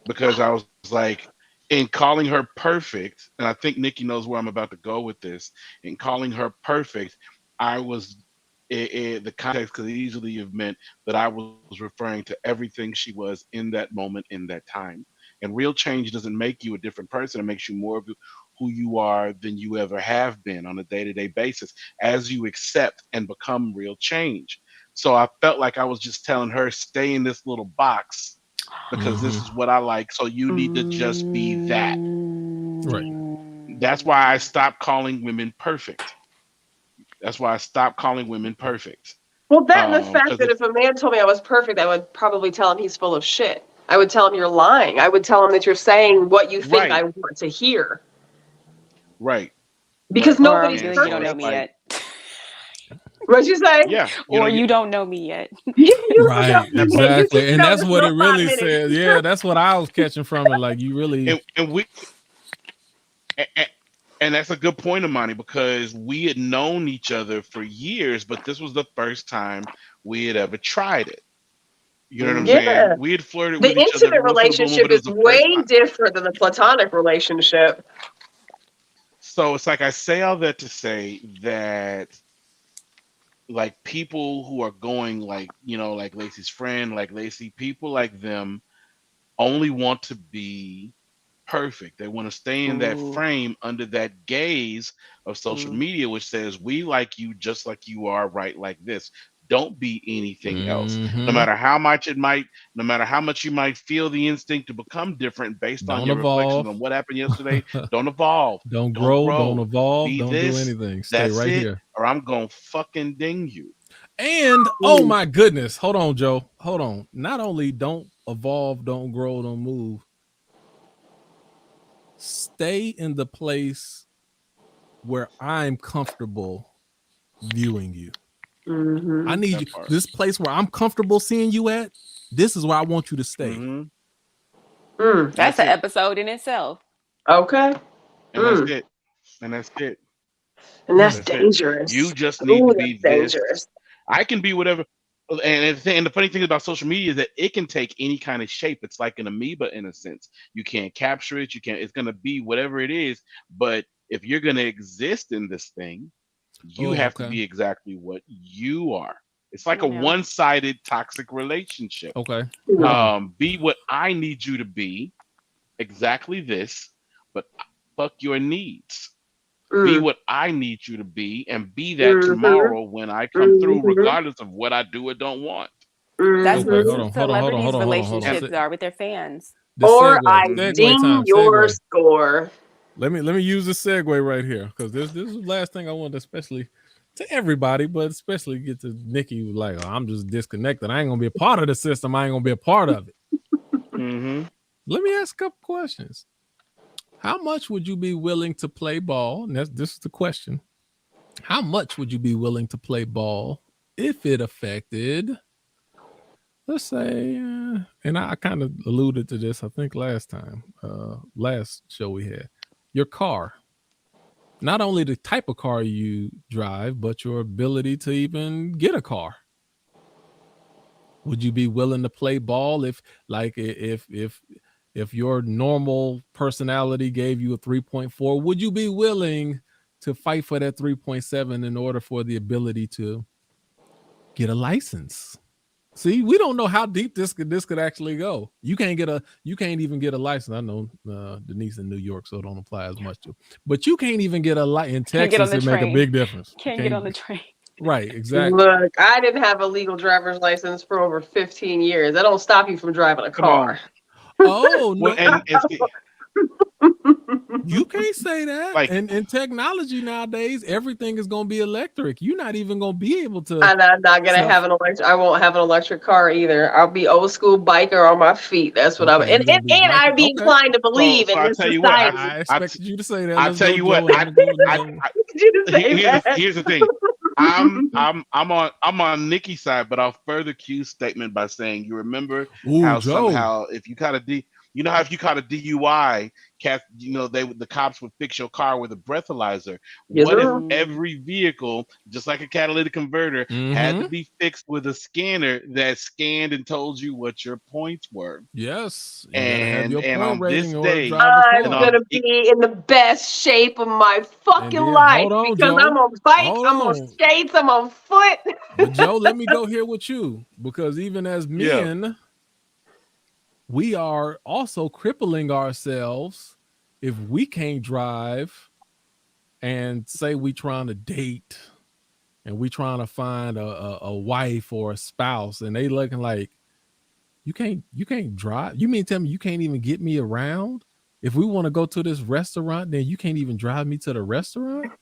Speaker 4: Because I was like, in calling her perfect, and I think Nikki knows where I'm about to go with this, in calling her perfect, I was, the context could easily have meant that I was referring to everything she was in that moment, in that time. And real change doesn't make you a different person. It makes you more of who you are than you ever have been on a day-to-day basis as you accept and become real change. So I felt like I was just telling her, stay in this little box because this is what I like. So you need to just be that.
Speaker 1: Right.
Speaker 4: That's why I stopped calling women perfect. That's why I stopped calling women perfect.
Speaker 3: Well, that and the fact that if a man told me I was perfect, I would probably tell him he's full of shit. I would tell him you're lying. I would tell him that you're saying what you think I want to hear.
Speaker 4: Right.
Speaker 3: Because
Speaker 2: Or
Speaker 3: nobody's
Speaker 2: you
Speaker 3: perfect.
Speaker 2: don't know me yet.
Speaker 3: What'd you say?
Speaker 4: Yeah.
Speaker 2: Or you don't know me yet.
Speaker 3: You
Speaker 1: Right,
Speaker 3: don't know me yet. You
Speaker 1: exactly.
Speaker 3: just
Speaker 1: And
Speaker 3: know
Speaker 1: that's
Speaker 3: this
Speaker 1: what it
Speaker 3: little 5
Speaker 1: really
Speaker 3: minutes.
Speaker 1: says. Yeah, that's what I was catching from it. Like you really
Speaker 4: and we and that's a good point of mine, because we had known each other for years, but this was the first time we had ever tried it. You know what I'm
Speaker 3: Yeah.
Speaker 4: saying? We had flirted
Speaker 3: The
Speaker 4: with each other
Speaker 3: intimate
Speaker 4: every once in a blue moon,
Speaker 3: relationship
Speaker 4: but it was
Speaker 3: is
Speaker 4: the first
Speaker 3: way
Speaker 4: time.
Speaker 3: different than the platonic relationship.
Speaker 4: So it's like, I say all that to say that, like, people who are going, like, like Lacey's friend, like Lacey, people like them only want to be perfect. They want to stay in that
Speaker 2: Ooh.
Speaker 4: frame under that gaze of social media, which says, we like you just like you are, right? Like this. Don't be anything else. No
Speaker 1: Mhm.
Speaker 4: matter how much no matter how much you might feel the instinct to become different based on
Speaker 1: Don't
Speaker 4: your reflections
Speaker 1: evolve.
Speaker 4: on what happened yesterday, don't evolve.
Speaker 1: Don't
Speaker 4: Don't
Speaker 1: grow, don't
Speaker 4: grow.
Speaker 1: evolve,
Speaker 4: Be
Speaker 1: don't do
Speaker 4: this.
Speaker 1: anything. Stay
Speaker 4: That's
Speaker 1: right
Speaker 4: it.
Speaker 1: here.
Speaker 4: Or I'm going to fucking ding you.
Speaker 1: And oh my goodness, hold on, Joe. Hold on. Not only don't evolve, don't grow, don't move. Stay in the place where I'm comfortable viewing you.
Speaker 3: Mm-hmm.
Speaker 1: I need
Speaker 4: That
Speaker 1: you.
Speaker 4: part.
Speaker 1: This place where I'm comfortable seeing you at, this is where I want you to stay.
Speaker 4: Mm-hmm.
Speaker 2: That's an
Speaker 4: it.
Speaker 2: episode in itself.
Speaker 3: Okay.
Speaker 4: And that's it. And that's it.
Speaker 3: And that's
Speaker 4: That's it.
Speaker 3: dangerous.
Speaker 4: You just need
Speaker 3: Ooh,
Speaker 4: to be
Speaker 3: that's
Speaker 4: this.
Speaker 3: dangerous.
Speaker 4: I can be whatever. And the funny thing about social media is that it can take any kind of shape. It's like an amoeba in a sense. You can't capture it. You can't. It's going to be whatever it is. But if you're going to exist in this thing, you have to be exactly what you are. It's like a one-sided toxic relationship.
Speaker 1: Okay.
Speaker 4: Be what I need you to be. Exactly this, but fuck your needs. Be what I need you to be, and be that tomorrow when I come through, regardless of what I do or don't want.
Speaker 2: That's what
Speaker 1: hold on,
Speaker 2: celebrities' relationships
Speaker 1: hold on.
Speaker 2: are with their fans.
Speaker 3: Or I
Speaker 1: segue
Speaker 3: ding
Speaker 1: time,
Speaker 3: your
Speaker 1: segue.
Speaker 3: score.
Speaker 1: Let me use the segue right here, because this is the last thing I want, especially to everybody, but especially get to Nikki. Like, oh, I'm just disconnected. I ain't gonna be a part of the system. I ain't gonna be a part of it. Let me ask a couple questions. How much would you be willing to play ball? And this is the question. How much would you be willing to play ball if it affected, let's say, and I kind of alluded to this, I think last show we had, your car. Not only the type of car you drive, but your ability to even get a car. Would you be willing to play ball if your normal personality gave you a 3.4, would you be willing to fight for that 3.7 in order for the ability to get a license? See, we don't know how deep this could actually go. You can't even get a license. I know Denise in New York, so it don't apply as much to. But you can't even get a license in Texas. It make a big difference.
Speaker 2: Can't get on the train.
Speaker 1: Right, exactly.
Speaker 3: Look, I didn't have a legal driver's license for over 15 years. That don't stop you from driving a car.
Speaker 1: Oh no.
Speaker 4: Well, and
Speaker 1: you can't say that.
Speaker 4: Like,
Speaker 1: and in technology nowadays, everything is going to be electric. You're not even going to be able to.
Speaker 3: I'm not going to have an electric. I won't have an electric car either. I'll be old school biker on my feet. That's what
Speaker 1: Okay,
Speaker 3: and I'd be inclined to believe in this society.
Speaker 1: I expected you to say that.
Speaker 4: I'll tell you what. Here's the thing. I'm on Nikki's side, but I'll further Q's statement by saying, you remember how
Speaker 1: Joe.
Speaker 4: Somehow if you caught a how if you caught a DUI, the cops would fix your car with a breathalyzer.
Speaker 3: Yes,
Speaker 4: what
Speaker 3: sir.
Speaker 4: if every vehicle, just like a catalytic converter, had to be fixed with a scanner that scanned and told you what your points were?
Speaker 1: Yes.
Speaker 4: And on this day,
Speaker 3: I'm gonna be in the best shape of my fucking life because Joe. I'm on bikes, I'm on skates, I'm on foot.
Speaker 1: But Joe, let me go here with you, because even as men, we are also crippling ourselves if we can't drive and say we trying to date and we trying to find a wife or a spouse, and they looking like, you can't drive. You mean tell me you can't even get me around? If we want to go to this restaurant, then you can't even drive me to the restaurant?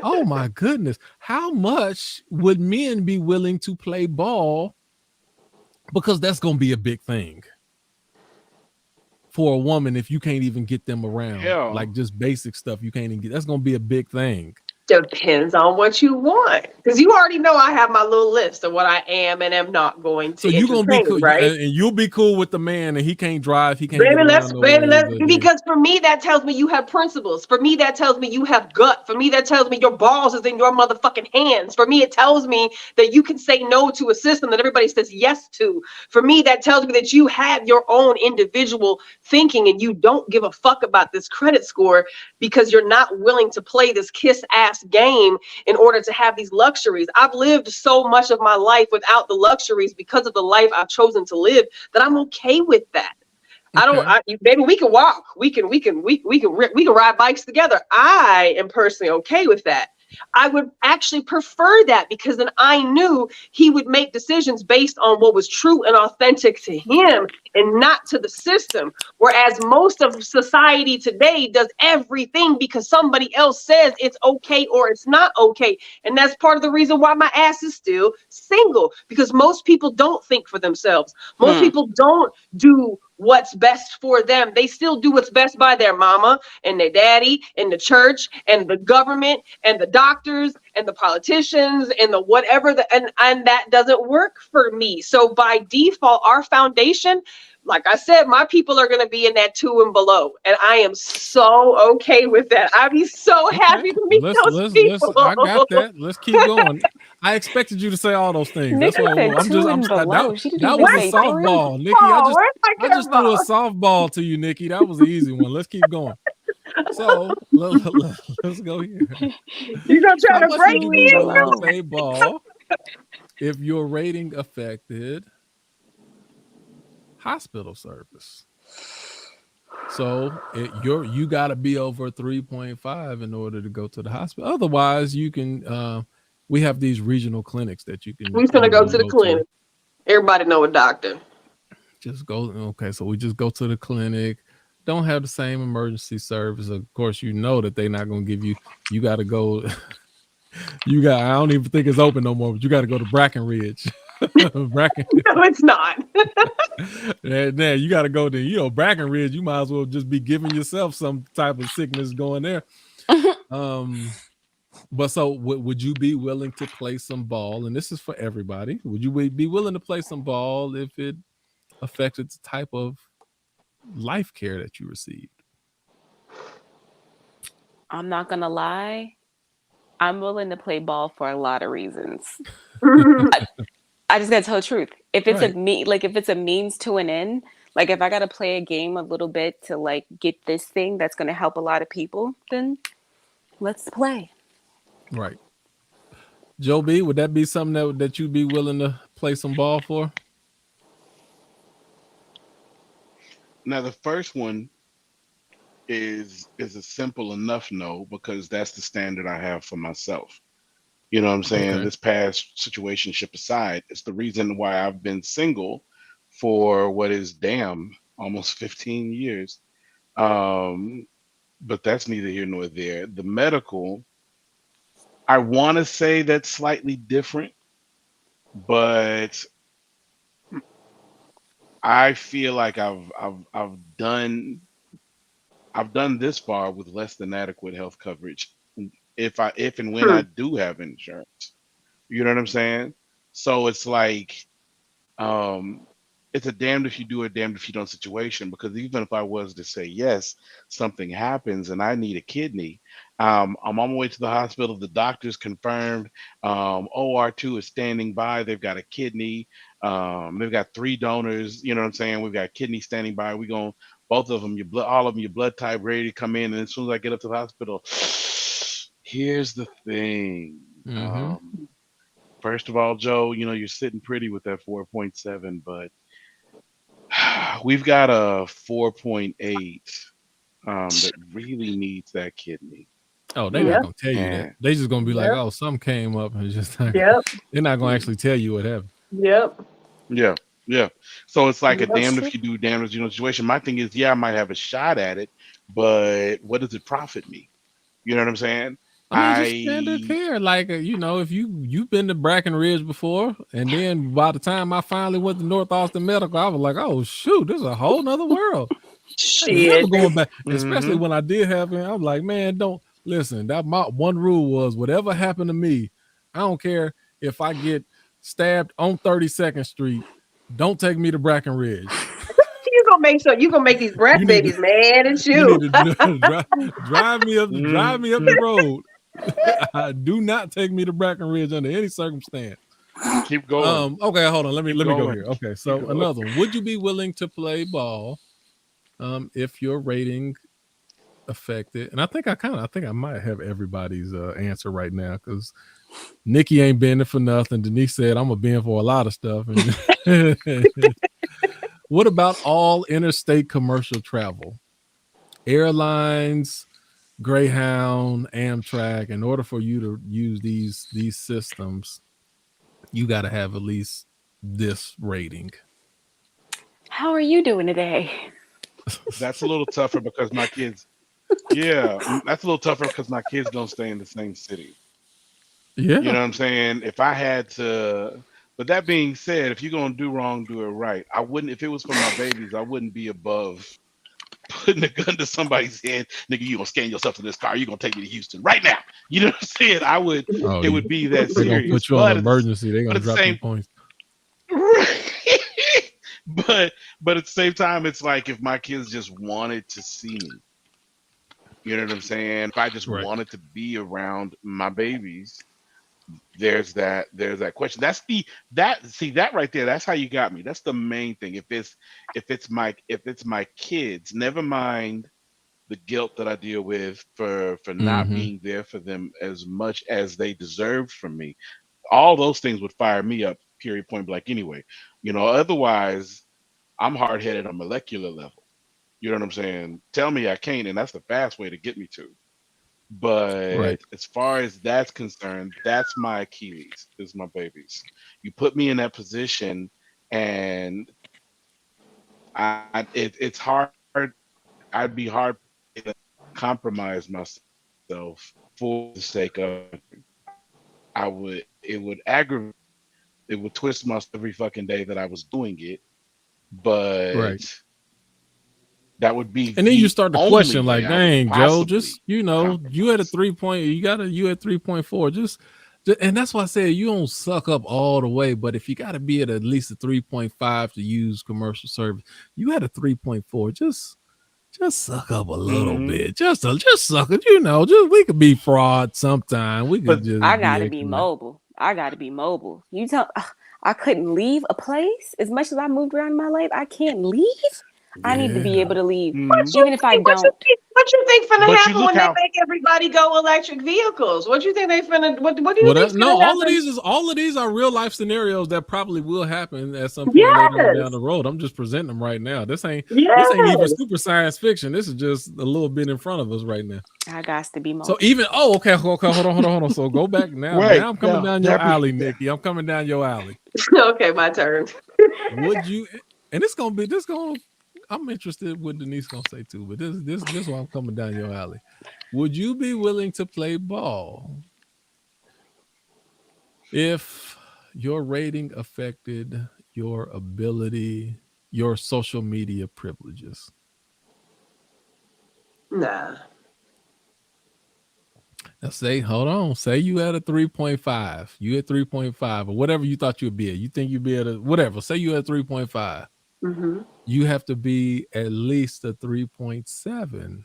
Speaker 1: Oh my goodness. How much would men be willing to play ball? Because that's going to be a big thing for a woman if you can't even get them around?
Speaker 4: Hell.
Speaker 1: Like just basic stuff you can't even get. That's gonna be a big thing.
Speaker 3: Depends on what you want, because you already know I have my little list of what I am and am not going to.
Speaker 1: So you're gonna be cool,
Speaker 3: right?
Speaker 1: and you'll be cool with the man, and he can't drive, he can't get around
Speaker 3: Because for me that tells me you have principles. For me that tells me you have gut. For me that tells me your balls is in your motherfucking hands. For me it tells me that you can say no to a system that everybody says yes to. For me that tells me that you have your own individual thinking and you don't give a fuck about this credit score because you're not willing to play this kiss ass game in order to have these luxuries. I've lived so much of my life without the luxuries because of the life I've chosen to live that I'm okay with that. Baby, we can walk. We can ride bikes together. I am personally okay with that. I would actually prefer that because then I knew he would make decisions based on what was true and authentic to him and not to the system. Whereas most of society today does everything because somebody else says it's okay or it's not okay. And that's part of the reason why my ass is still single, because most people don't think for themselves. Most people don't do what's best for them. They still do what's best by their mama and their daddy and the church and the government and the doctors and the politicians and the whatever, and that doesn't work for me. So by default, our foundation, like I said, my people are going to be in that 2 and below, and I am so okay with that. I'd be so happy to meet those people.
Speaker 1: I got that. Let's keep going. I expected you to say all those things. That's why I'm just. That was a softball, Nikki. I just threw a softball to you, Nikki. That was an easy one. Let's keep going. So let's go here.
Speaker 3: You're gonna try to break me
Speaker 1: into a ball if your rating affected hospital service. So you got to be over 3.5 in order to go to the hospital. Otherwise, you can. We have these regional clinics that you can.
Speaker 3: We're gonna go to the clinic. Everybody know a doctor.
Speaker 1: Just go. Okay, so we just go to the clinic. Don't have the same emergency service. Of course, you know that they're not gonna give you. You got to go. I don't even think it's open no more. But you got to go to Brackenridge.
Speaker 3: No, it's not.
Speaker 1: Yeah, you got to go to Brackenridge. You might as well just be giving yourself some type of sickness going there. But so would you be willing to play some ball? And this is for everybody. Would you be willing to play some ball if it affected the type of life care that you received?
Speaker 5: I'm not gonna lie. I'm willing to play ball for a lot of reasons. I just gotta tell the truth. If it's if it's a means to an end, like if I gotta play a game a little bit to like get this thing that's gonna help a lot of people, then let's play.
Speaker 1: Right. Joe B, would that be something that you'd be willing to play some ball for?
Speaker 4: Now the first one is a simple enough no, because that's the standard I have for myself. You know what I'm saying?
Speaker 1: Okay.
Speaker 4: This past situationship aside, it's the reason why I've been single for what is almost 15 years. But that's neither here nor there. The medical, I want to say that's slightly different, but I feel like I've done this far with less than adequate health coverage if and when I do have insurance. You know what I'm saying? So it's like it's a damned if you do, a damned if you don't situation, because even if I was to say yes, something happens and I need a kidney, I'm on my way to the hospital, the doctor's confirmed, OR2 is standing by, they've got a kidney, they've got 3 donors, you know what I'm saying? We've got kidney standing by, both of them, all of them, your blood type ready to come in, and as soon as I get up to the hospital, here's the thing. First of all, Joe, you're sitting pretty with that 4.7, but we've got a 4.8 that really needs that kidney.
Speaker 1: Oh, they're not gonna tell you that. They just gonna be like, oh, something came up, and just like, they're not gonna actually tell you what happened.
Speaker 4: Yeah. So it's like a damned if you do, damned if you don't situation. My thing is, I might have a shot at it, but what does it profit me? You know what I'm saying?
Speaker 1: I mean, just standard care. Like, if you've been to Brackenridge before, and then by the time I finally went to North Austin Medical, I was like, oh shoot, this is a whole nother world.
Speaker 3: Shit.
Speaker 1: Never going back, especially
Speaker 4: Mhm.
Speaker 1: when I did have him. I'm like, man, don't listen. That my one rule was, whatever happened to me, I don't care if I get stabbed on 32nd Street. Don't take me to Brackenridge.
Speaker 3: You gonna make sure you gonna make these brat
Speaker 1: You need
Speaker 3: babies
Speaker 1: to-
Speaker 3: mad at
Speaker 1: You
Speaker 3: you.
Speaker 1: need to drive me up the road. Do not take me to Brackenridge under any circumstance.
Speaker 4: Keep going.
Speaker 1: Okay, hold on. Let me
Speaker 4: Keep
Speaker 1: go
Speaker 4: going.
Speaker 1: here. Okay,
Speaker 4: Keep
Speaker 1: so
Speaker 4: going.
Speaker 1: another one. Would you be willing to play ball if your rating affected? And I think I might have everybody's answer right now, because Nikki ain't been there for nothing. Denise said I'm a been for a lot of stuff. And what about all interstate commercial travel? Airlines, Greyhound, Amtrak. In order for you to use these systems, you got to have at least this rating.
Speaker 5: How are you doing today?
Speaker 4: That's a little tougher because my kids. Yeah, that's a little tougher because my kids don't stay in the same city.
Speaker 1: Yeah.
Speaker 4: You know what I'm saying? If I had to, but that being said, if you're gonna do wrong, do it right. I wouldn't. If it was for my babies, I wouldn't be above putting a gun to somebody's head. Nigga, you gonna scan yourself to this car? You gonna take me to Houston right now? You know what I'm saying? I would.
Speaker 1: Oh,
Speaker 4: It would be that
Speaker 1: they're gonna
Speaker 4: serious.
Speaker 1: put you on emergency. They're gonna
Speaker 4: at the
Speaker 1: drop
Speaker 4: same-
Speaker 1: your points.
Speaker 4: but at the same time, it's like if my kids just wanted to see me. You know what I'm saying? If I just
Speaker 1: Right.
Speaker 4: wanted to be around my babies, there's that question. That's that right there. That's how you got me. That's the main thing. If it's my kids, never mind the guilt that I deal with for not being there for them as much as they deserved from me. All those things would fire me up, period, point blank anyway. You know, otherwise I'm hard headed on molecular level. You know what I'm saying? Tell me I can't, and that's the fast way to get me to. But
Speaker 1: Right.
Speaker 4: as far as that's concerned, that's my Achilles, is my babies. You put me in that position, and it's hard. I'd be hard to compromise myself for the sake of. It would aggravate. It would twist myself every fucking day that I was doing it, but
Speaker 1: Right.
Speaker 4: that would be.
Speaker 1: And then you start to
Speaker 4: only
Speaker 1: question,
Speaker 4: way
Speaker 1: like,
Speaker 4: I would
Speaker 1: dang, Joe,
Speaker 4: possibly
Speaker 1: just you had a
Speaker 4: compromise.
Speaker 1: 3-point. You had 3.4. Just, and that's why I said you don't suck up all the way. But if you got to be at least a 3.5 to use commercial service, you had a 3.4. Just suck up a little bit. Just suck it. Just we could be fraud sometime. We could
Speaker 4: But
Speaker 1: just.
Speaker 5: I gotta be mobile. You tell I couldn't leave a place as much as I moved around in my life. I can't leave. I need to be able to leave, even if I don't.
Speaker 3: What you think finna
Speaker 4: But you
Speaker 3: happen
Speaker 4: look
Speaker 3: when
Speaker 4: how-
Speaker 3: they make everybody go electric vehicles? What you think they finna? What do you think?
Speaker 1: No, all of these are real life scenarios that probably will happen at some point later on down the road. I'm just presenting them right now. This ain't even super science fiction. This is just a little bit in front of us right now.
Speaker 5: I got to be mobile.
Speaker 1: So even okay, hold on. So go back now.
Speaker 4: Wait,
Speaker 1: now I'm coming
Speaker 4: no,
Speaker 1: down your
Speaker 4: definitely.
Speaker 1: alley, Nikki. I'm coming down your alley.
Speaker 3: Okay, my turn.
Speaker 1: Would you? And I'm interested what Denise gonna say too. But this why I'm coming down your alley. Would you be willing to play ball if your rating affected your ability, your social media privileges?
Speaker 3: Nah.
Speaker 1: Now say you had a 3.5. You had 3.5 or whatever you thought you'd be at. You think you'd be at a whatever. Say you had 3.5.
Speaker 3: Mm-hmm.
Speaker 1: You have to be at least a 3.7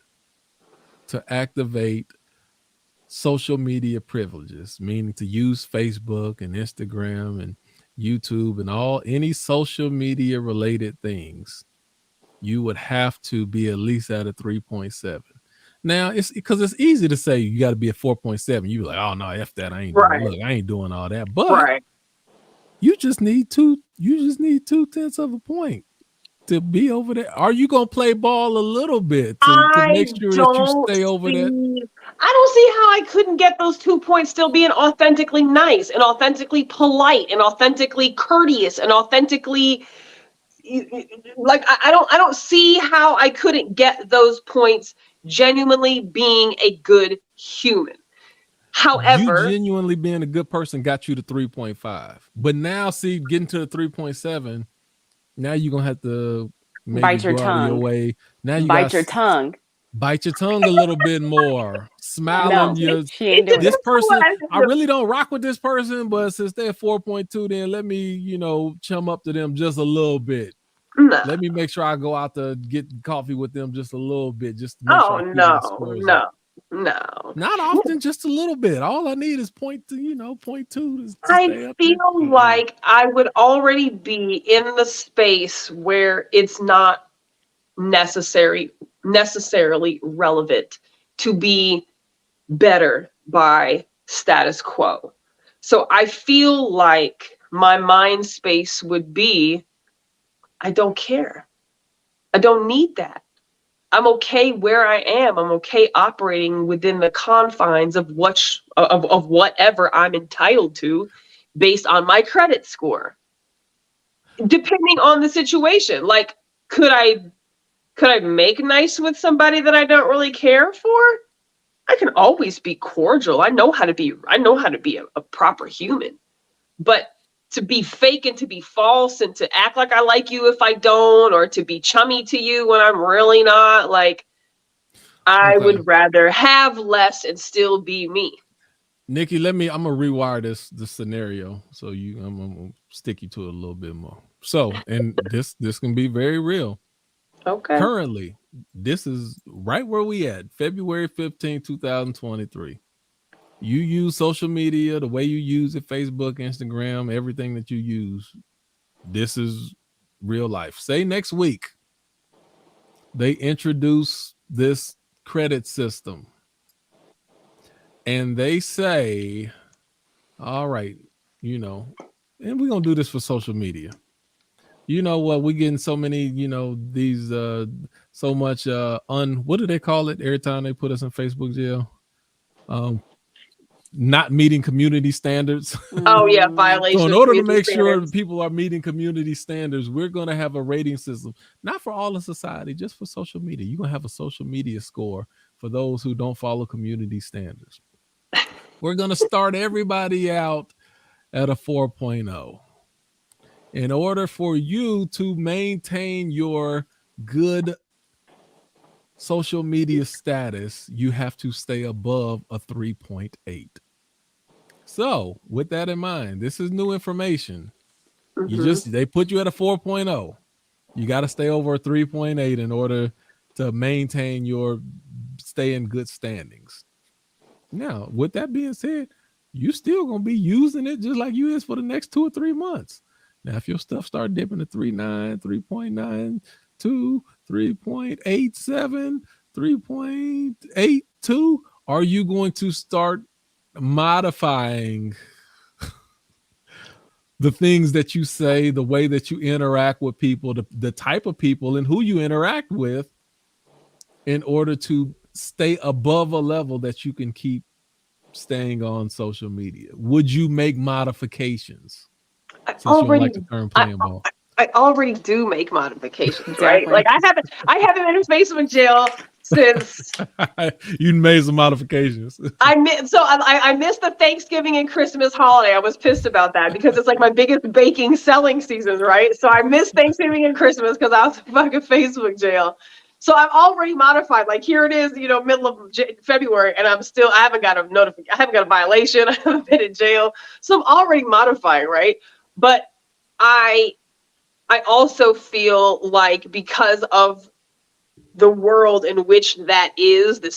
Speaker 1: to activate social media privileges, meaning to use Facebook and Instagram and YouTube and any social media related things. You would have to be at least at a 3.7. Now it's because it's easy to say you got to be at 4.7. You're like, oh no, F that. I ain't doing all that. But you just need 2/10 of a point to be over there. Are you gonna play ball a little bit to make sure that you stay over there?
Speaker 3: I don't see how I couldn't get those 2 points still being authentically nice and authentically polite and authentically courteous and authentically like I don't see how I couldn't get those points genuinely being a good human. However,
Speaker 1: You genuinely being a good person got you to 3.5. But now see, getting to the 3.7, now you're gonna have to maybe
Speaker 5: Bite your
Speaker 1: go out of your
Speaker 5: tongue.
Speaker 1: way. Now you
Speaker 5: Bite
Speaker 1: got
Speaker 5: your tongue.
Speaker 1: bite your tongue a little bit more. Smiling
Speaker 5: No,
Speaker 1: your
Speaker 5: she ain't doing
Speaker 1: this
Speaker 5: it.
Speaker 1: person. I really don't rock with this person, but since they're 4.2, then let me, chum up to them just a little bit.
Speaker 3: No.
Speaker 1: Let me make sure I go out to get coffee with them just a little bit, just to make
Speaker 3: Oh
Speaker 1: sure I keep my
Speaker 3: no,
Speaker 1: scores
Speaker 3: no,
Speaker 1: up.
Speaker 3: no.
Speaker 1: Not often, just a little bit. All I need is 0.2 to
Speaker 3: I
Speaker 1: stay up there.
Speaker 3: feel like I would already be in the space where it's not necessarily relevant to be better by status quo. So I feel like my mind space would be, I don't care. I don't need that. I'm okay where I am. I'm okay operating within the confines of whatever I'm entitled to based on my credit score. Depending on the situation. Like, could I make nice with somebody that I don't really care for? I can always be cordial. I know how to be a proper human. But to be fake and to be false and to act like I like you if I don't, or to be chummy to you when I'm really not, like, I would rather have less and still be me.
Speaker 1: Nikki, I'm gonna rewire this scenario. So I'm gonna stick you to it a little bit more. So, and this can be very real.
Speaker 3: Okay.
Speaker 1: Currently, this is right where we at, February 15, 2023. You use social media the way you use it, Facebook, Instagram, everything that you use. This is real life. Say next week they introduce this credit system and they say, all right, and we're going to do this for social media. You know what? We're getting so many, these, so much, what do they call it every time they put us in Facebook jail? Not meeting community standards.
Speaker 3: Oh yeah, violation.
Speaker 1: So in order to make sure people are meeting community standards, we're going to have a rating system, not for all of society, just for social media. You're going to have a social media score for those who don't follow community standards. We're going to start everybody out at a 4.0. In order for you to maintain your good social media status, you have to stay above a 3.8. So with that in mind, this is new information. They put you at a 4.0. You got to stay over a 3.8 in order to maintain your stay in good standings. Now, with that being said, you still going to be using it just like you is for the next 2 or 3 months. Now, if your stuff start dipping to 3.9, 3.92, 3.87, 3.82, are you going to start modifying the things that you say, the way that you interact with people, the type of people and who you interact with in order to stay above a level that you can keep staying on social media? Would you make modifications? Since you don't like the term playing ball.
Speaker 3: I already do make modifications, right? Like I haven't been in Facebook jail since
Speaker 1: you made some modifications.
Speaker 3: I missed the Thanksgiving and Christmas holiday. I was pissed about that because it's like my biggest baking selling seasons, right? So I missed Thanksgiving and Christmas because I was in fucking Facebook jail. So I'm already modified. Like here it is, middle of February, and I haven't got a notification. I haven't got a violation. I haven't been in jail. So I'm already modifying, right? But I also feel like because of the world in which that is the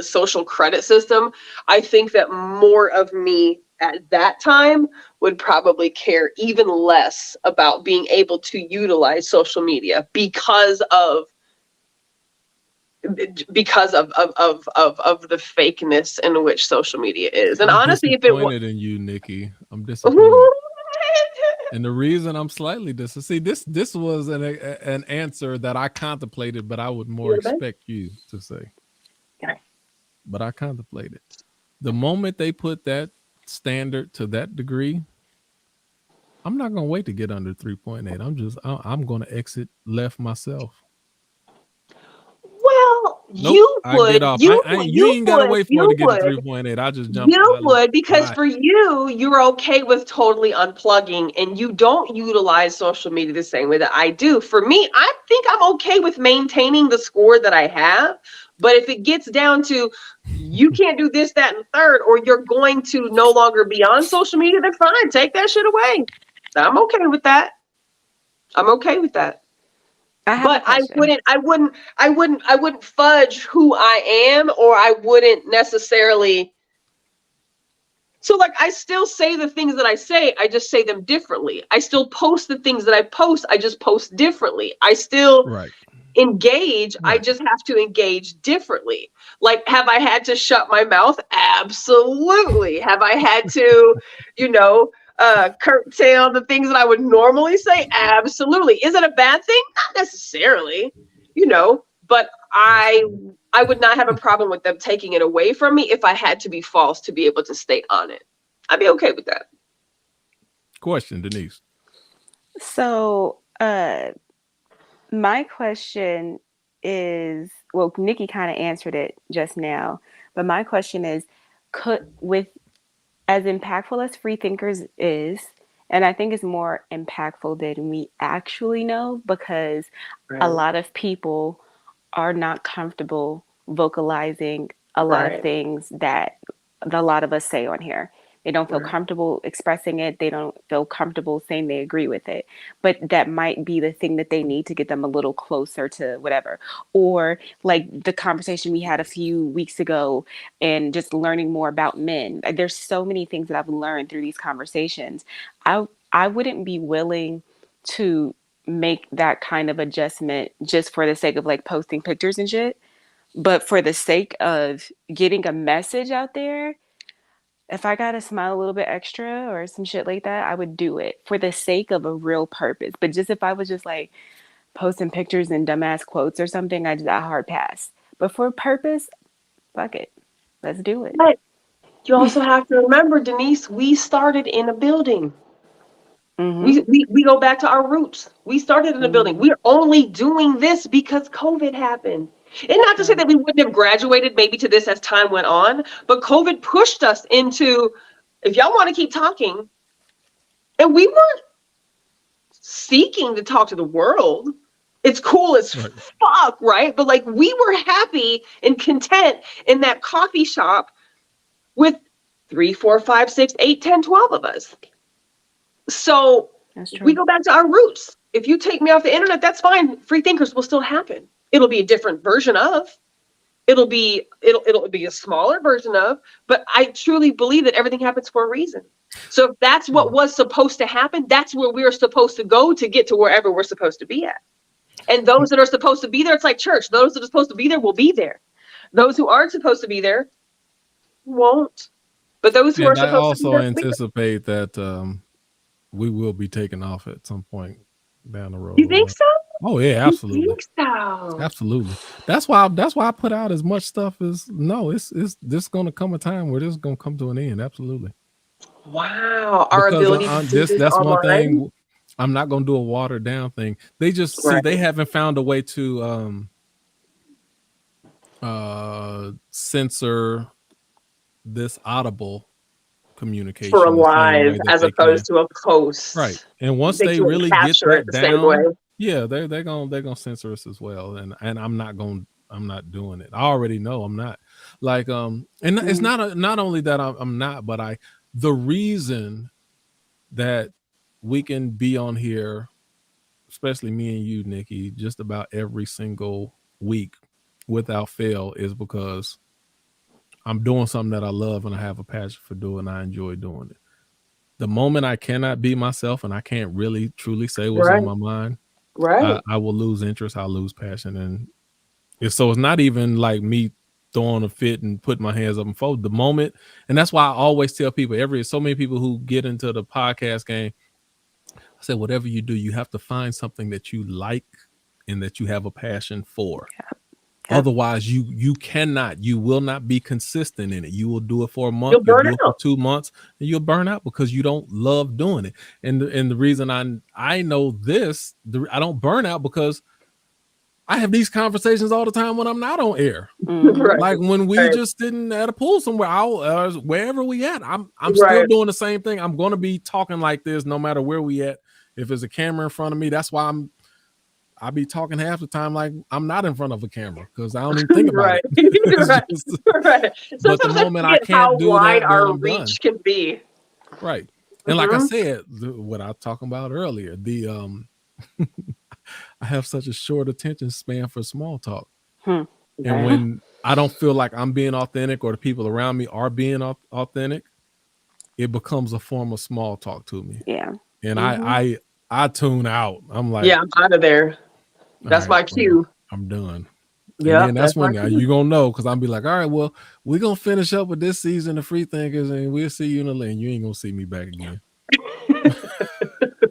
Speaker 3: social credit system, I think that more of me at that time would probably care even less about being able to utilize social media because of the fakeness in which social media is. And honestly, if it was
Speaker 1: in you, Nikki, I'm disappointed. And the reason I'm slightly this was an answer that I contemplated, but I would more expect you to say.
Speaker 3: Okay.
Speaker 1: But I contemplated. The moment they put that standard to that degree, I'm not gonna wait to get under 3.8. I'm gonna exit left myself.
Speaker 3: Well,
Speaker 1: Nope,
Speaker 3: You
Speaker 1: I
Speaker 3: would,
Speaker 1: get off.
Speaker 3: you
Speaker 1: I
Speaker 3: would,
Speaker 1: you
Speaker 3: you
Speaker 1: ain't gotta
Speaker 3: would,
Speaker 1: wait for it to
Speaker 3: you
Speaker 1: get to
Speaker 3: would.
Speaker 1: 3.8. I just jump.
Speaker 3: You would, because
Speaker 1: Right.
Speaker 3: for you, you're okay with totally unplugging and you don't utilize social media the same way that I do. For me, I think I'm okay with maintaining the score that I have. But if it gets down to you can't do this, that, and third, or you're going to no longer be on social media, then fine, take that shit away. I'm okay with that. I'm okay with that.
Speaker 5: I have a
Speaker 3: But
Speaker 5: question.
Speaker 3: I wouldn't fudge who I am, or I wouldn't necessarily. So like I still say the things that I say, I just say them differently. I still post the things that I post, I just post differently. I still
Speaker 1: Right.
Speaker 3: engage, I
Speaker 1: Right.
Speaker 3: just have to engage differently. Like, have I had to shut my mouth? Absolutely. Have I had to, curtail the things that I would normally say? Absolutely. Is it a bad thing? Not necessarily, but I would not have a problem with them taking it away from me if I had to be false to be able to stay on it. I'd be okay with that.
Speaker 1: Question, Denise.
Speaker 5: So, my question is, well, Nikki kind of answered it just now, but my question is, with as impactful as Freethinkers is, and I think it's more impactful than we actually know, because a lot of people are not comfortable vocalizing a lot of
Speaker 3: Right.
Speaker 5: things that a lot of us say on here. They don't feel
Speaker 3: Right.
Speaker 5: comfortable expressing it. They don't feel comfortable saying they agree with it. But that might be the thing that they need to get them a little closer to whatever. Or like the conversation we had a few weeks ago and just learning more about men. There's so many things that I've learned through these conversations. I wouldn't be willing to make that kind of adjustment just for the sake of like posting pictures and shit. But for the sake of getting a message out there, if I gotta smile a little bit extra or some shit like that, I would do it for the sake of a real purpose. But just if I was just like posting pictures and dumbass quotes or something, I hard pass. But for purpose, fuck it. Let's do it.
Speaker 3: But you also have to remember, Denise, we started in a building.
Speaker 5: Mm-hmm.
Speaker 3: We go back to our roots. We started in a building.
Speaker 5: Mm-hmm.
Speaker 3: We're only doing this because COVID happened. And not to say
Speaker 5: True.
Speaker 3: that we wouldn't have graduated maybe to this as time went on, but COVID pushed us into, if y'all want to keep talking, and we weren't seeking to talk to the world. It's cool as fuck, right? But like we were happy and content in that coffee shop with 3, 4, 5, 6, 8, 10, 12 of us. So
Speaker 5: That's true.
Speaker 3: we go back to our roots. If you take me off the internet, that's fine. Free thinkers will still happen. It'll be a different version of. It'll be a smaller version of. But I truly believe that everything happens for a reason. So if that's what was supposed to happen, that's where we're supposed to go to get to wherever we're supposed to be at. And those that are supposed to be there, it's like church. Those that are supposed to be there will be there. Those who aren't supposed to be there won't. But those who are
Speaker 1: And I
Speaker 3: supposed to be
Speaker 1: also
Speaker 3: there will be there.
Speaker 1: anticipate that we will be taken off at some point down the road.
Speaker 3: You think so?
Speaker 1: Oh yeah,
Speaker 3: You
Speaker 1: absolutely.
Speaker 3: think so?
Speaker 1: Absolutely. That's why I put out as much stuff as this gonna come a time where this is gonna come to an end. Absolutely.
Speaker 3: Wow. Our
Speaker 1: Because
Speaker 3: ability to do this
Speaker 1: that's one
Speaker 3: online.
Speaker 1: thing. I'm not gonna do a watered down thing. They just see
Speaker 3: Right.
Speaker 1: they haven't found a way to censor this audible communication
Speaker 3: For a
Speaker 1: the same way
Speaker 3: live
Speaker 1: that
Speaker 3: as
Speaker 1: they can.
Speaker 3: opposed to a post.
Speaker 1: Right. And once
Speaker 3: They
Speaker 1: they
Speaker 3: can't
Speaker 1: really get
Speaker 3: capture it
Speaker 1: that
Speaker 3: the same way.
Speaker 1: down, yeah, they're gonna censor us as well. And I'm not doing it. I already know I'm not. Like and it's not only that I'm not, but the reason that we can be on here, especially me and you, Nikki, just about every single week without fail is because I'm doing something that I love and I have a passion for doing. I enjoy doing it. The moment I cannot be myself and I can't really truly say what's on my mind,
Speaker 3: Right.
Speaker 1: I will lose interest. I'll lose passion. And so it's not even like me throwing a fit and putting my hands up and fold. The moment, and that's why I always tell people, so many people who get into the podcast game, I said, whatever you do, you have to find something that you like and that you have a passion for.
Speaker 5: Yep.
Speaker 1: Otherwise, you will not be consistent in it. You will do it for a month,
Speaker 3: You'll burn
Speaker 1: do it for
Speaker 3: out.
Speaker 1: 2 months, and you'll burn out because you don't love doing it. And the reason I know this, I don't burn out because I have these conversations all the time when I'm not on air.
Speaker 3: Right.
Speaker 1: Like when we
Speaker 3: Right.
Speaker 1: just didn't at a pool somewhere, wherever we at, I'm still doing the same thing. I'm going to be talking like this no matter where we at. If there's a camera in front of me, that's why I be talking half the time like I'm not in front of a camera because I don't even think about
Speaker 3: Right.
Speaker 1: it.
Speaker 3: Right.
Speaker 1: Just,
Speaker 3: Right.
Speaker 1: but the
Speaker 3: Sometimes I
Speaker 1: moment I
Speaker 3: forget
Speaker 1: can't
Speaker 3: how
Speaker 1: do
Speaker 3: wide
Speaker 1: that, then
Speaker 3: our
Speaker 1: I'm done.
Speaker 3: reach can be.
Speaker 1: Right. And like I said, what I was talking about earlier, I have such a short attention span for small talk. And when I don't feel like I'm being authentic or the people around me are being authentic, it becomes a form of small talk to me.
Speaker 5: Yeah.
Speaker 1: And I tune out. I'm like,
Speaker 3: yeah, I'm out of there. That's my cue.
Speaker 1: I'm done.
Speaker 3: Yeah.
Speaker 1: And then that's when you're going to know, because I'll be like, all right, well, we're going to finish up with this season of Free Thinkers and we'll see you in the lane. You ain't going to see me back again.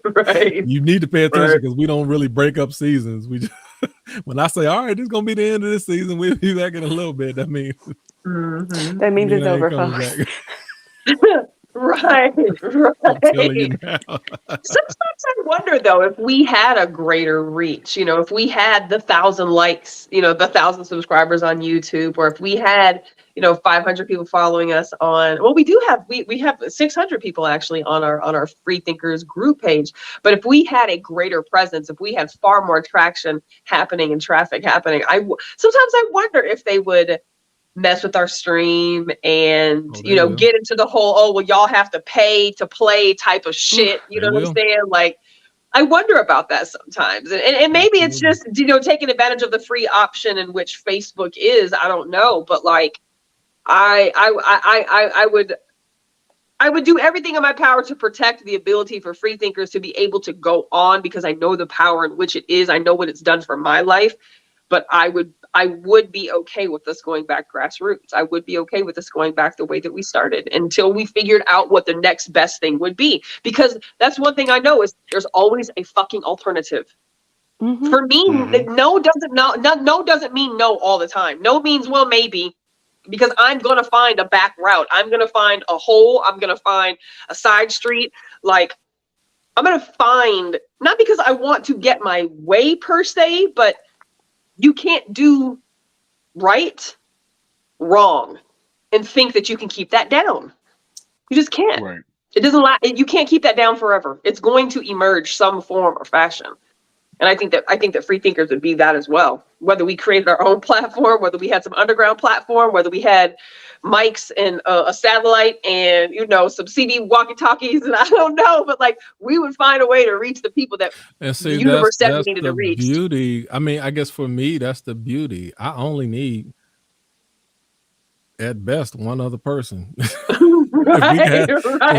Speaker 3: Right.
Speaker 1: You need to pay attention because we don't really break up seasons. We just, when I say, all right, this is going to be the end of this season, we'll be back in a little bit. That means,
Speaker 5: it's over, folks.
Speaker 3: Right.
Speaker 1: I'm telling you now.
Speaker 3: Sometimes I wonder though if we had a greater reach, if we had the 1,000 likes, the 1,000 subscribers on YouTube, or if we had 500 people following us on, well, we have 600 people actually on our Free Thinkers group page. But if we had a greater presence, if we had far more traction happening and traffic happening, sometimes I wonder if they would mess with our stream and get into the whole, well, y'all have to pay to play type of shit. You know what I'm saying? Like, I wonder about that sometimes, and maybe it's just taking advantage of the free option in which Facebook is. I don't know, but like, I would do everything in my power to protect the ability for free thinkers to be able to go on, because I know the power in which it is. I know what it's done for my life. But I would be okay with us going back grassroots. I would be okay with us going back the way that we started until we figured out what the next best thing would be. Because that's one thing I know is there's always a fucking alternative. For me, no doesn't mean no all the time. No means, well, maybe, because I'm going to find a back route. I'm going to find a hole. I'm going to find a side street. Like, I'm going to find, not because I want to get my way per se, but you can't do right, wrong, and think that you can keep that down. You just can't.
Speaker 4: Right.
Speaker 3: It doesn't you can't keep that down forever. It's going to emerge some form or fashion. And I think that free thinkers would be that as well. Whether we created our own platform, whether we had some underground platform, whether we had mics and a satellite and some CD walkie-talkies, and I don't know, but like, we would find a way to reach the people that the universe said we needed to reach.
Speaker 1: Beauty. I mean, I guess for me, that's the beauty. I only need, at best, one other person. As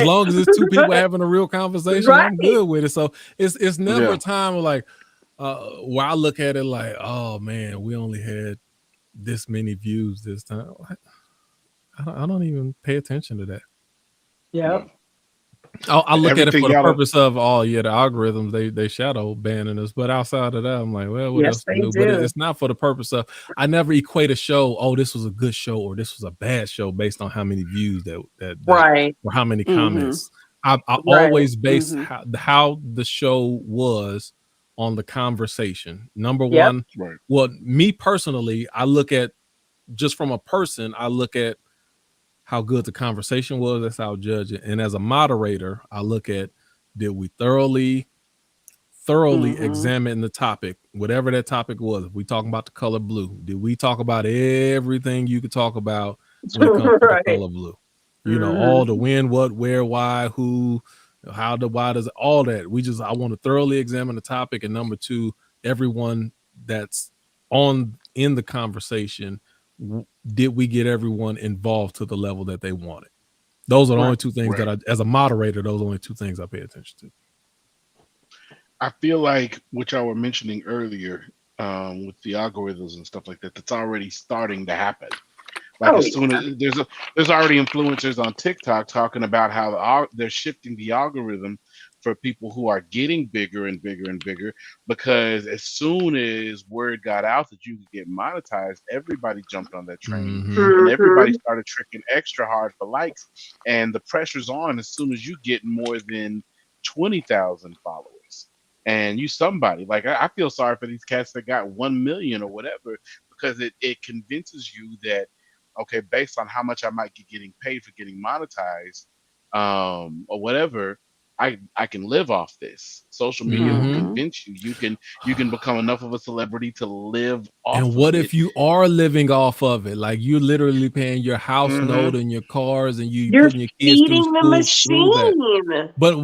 Speaker 1: long as it's two people having a real conversation, I'm good with it. So it's never a time of like, where I look at it like, oh man, we only had this many views this time. I don't even pay attention to that.
Speaker 3: Yeah.
Speaker 1: I look at it for the purpose of, the algorithms, they shadow banning us. But outside of that, I'm like, well, what else to do? But it's not for the purpose of, I never equate a show, oh, this was a good show or this was a bad show based on how many views that or how many comments. I always base how the show was on the conversation. Number one, well, me personally, I look at, just from a person, I look at how good the conversation was. That's how I judge it. And as a moderator, I look at, did we thoroughly examine the topic, whatever that topic was? If we talking about the color blue, did we talk about everything you could talk about when it comes to the color blue? All the when, what, where, why, who, how, why does all that? I want to thoroughly examine the topic. And number two, everyone that's in the conversation, did we get everyone involved to the level that they wanted? Those are the only two things that as a moderator, those are the only two things I pay attention to.
Speaker 4: I feel like what y'all were mentioning earlier with the algorithms and stuff like that, that's already starting to happen. Like as soon as there's already influencers on TikTok talking about how they're shifting the algorithm for people who are getting bigger and bigger and bigger, because as soon as word got out that you could get monetized, everybody jumped on that train and everybody started tricking extra hard for likes, and the pressure's on as soon as you get more than 20,000 followers. and you somebody. Like I feel sorry for these cats that got 1 million or whatever, because it convinces you that, okay, based on how much I might be getting paid for getting monetized, or whatever, I can live off this. Social media will
Speaker 1: Mm-hmm.
Speaker 4: convince you you can become enough of a celebrity to live
Speaker 1: And
Speaker 4: off of
Speaker 1: what
Speaker 4: it.
Speaker 1: if you are living off of it? Like you're literally paying your house
Speaker 4: Hmm
Speaker 1: note and your cars, and you
Speaker 3: You're
Speaker 1: putting your kids through
Speaker 3: feeding the
Speaker 1: school through that.
Speaker 3: machine.
Speaker 1: But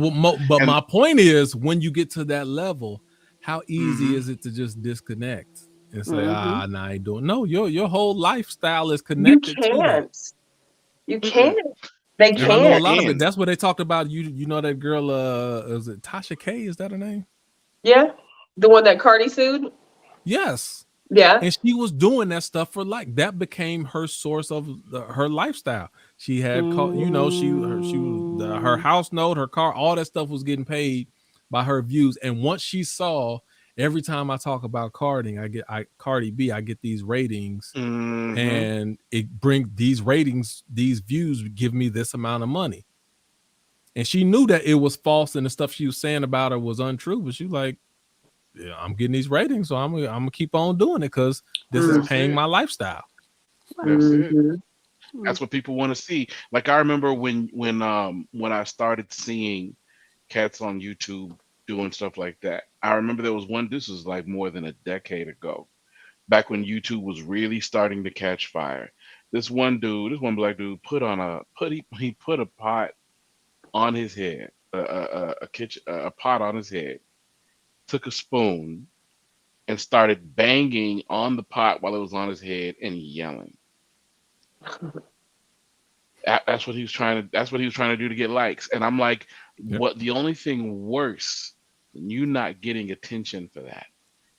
Speaker 4: And
Speaker 1: my point is, when you get to that level, how easy
Speaker 4: hmm
Speaker 1: is it to just disconnect and say,
Speaker 3: Hmm
Speaker 1: nah, I ain't doing. No, your whole lifestyle is
Speaker 3: You
Speaker 1: connected to that.
Speaker 3: can't. You
Speaker 4: mm-mm.
Speaker 3: can't. They
Speaker 1: And I know a
Speaker 3: can't.
Speaker 1: lot of it.
Speaker 4: again,
Speaker 1: That's what they talked about. You know that girl, is it Tasha K? Is that her name?
Speaker 3: Yeah. The one that Cardi sued?
Speaker 1: Yes.
Speaker 3: Yeah.
Speaker 1: And she was doing that stuff for like that became her source of her lifestyle. She had she was her
Speaker 5: Mm.
Speaker 1: house note, her car, all that stuff was getting paid by her views. And once she saw, every time I talk about carding, Cardi B, I get these ratings,
Speaker 4: hmm
Speaker 1: and it bring these ratings, these views give me this amount of money. And she knew that it was false and the stuff she was saying about her was untrue, but she like, yeah, I'm getting these ratings, so I'm gonna keep on doing it because this is
Speaker 3: Mm-hmm.
Speaker 4: that's
Speaker 1: paying
Speaker 4: it.
Speaker 1: my lifestyle.
Speaker 4: That's it.
Speaker 3: Mm-hmm.
Speaker 4: That's what people want to see. Like I remember when I started seeing cats on YouTube doing stuff like that. I remember there was one. This was like more than a decade ago, back when YouTube was really starting to catch fire. This one black dude he put a pot on his head, a pot on his head, took a spoon and started banging on the pot while it was on his head and yelling. That's what he was trying to. That's what he was trying to do to get likes. And I'm like,
Speaker 1: Yep.
Speaker 4: what? The only thing worse than you not getting attention for that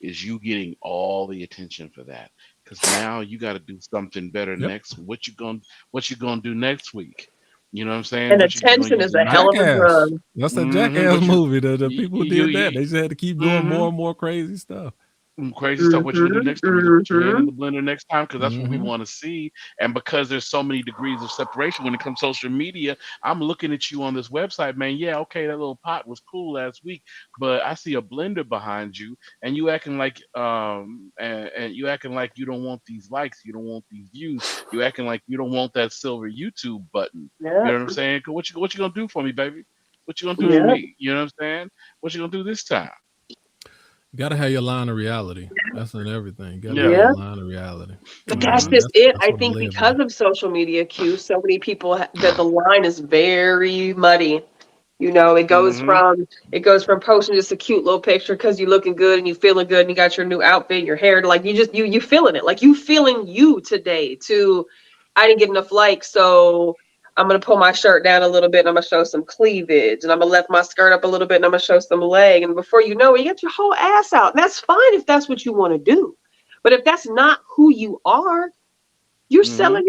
Speaker 4: is you getting all the attention for that. Because now you got to do something better
Speaker 1: Yep.
Speaker 4: next. What you gonna do next week? You know what I'm saying?
Speaker 3: And
Speaker 4: What you gonna
Speaker 3: attention
Speaker 4: use
Speaker 3: is
Speaker 4: the
Speaker 3: a hell
Speaker 4: next?
Speaker 3: of a
Speaker 1: Jackass.
Speaker 3: drug.
Speaker 1: That's the
Speaker 4: Mm-hmm.
Speaker 1: Jackass
Speaker 4: What
Speaker 1: movie. The
Speaker 4: you
Speaker 1: people who
Speaker 4: you,
Speaker 1: did that.
Speaker 4: you
Speaker 1: They just had to keep doing
Speaker 4: mm-hmm.
Speaker 1: more and more crazy stuff.
Speaker 4: Crazy stuff. What you gonna do
Speaker 3: Mm-hmm.
Speaker 4: next time? You gonna put your hand in
Speaker 3: Mm-hmm.
Speaker 4: the blender next time? Because that's what we
Speaker 1: Mm-hmm.
Speaker 4: want to see. And because there's so many degrees of separation when it comes to social media, I'm looking at you on this website, man. Yeah, okay, that little pot was cool last week, but I see a blender behind you, and you acting like and you acting like you don't want these likes, you don't want these views, you acting like you don't want that silver YouTube button. You know
Speaker 3: Yep.
Speaker 4: what I'm saying? 'Cause what you gonna do for me, baby? What you gonna do for
Speaker 3: Yep.
Speaker 4: me? You know what I'm saying? What you gonna do this time?
Speaker 1: You gotta have your line of reality. That's in everything. You gotta have
Speaker 4: Yeah.
Speaker 1: your
Speaker 3: Yep.
Speaker 1: line of reality.
Speaker 3: But that's
Speaker 4: hmm
Speaker 3: just it.
Speaker 1: That's
Speaker 3: I
Speaker 1: what I
Speaker 3: think
Speaker 1: live by.
Speaker 3: because of social media, Q, so many people that the line is very muddy. You know,
Speaker 4: hmm
Speaker 3: it goes from posting just a cute little picture because you're looking good and you feeling good and you got your new outfit, your hair, like you feeling it, like you feeling you today. To I didn't get enough likes, so I'm gonna pull my shirt down a little bit and I'm gonna show some cleavage and I'm gonna lift my skirt up a little bit and I'm gonna show some leg. And before you know it, you get your whole ass out. And that's fine if that's what you want to do. But if that's not who you are, you're
Speaker 4: hmm
Speaker 3: selling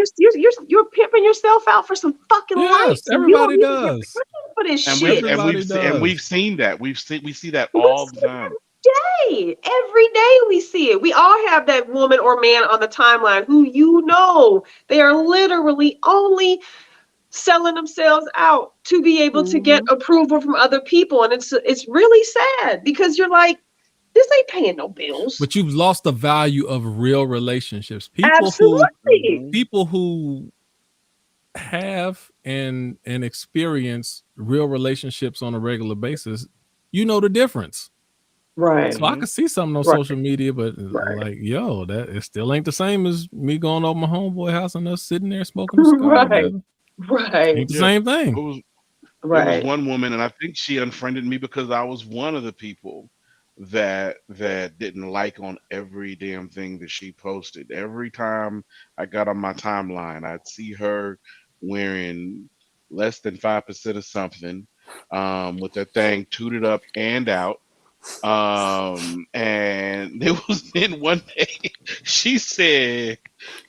Speaker 3: you're pimping yourself out for some fucking
Speaker 1: Yes,
Speaker 3: likes, and you don't
Speaker 1: everybody
Speaker 3: even get
Speaker 1: does.
Speaker 3: paid for this
Speaker 4: and we've
Speaker 3: shit.
Speaker 4: and
Speaker 1: Everybody
Speaker 4: we've seen and
Speaker 1: does.
Speaker 4: we've seen that we see that
Speaker 3: We
Speaker 4: all the
Speaker 3: see
Speaker 4: time.
Speaker 3: it every day. We see it. We all have that woman or man on the timeline who they are literally only selling themselves out to be able to get
Speaker 5: Mhm.
Speaker 3: approval from other people, and it's really sad because you're like, this ain't paying no bills.
Speaker 1: But you've lost the value of real relationships.
Speaker 3: Absolutely.
Speaker 4: hmm
Speaker 1: People who have and experience real relationships on a regular basis, you know the difference.
Speaker 3: Right.
Speaker 1: So I
Speaker 4: hmm
Speaker 1: could see something on
Speaker 3: Right.
Speaker 1: social media, but
Speaker 3: Right.
Speaker 1: like, yo, that it still ain't the same as me going over my homeboy house and us sitting there smoking a cigar
Speaker 3: Right.
Speaker 1: together.
Speaker 3: Right.
Speaker 1: Ain't the
Speaker 4: Yeah,
Speaker 1: same thing.
Speaker 4: it was it was
Speaker 3: Right.
Speaker 4: one woman, and I think she unfriended me because I was one of the people that didn't like on every damn thing that she posted. Every time I got on my timeline, I'd see her wearing less than 5% of something, with that thing tooted up and out. And there was then one day she said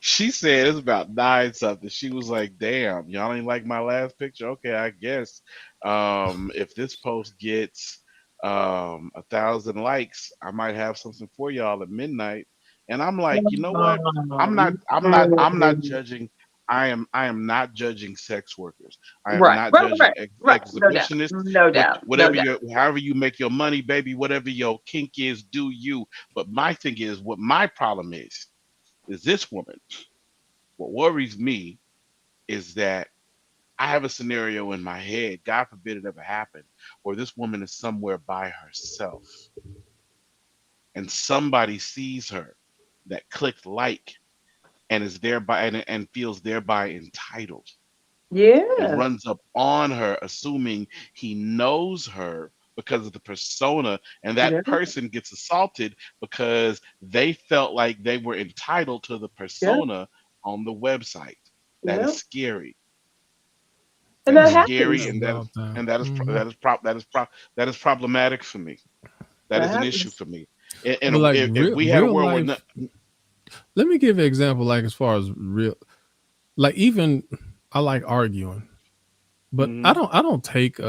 Speaker 4: it's about nine something. She was like, damn, y'all ain't like my last picture. Okay, I guess if this post gets 1,000 likes, I might have something for y'all at midnight. And I'm like, you know what? I'm not
Speaker 3: Mm.
Speaker 4: judging. I am not judging sex workers. I am
Speaker 3: Right,
Speaker 4: not
Speaker 3: right,
Speaker 4: judging
Speaker 3: right, right. No doubt,
Speaker 4: exhibitionists.
Speaker 3: no doubt, no
Speaker 4: Whatever
Speaker 3: doubt.
Speaker 4: your however you make your money, baby, whatever your kink is, do you. But my thing is, what my problem is this woman. What worries me is that I have a scenario in my head, God forbid it ever happened, where this woman is somewhere by herself and somebody sees her that clicked like and is thereby and feels thereby entitled and
Speaker 3: Yeah,
Speaker 4: runs up on her, assuming he knows her because of the persona, and
Speaker 3: yeah,
Speaker 4: that person gets assaulted because they felt like they were entitled to the
Speaker 3: yeah,
Speaker 4: persona on the website. That is
Speaker 3: yeah.
Speaker 4: scary.
Speaker 3: And
Speaker 4: That is
Speaker 3: that
Speaker 4: scary,
Speaker 3: happens.
Speaker 1: Happens all the time.
Speaker 4: that is problematic for me. That
Speaker 3: That
Speaker 4: is an issue
Speaker 3: happens.
Speaker 4: for me.
Speaker 1: But
Speaker 4: And
Speaker 1: like
Speaker 4: if
Speaker 1: real
Speaker 4: we had a
Speaker 1: real
Speaker 4: world where
Speaker 1: life, let me give an example. Like as far as real, like even I like arguing, but
Speaker 4: Mhm,
Speaker 1: I don't take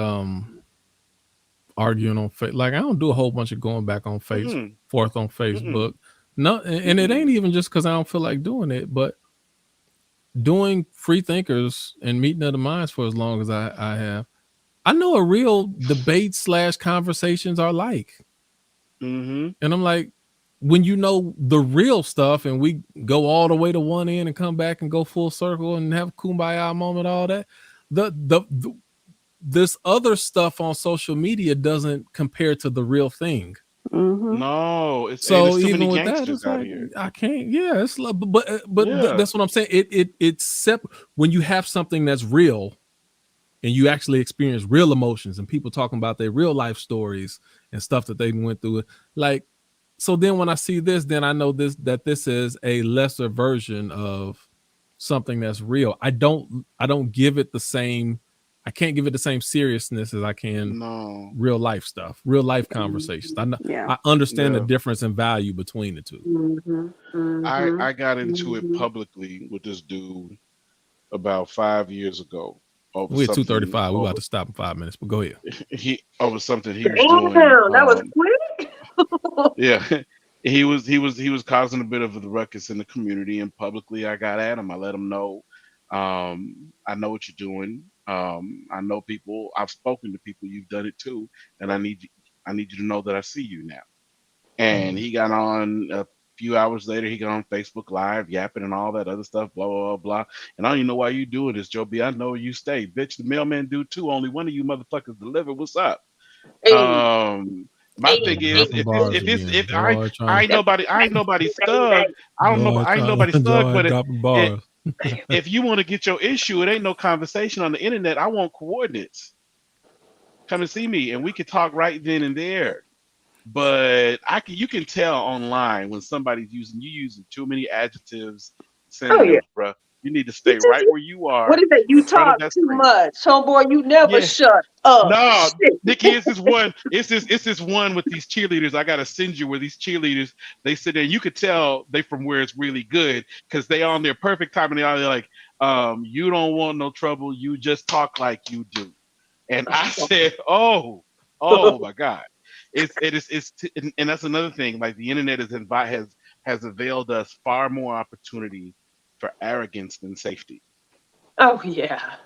Speaker 1: arguing on like I don't do a whole bunch of going back on
Speaker 4: mm-mm,
Speaker 1: forth on
Speaker 4: mm-mm,
Speaker 1: Facebook. No, and it ain't
Speaker 4: mm-mm.
Speaker 1: even just because I don't feel like doing it, but doing free thinkers and meeting other minds for as long as I have, I know a real debate slash conversations are like.
Speaker 4: Mhm.
Speaker 1: And I'm like, when you know the real stuff and we go all the way to one end and come back and go full circle and have a kumbaya moment, all that, the this other stuff on social media doesn't compare to the real thing.
Speaker 5: Mm-hmm.
Speaker 4: No,
Speaker 1: So
Speaker 4: there's too many
Speaker 1: even with that,
Speaker 4: gangsters
Speaker 1: it's
Speaker 4: out
Speaker 1: like
Speaker 4: here.
Speaker 1: I can't. Yeah, it's like,
Speaker 4: Yeah.
Speaker 1: that's what I'm saying. It's when you have something that's real and you actually experience real emotions and people talking about their real life stories and stuff that they went through. Like, so then when I see this, then I know this is a lesser version of something that's real. I don't give it the same. I can't give it the same seriousness as I can
Speaker 4: No.
Speaker 1: real life stuff, real life conversations.
Speaker 3: Mhm,
Speaker 5: Yeah.
Speaker 1: I understand the
Speaker 4: Yeah.
Speaker 1: difference in value between the two.
Speaker 3: mhm, mhm,
Speaker 4: I got into it
Speaker 3: mhm.
Speaker 4: publicly with this dude about 5 years ago over
Speaker 1: We're at
Speaker 4: something
Speaker 1: 2:35. We're about
Speaker 4: over
Speaker 1: to stop in 5 minutes, but go ahead.
Speaker 4: he over something he was doing.
Speaker 3: Damn, that was quick.
Speaker 4: Yeah. He was causing a bit of a ruckus in the community, and publicly I got at him. I let him know, I know what you're doing. I know people. I've spoken to people. You've done it too, and I need you to know that I see you now. And
Speaker 1: Mhm.
Speaker 4: he got on a few hours later. He got on Facebook Live, yapping and all that other stuff. Blah blah blah blah. And I don't even know why you doing this, Joe B. I know you stay, bitch. The mailman do too. Only one of you motherfuckers delivered. What's up?
Speaker 3: Hey,
Speaker 4: My thing
Speaker 3: hey,
Speaker 1: Boy,
Speaker 4: is,
Speaker 3: hey,
Speaker 1: dropping bars
Speaker 3: hey.
Speaker 1: again.
Speaker 4: if I
Speaker 1: Boy, trying
Speaker 4: I
Speaker 1: to
Speaker 4: ain't nobody, I ain't
Speaker 3: Bang,
Speaker 4: nobody's
Speaker 3: bang,
Speaker 4: thug.
Speaker 3: bang,
Speaker 4: I don't know,
Speaker 1: boy,
Speaker 4: I ain't
Speaker 1: trying
Speaker 4: nobody's thug.
Speaker 1: joy
Speaker 4: But
Speaker 1: dropping
Speaker 4: it,
Speaker 1: bars.
Speaker 4: if you want to get your issue, it ain't no conversation on the internet. I want coordinates. Come and see me, and we can talk right then and there. But you can tell online when somebody's using too many adjectives,
Speaker 3: Oh yeah.
Speaker 4: synonyms, bruh. You need to
Speaker 3: You
Speaker 4: stay
Speaker 3: just
Speaker 4: right where you
Speaker 3: what
Speaker 4: are
Speaker 3: is that?
Speaker 4: in
Speaker 3: You
Speaker 4: front of
Speaker 3: talk
Speaker 4: that
Speaker 3: too
Speaker 4: screen.
Speaker 3: much, homeboy. You never
Speaker 4: Yeah.
Speaker 3: shut up.
Speaker 4: No,
Speaker 3: Shit.
Speaker 4: Nikki, it's this one. It's this one with these cheerleaders. I gotta send you where these cheerleaders they sit there. You could tell they from where it's really good because they on their perfect time and they're like, you don't want no trouble. You just talk like you do. And I said, oh my God. And that's another thing. Like the internet has availed us far more opportunity for arrogance than safety.
Speaker 3: Oh yeah.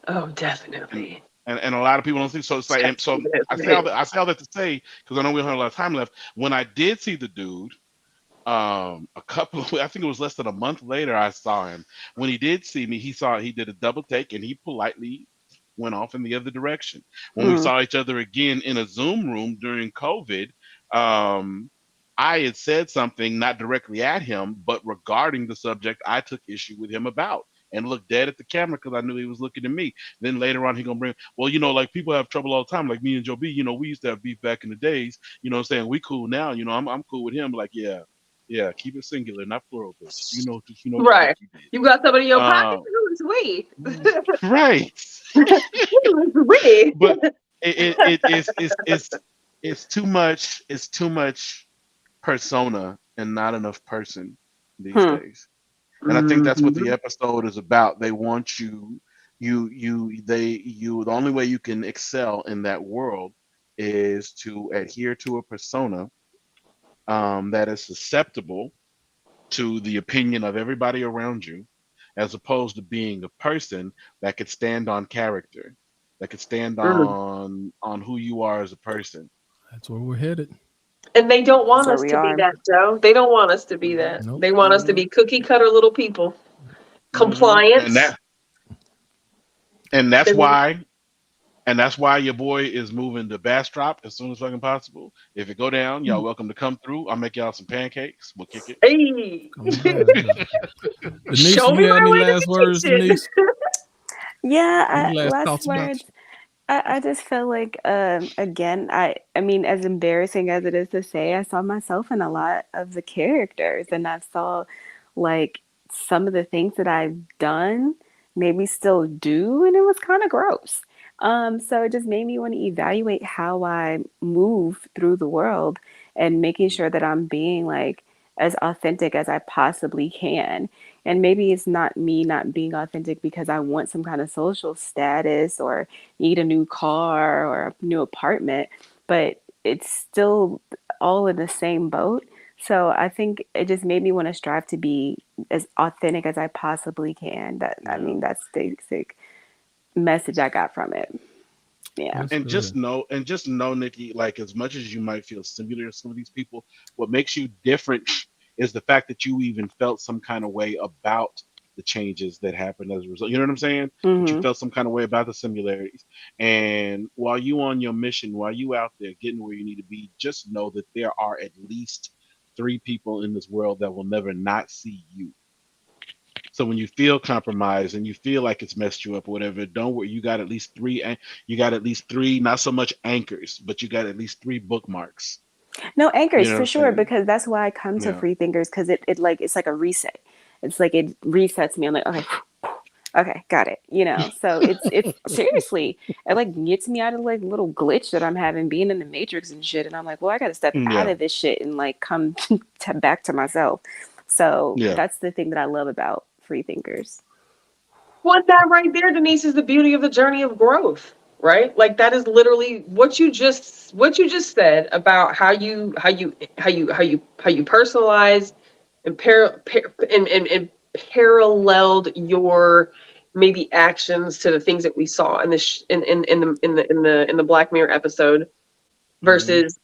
Speaker 3: Oh
Speaker 4: And
Speaker 3: definitely.
Speaker 4: and a lot of people don't see. So it's like, and so I say all that to say, because I know we don't have a lot of time left. When I did see the dude, a couple of, I think it was less than a month later, I saw him. When he did see me, he did a double take and he politely went off in the other direction. When we
Speaker 5: Mm.
Speaker 4: saw each other again in a Zoom room during COVID, um, I had said something not directly at him, but regarding the subject I took issue with him about. And looked dead at the camera because I knew he was looking at me. Then later on, he gonna bring, well, like people have trouble all the time, like me and Joe B. We used to have beef back in the days. You know what I'm saying? We cool now. I'm cool with him. Like, yeah, yeah, keep it singular, not plural, bitch. You know what the fuck
Speaker 3: Right.
Speaker 4: you did.
Speaker 3: You got somebody in your pocket?
Speaker 4: Um,
Speaker 3: Who is we?
Speaker 4: right.
Speaker 3: Who is we?
Speaker 4: But it's too much. It's too much persona and not enough person these
Speaker 5: Hmm.
Speaker 4: days. And I think that's what the
Speaker 3: Mhm.
Speaker 4: episode is about. They want the only way you can excel in that world is to adhere to a persona that is susceptible to the opinion of everybody around you, as opposed to being a person that could stand on character, that could stand
Speaker 3: Mm.
Speaker 4: on who you are as a person.
Speaker 1: That's where we're headed.
Speaker 3: And they don't want
Speaker 5: That's where
Speaker 3: us
Speaker 5: we
Speaker 3: to be
Speaker 5: are.
Speaker 3: that, Joe. They don't want us to be that.
Speaker 1: Nope.
Speaker 3: They want us to be cookie cutter little people.
Speaker 4: And
Speaker 3: Compliance.
Speaker 4: that's
Speaker 3: They want-
Speaker 4: why your boy is moving to Bastrop as soon as fucking possible. If it go down, y'all welcome to come through. I'll make y'all some pancakes. We'll kick it.
Speaker 3: Hey.
Speaker 1: Denise,
Speaker 3: Show me
Speaker 1: you got
Speaker 3: my
Speaker 1: any
Speaker 3: way to
Speaker 1: last
Speaker 3: the
Speaker 1: words,
Speaker 3: kitchen.
Speaker 1: Denise?
Speaker 5: Yeah,
Speaker 1: Any last
Speaker 5: last
Speaker 1: thoughts about
Speaker 5: words. I just feel like again, I mean, as embarrassing as it is to say, I saw myself in a lot of the characters, and I saw like some of the things that I've done, maybe still do, and it was kind of gross. So it just made me want to evaluate how I move through the world and making sure that I'm being like as authentic as I possibly can. And maybe it's not me not being authentic because I want some kind of social status or need a new car or a new apartment, but it's still all in the same boat. So I think it just made me want to strive to be as authentic as I possibly can. I mean, that's the basic message I got from it. Yeah.
Speaker 1: That's
Speaker 4: And
Speaker 1: good.
Speaker 4: just know, Nikki, like as much as you might feel similar to some of these people, what makes you different is the fact that you even felt some kind of way about the changes that happened as a result. You know what I'm saying? That you
Speaker 5: Hmm.
Speaker 4: felt some kind of way about the similarities. And while you on your mission, while you out there getting where you need to be, just know that there are at least 3 people in this world that will never not see you. So when you feel compromised and you feel like it's messed you up or whatever, don't worry. You got at least three. You got at least three, not so much anchors, but you got at least 3 bookmarks.
Speaker 5: No,
Speaker 4: You
Speaker 5: anchors
Speaker 4: know what
Speaker 5: for
Speaker 4: I'm
Speaker 5: sure,
Speaker 4: saying?
Speaker 5: because that's why I come to
Speaker 4: Yeah.
Speaker 5: Free Thinkers because it like it's like a reset. It's like it resets me. I'm like, okay, okay, got it. So it's seriously, it like gets me out of like little glitch that I'm having being in the matrix and shit. And I'm like, well, I got to step out
Speaker 4: Yeah.
Speaker 5: of this shit and like come back to myself. So
Speaker 4: Yeah.
Speaker 5: that's the thing that I love about Free Thinkers.
Speaker 3: Well, that right there, Denise, is the beauty of the journey of growth, right? Like that is literally what you just said about how you personalized and and paralleled your maybe actions to the things that we saw in the in the Black Mirror episode
Speaker 4: Mhm.
Speaker 3: versus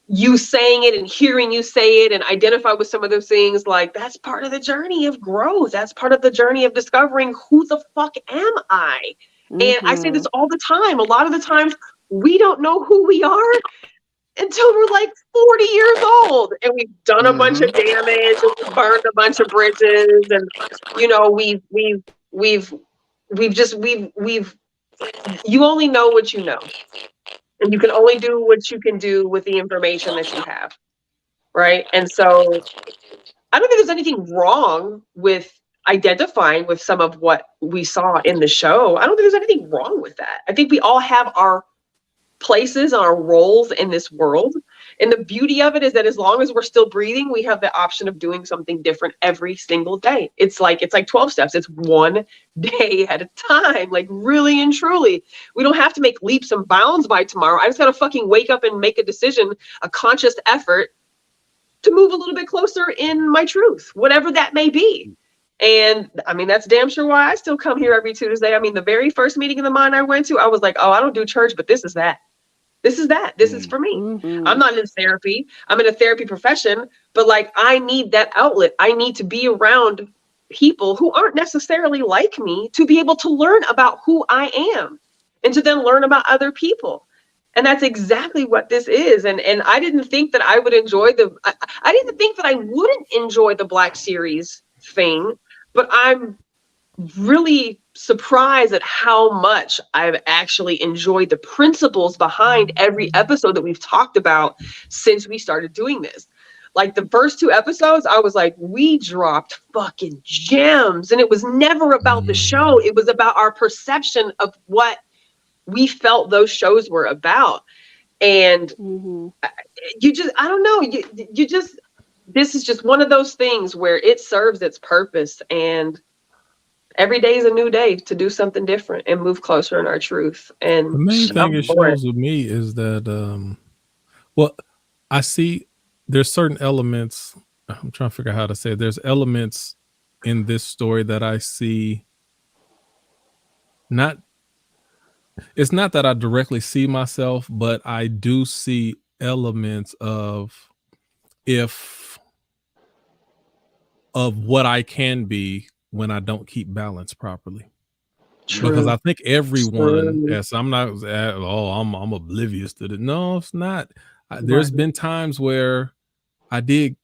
Speaker 3: you saying it and hearing you say it and identify with some of those things. Like that's part of the journey of growth. That's part of the journey of discovering who the fuck am I. And I say this
Speaker 5: Mm-hmm.
Speaker 3: all the time. A lot of the times we don't know who we are until we're like 40 years old and we've done a bunch of
Speaker 4: Mhm.
Speaker 3: damage and we've burned a bunch of bridges and we've you only know what you know and you can only do what you can do with the information that you have, right? And so I don't think there's anything wrong with identifying with some of what we saw in the show. I don't think there's anything wrong with that. I think we all have our places, our roles in this world. And the beauty of it is that as long as we're still breathing, we have the option of doing something different every single day. It's like 12 steps. It's one day at a time, like really and truly. We don't have to make leaps and bounds by tomorrow. I just got to fucking wake up and make a decision, a conscious effort to move a little bit closer in my truth, whatever that may be. And I mean, that's damn sure why I still come here every Tuesday. I mean, the very first meeting of the mind I went to, I was like, oh, I don't do church, but this is that. This is that. This is
Speaker 4: Mm.
Speaker 3: for me. I'm
Speaker 5: Mm-hmm.
Speaker 3: not in therapy. I'm in a therapy profession, but like I need that outlet. I need to be around people who aren't necessarily like me to be able to learn about who I am and to then learn about other people. And that's exactly what this is. And I didn't think that I would enjoy I didn't think that I wouldn't enjoy the Black series thing, but I'm really surprised at how much I've actually enjoyed the principles behind every episode that we've talked about since we started doing this. Like the first 2 episodes, I was like, we dropped fucking gems. And it was never about the show. It was about our perception of what we felt those shows were about. And
Speaker 5: Mm-hmm.
Speaker 3: I don't know, this is just one of those things where it serves its purpose. And every day is a new day to do something different and move closer in our truth.
Speaker 1: The
Speaker 3: And
Speaker 1: main thing
Speaker 3: I'm
Speaker 1: it
Speaker 3: for it.
Speaker 1: shows with me is that, well, I see there's certain elements. I'm trying to figure out how to say it. There's elements in this story that I see, it's not that I directly see myself, but I do see elements of what I can be when I don't keep balance properly.
Speaker 3: True.
Speaker 1: Because I think everyone,
Speaker 3: True.
Speaker 1: as I'm not, I'm oblivious to it. No, it's not. There's
Speaker 3: Right.
Speaker 1: been times where I did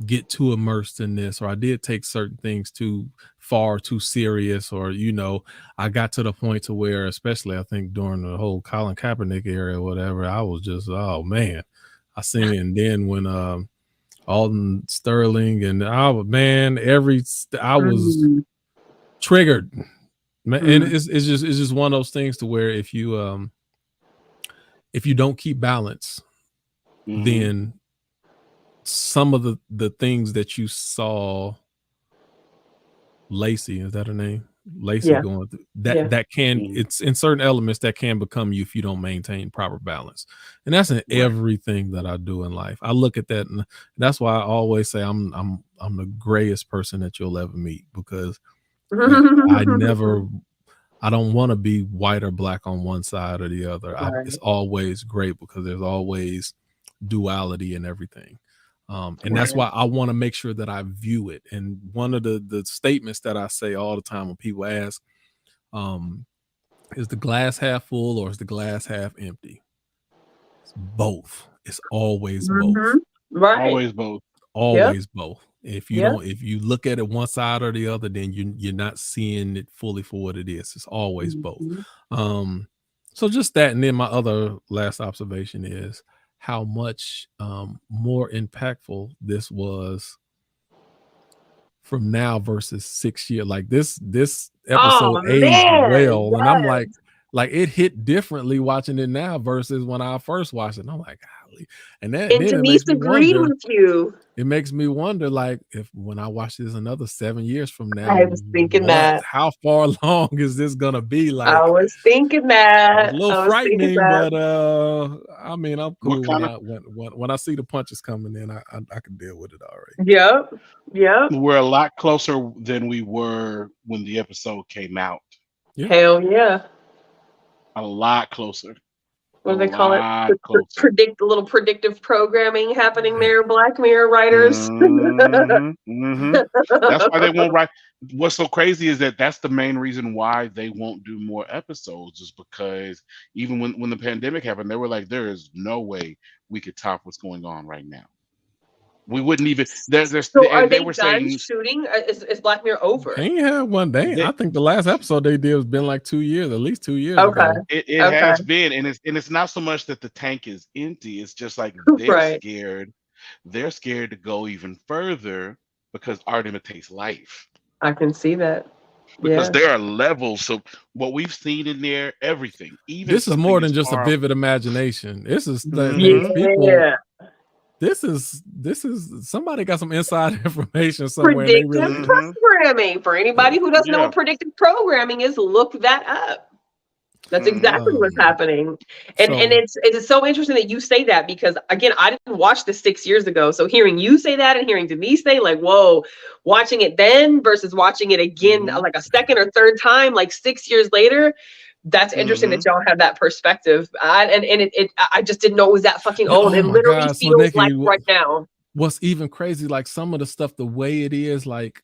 Speaker 1: get too immersed in this, or I did take certain things too far, too serious, or I got to the point to where, especially I think during the whole Colin Kaepernick era or whatever, I was just, oh man, I seen it. And then when Alden Sterling and I was triggered, man. And it's just one of those things to where if you don't keep balance, then some of the things that you saw Lacey, is that her name? Lacey going through that can, it's in certain elements that can become you if you don't maintain proper balance. And that's in everything that I do in life. I look at that, and that's why I always say I'm the grayest person that you'll ever meet, because I don't want to be white or black on one side or the other. It's always great because there's always duality in everything. And that's why I want to make sure that I view it. And one of the statements that I say all the time when people ask, is the glass half full or is the glass half empty? It's both. It's always both.
Speaker 3: Right.
Speaker 4: Always both.
Speaker 1: Always both. If you look at it one side or the other, then you're not seeing it fully for what it is. It's always both. So just that. And then my other last observation is how much more impactful this was from now versus 6 years. Like this episode aged well, and I'm like it hit differently watching it now versus when I first watched it. And I'm like, golly. And
Speaker 3: Denise agreed with you.
Speaker 1: It makes me wonder, like, if when I watch this another 7 years from now,
Speaker 3: I was thinking that.
Speaker 1: How far along is this gonna be? Like,
Speaker 3: I was thinking that.
Speaker 1: It's a little frightening, but I mean, I'm cool when I see the punches coming in. I can deal with it already.
Speaker 3: Yep.
Speaker 4: We're a lot closer than we were when the episode came out.
Speaker 3: Hell yeah.
Speaker 4: A lot closer.
Speaker 3: What do they call it? A little predictive programming happening there, Black Mirror writers.
Speaker 4: That's why they won't write. What's so crazy is that's the main reason why they won't do more episodes, is because even when the pandemic happened, they were like, there is no way we could top what's going on right now. We wouldn't even.
Speaker 3: Are they done shooting? Is Black Mirror over?
Speaker 1: They ain't had one day. I think the last episode they did has been like 2 years, at least 2 years ago.
Speaker 4: It has been, and it's not so much that the tank is empty. It's just like they're scared. They're scared to go even further because art imitates life.
Speaker 3: I can see that.
Speaker 4: Because there are levels. So what we've seen in there, everything. Even
Speaker 1: this is more than just a vivid imagination. This is people. This is somebody got some inside information somewhere.
Speaker 3: Predictive programming. For anybody who doesn't know what predictive programming is, look that up. That's exactly what's happening. And it's so interesting that you say that, because again, I didn't watch this 6 years ago. So hearing you say that and hearing Denise say, like, whoa, watching it then versus watching it again like a second or third time, like 6 years later. That's interesting that y'all have that perspective. I just didn't know it was that fucking old. It literally feels like right now.
Speaker 1: What's even crazy, like some of the stuff, the way it is, like,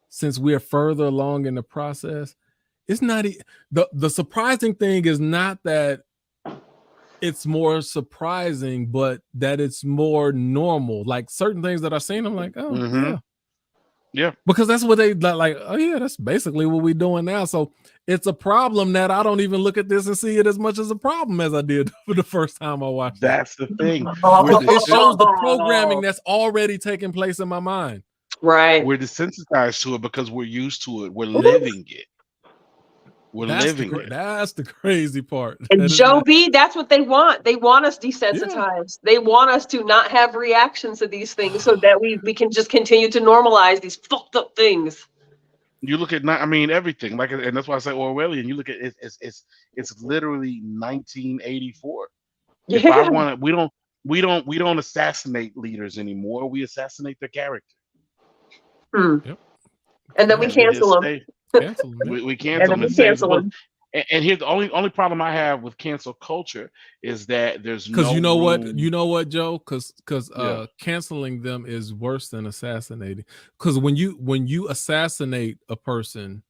Speaker 1: since we're further along in the process, it's not the surprising thing is not that it's more surprising, but that it's more normal. Like certain things that I've seen, I'm like, oh yeah, because that's what they like. Oh yeah, that's basically what we're doing now. So it's a problem that I don't even look at this and see it as much as a problem as I did for the first time I watched it.
Speaker 4: That's the thing.
Speaker 1: It shows the programming that's already taking place in my mind.
Speaker 3: Right.
Speaker 4: We're desensitized to it because we're used to it. We're living it.
Speaker 1: That's the crazy part.
Speaker 3: And Joe B, that's what they want. They want us desensitized. They want us to not have reactions to these things so that we can just continue to normalize these fucked up things.
Speaker 4: You look at, I mean, everything, like, and that's why I say Orwellian. You look at it, it's literally 1984. If I want to, we don't assassinate leaders anymore. We assassinate their character.
Speaker 1: Yep.
Speaker 3: And then we
Speaker 4: And they just
Speaker 3: cancel them.
Speaker 4: stay.
Speaker 1: Cancel them.
Speaker 4: We
Speaker 3: And
Speaker 4: cancel
Speaker 3: then
Speaker 4: them.
Speaker 3: we
Speaker 4: It saves
Speaker 3: cancel
Speaker 4: well,
Speaker 3: them.
Speaker 4: and here's the only problem I have with cancel culture is that there's
Speaker 1: Because
Speaker 4: no
Speaker 1: you know what,
Speaker 4: room.
Speaker 1: Joe? Because
Speaker 4: Yeah.
Speaker 1: canceling them is worse than assassinating. Because when you assassinate a person,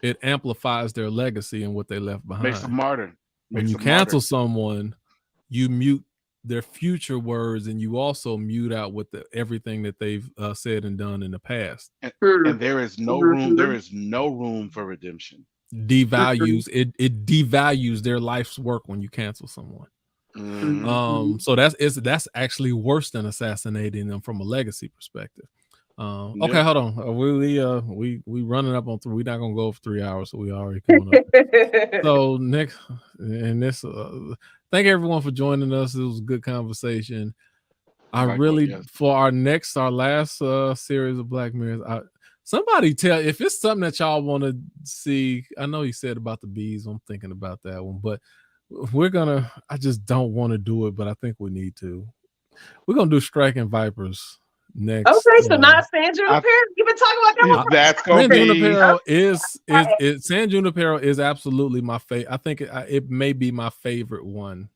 Speaker 1: it amplifies their legacy and what they left behind.
Speaker 4: Makes them martyr.
Speaker 1: When
Speaker 4: Makes
Speaker 1: you
Speaker 4: them martyr.
Speaker 1: cancel someone, you mute their future words, and you also mute out with everything that they've said and done in the past.
Speaker 4: And there is no room. There is no room for redemption.
Speaker 1: Devalues it devalues their life's work when you cancel someone. So that's actually worse than assassinating them from a legacy perspective. Okay, hold on. We running up on 3. We're not gonna go for 3 hours, so we already coming up. So next, and this, thank everyone for joining us. It was a good conversation. For our last series of Black Mirrors, somebody tell if it's something that y'all want to see. I know you said about the bees. I'm thinking about that one, but I just don't want to do it, but I think we need to. We're gonna do Striking Vipers next.
Speaker 3: Okay, so not San Junipero. You've been talking about that one.
Speaker 4: That's gonna
Speaker 1: San
Speaker 4: be.
Speaker 1: Junipero San Junipero is absolutely my favorite. I think it may be my favorite one.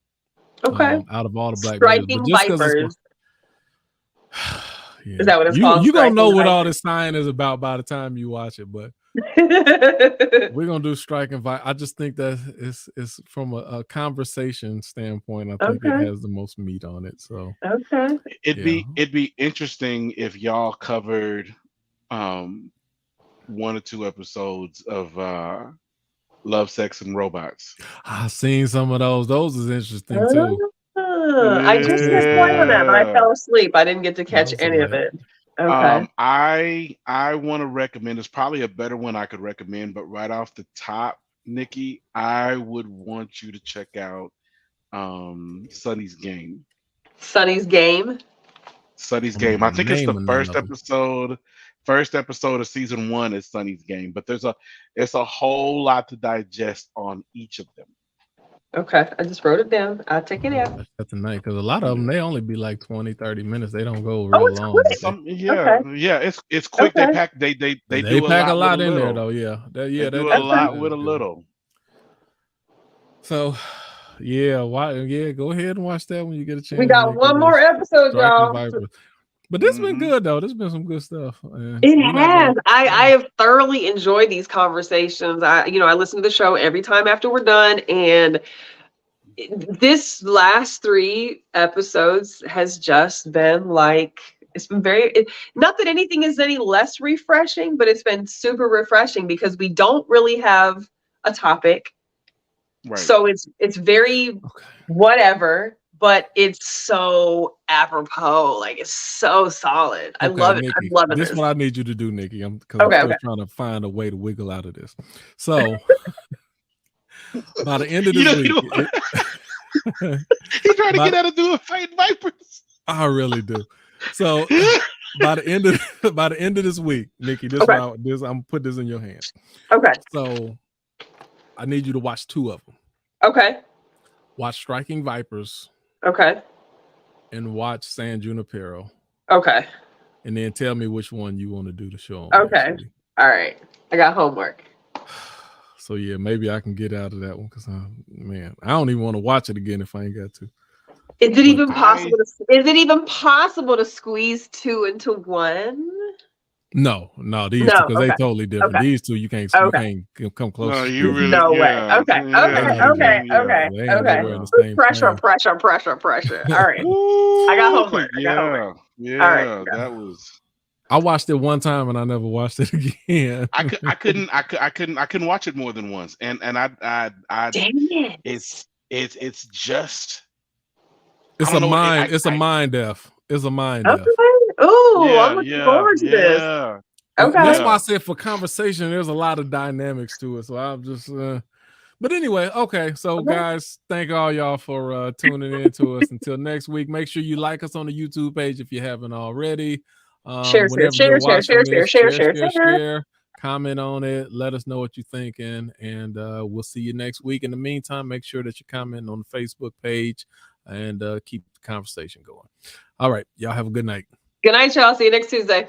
Speaker 3: Okay.
Speaker 1: Out of all the Black
Speaker 3: Striking Vipers.
Speaker 1: Yeah.
Speaker 3: Is that what it's called?
Speaker 1: You gonna know what all this sign is about by the time you watch it, but we're gonna do Striking Vipers. I just think that it's from a conversation standpoint. I think it has the most meat on it. So
Speaker 4: it'd be interesting if y'all covered 1 or 2 episodes of Love, Sex, and Robots.
Speaker 1: I've seen some of those. Those is interesting too.
Speaker 3: I just missed one of them. I fell asleep. I didn't get to catch any of it. Okay.
Speaker 4: I want to recommend. It's probably a better one I could recommend, but right off the top, Nikki, I would want you to check out Sunny's Game.
Speaker 3: Sunny's Game.
Speaker 4: Sunny's Game. I think it's the first episode. First episode of season 1 is Sunny's Game, but there's a whole lot to digest on each of them.
Speaker 3: Okay, I just wrote it down. I'll take it out.
Speaker 1: That's tonight because a lot of them they only be like 20-30 minutes. They don't go real long.
Speaker 4: It's quick.
Speaker 3: Okay.
Speaker 4: They pack they do
Speaker 1: pack a lot
Speaker 4: with
Speaker 1: in there
Speaker 4: little.
Speaker 1: though. Yeah,
Speaker 4: they do a lot with a little.
Speaker 1: So go ahead and watch that when you get a chance.
Speaker 3: We got one more episode, y'all.
Speaker 1: But this has been good though. This has been some good stuff.
Speaker 3: It has. I have thoroughly enjoyed these conversations. I listen to the show every time after we're done, and this last 3 episodes has just been like, it's been not that anything is any less refreshing, but it's been super refreshing because we don't really have a topic. Right. So it's very whatever. But it's so apropos, like it's so solid. I love it.
Speaker 1: Nikki,
Speaker 3: I'm loving
Speaker 1: this.
Speaker 3: This
Speaker 1: is what I need you to do, Nikki. I'm still trying to find a way to wiggle out of this. So by the end of this week,
Speaker 4: he's trying to get out of doing Fighting Vipers.
Speaker 1: I really do. So by the end of this week, Nikki, I'm put this in your hands.
Speaker 3: Okay.
Speaker 1: So I need you to watch 2 of them.
Speaker 3: Okay.
Speaker 1: Watch Striking Vipers.
Speaker 3: Okay.
Speaker 1: And watch San Junipero.
Speaker 3: Okay.
Speaker 1: And then tell me which one you want to do the show on.
Speaker 3: Okay. All right. I got homework.
Speaker 1: So yeah, maybe I can get out of that one because I don't even want to watch it again if I ain't got to.
Speaker 3: Is it even possible to squeeze 2 into 1?
Speaker 1: No, these two because they totally different.
Speaker 3: Okay.
Speaker 1: These two you can't come close.
Speaker 4: No, you really
Speaker 3: no way. Okay. Pressure. All right. I got homework.
Speaker 4: Yeah.
Speaker 3: All right.
Speaker 4: That was.
Speaker 1: I watched it one time and I never watched it again.
Speaker 4: I couldn't watch it more than once, and I
Speaker 3: dang it.
Speaker 4: It's just.
Speaker 1: It's a mind. It's a mind F. It's a mind F.
Speaker 3: Oh, I'm looking forward to this. Okay.
Speaker 1: That's why I said for conversation, there's a lot of dynamics to it. So I'm just, but anyway, okay. So guys, thank all y'all for tuning in to us. Until next week, make sure you like us on the YouTube page if you haven't already. Share. Comment on it. Let us know what you're thinking, and we'll see you next week. In the meantime, make sure that you're commenting on the Facebook page and keep the conversation going. All right, y'all have a good night.
Speaker 3: Good night, y'all. See you next Tuesday.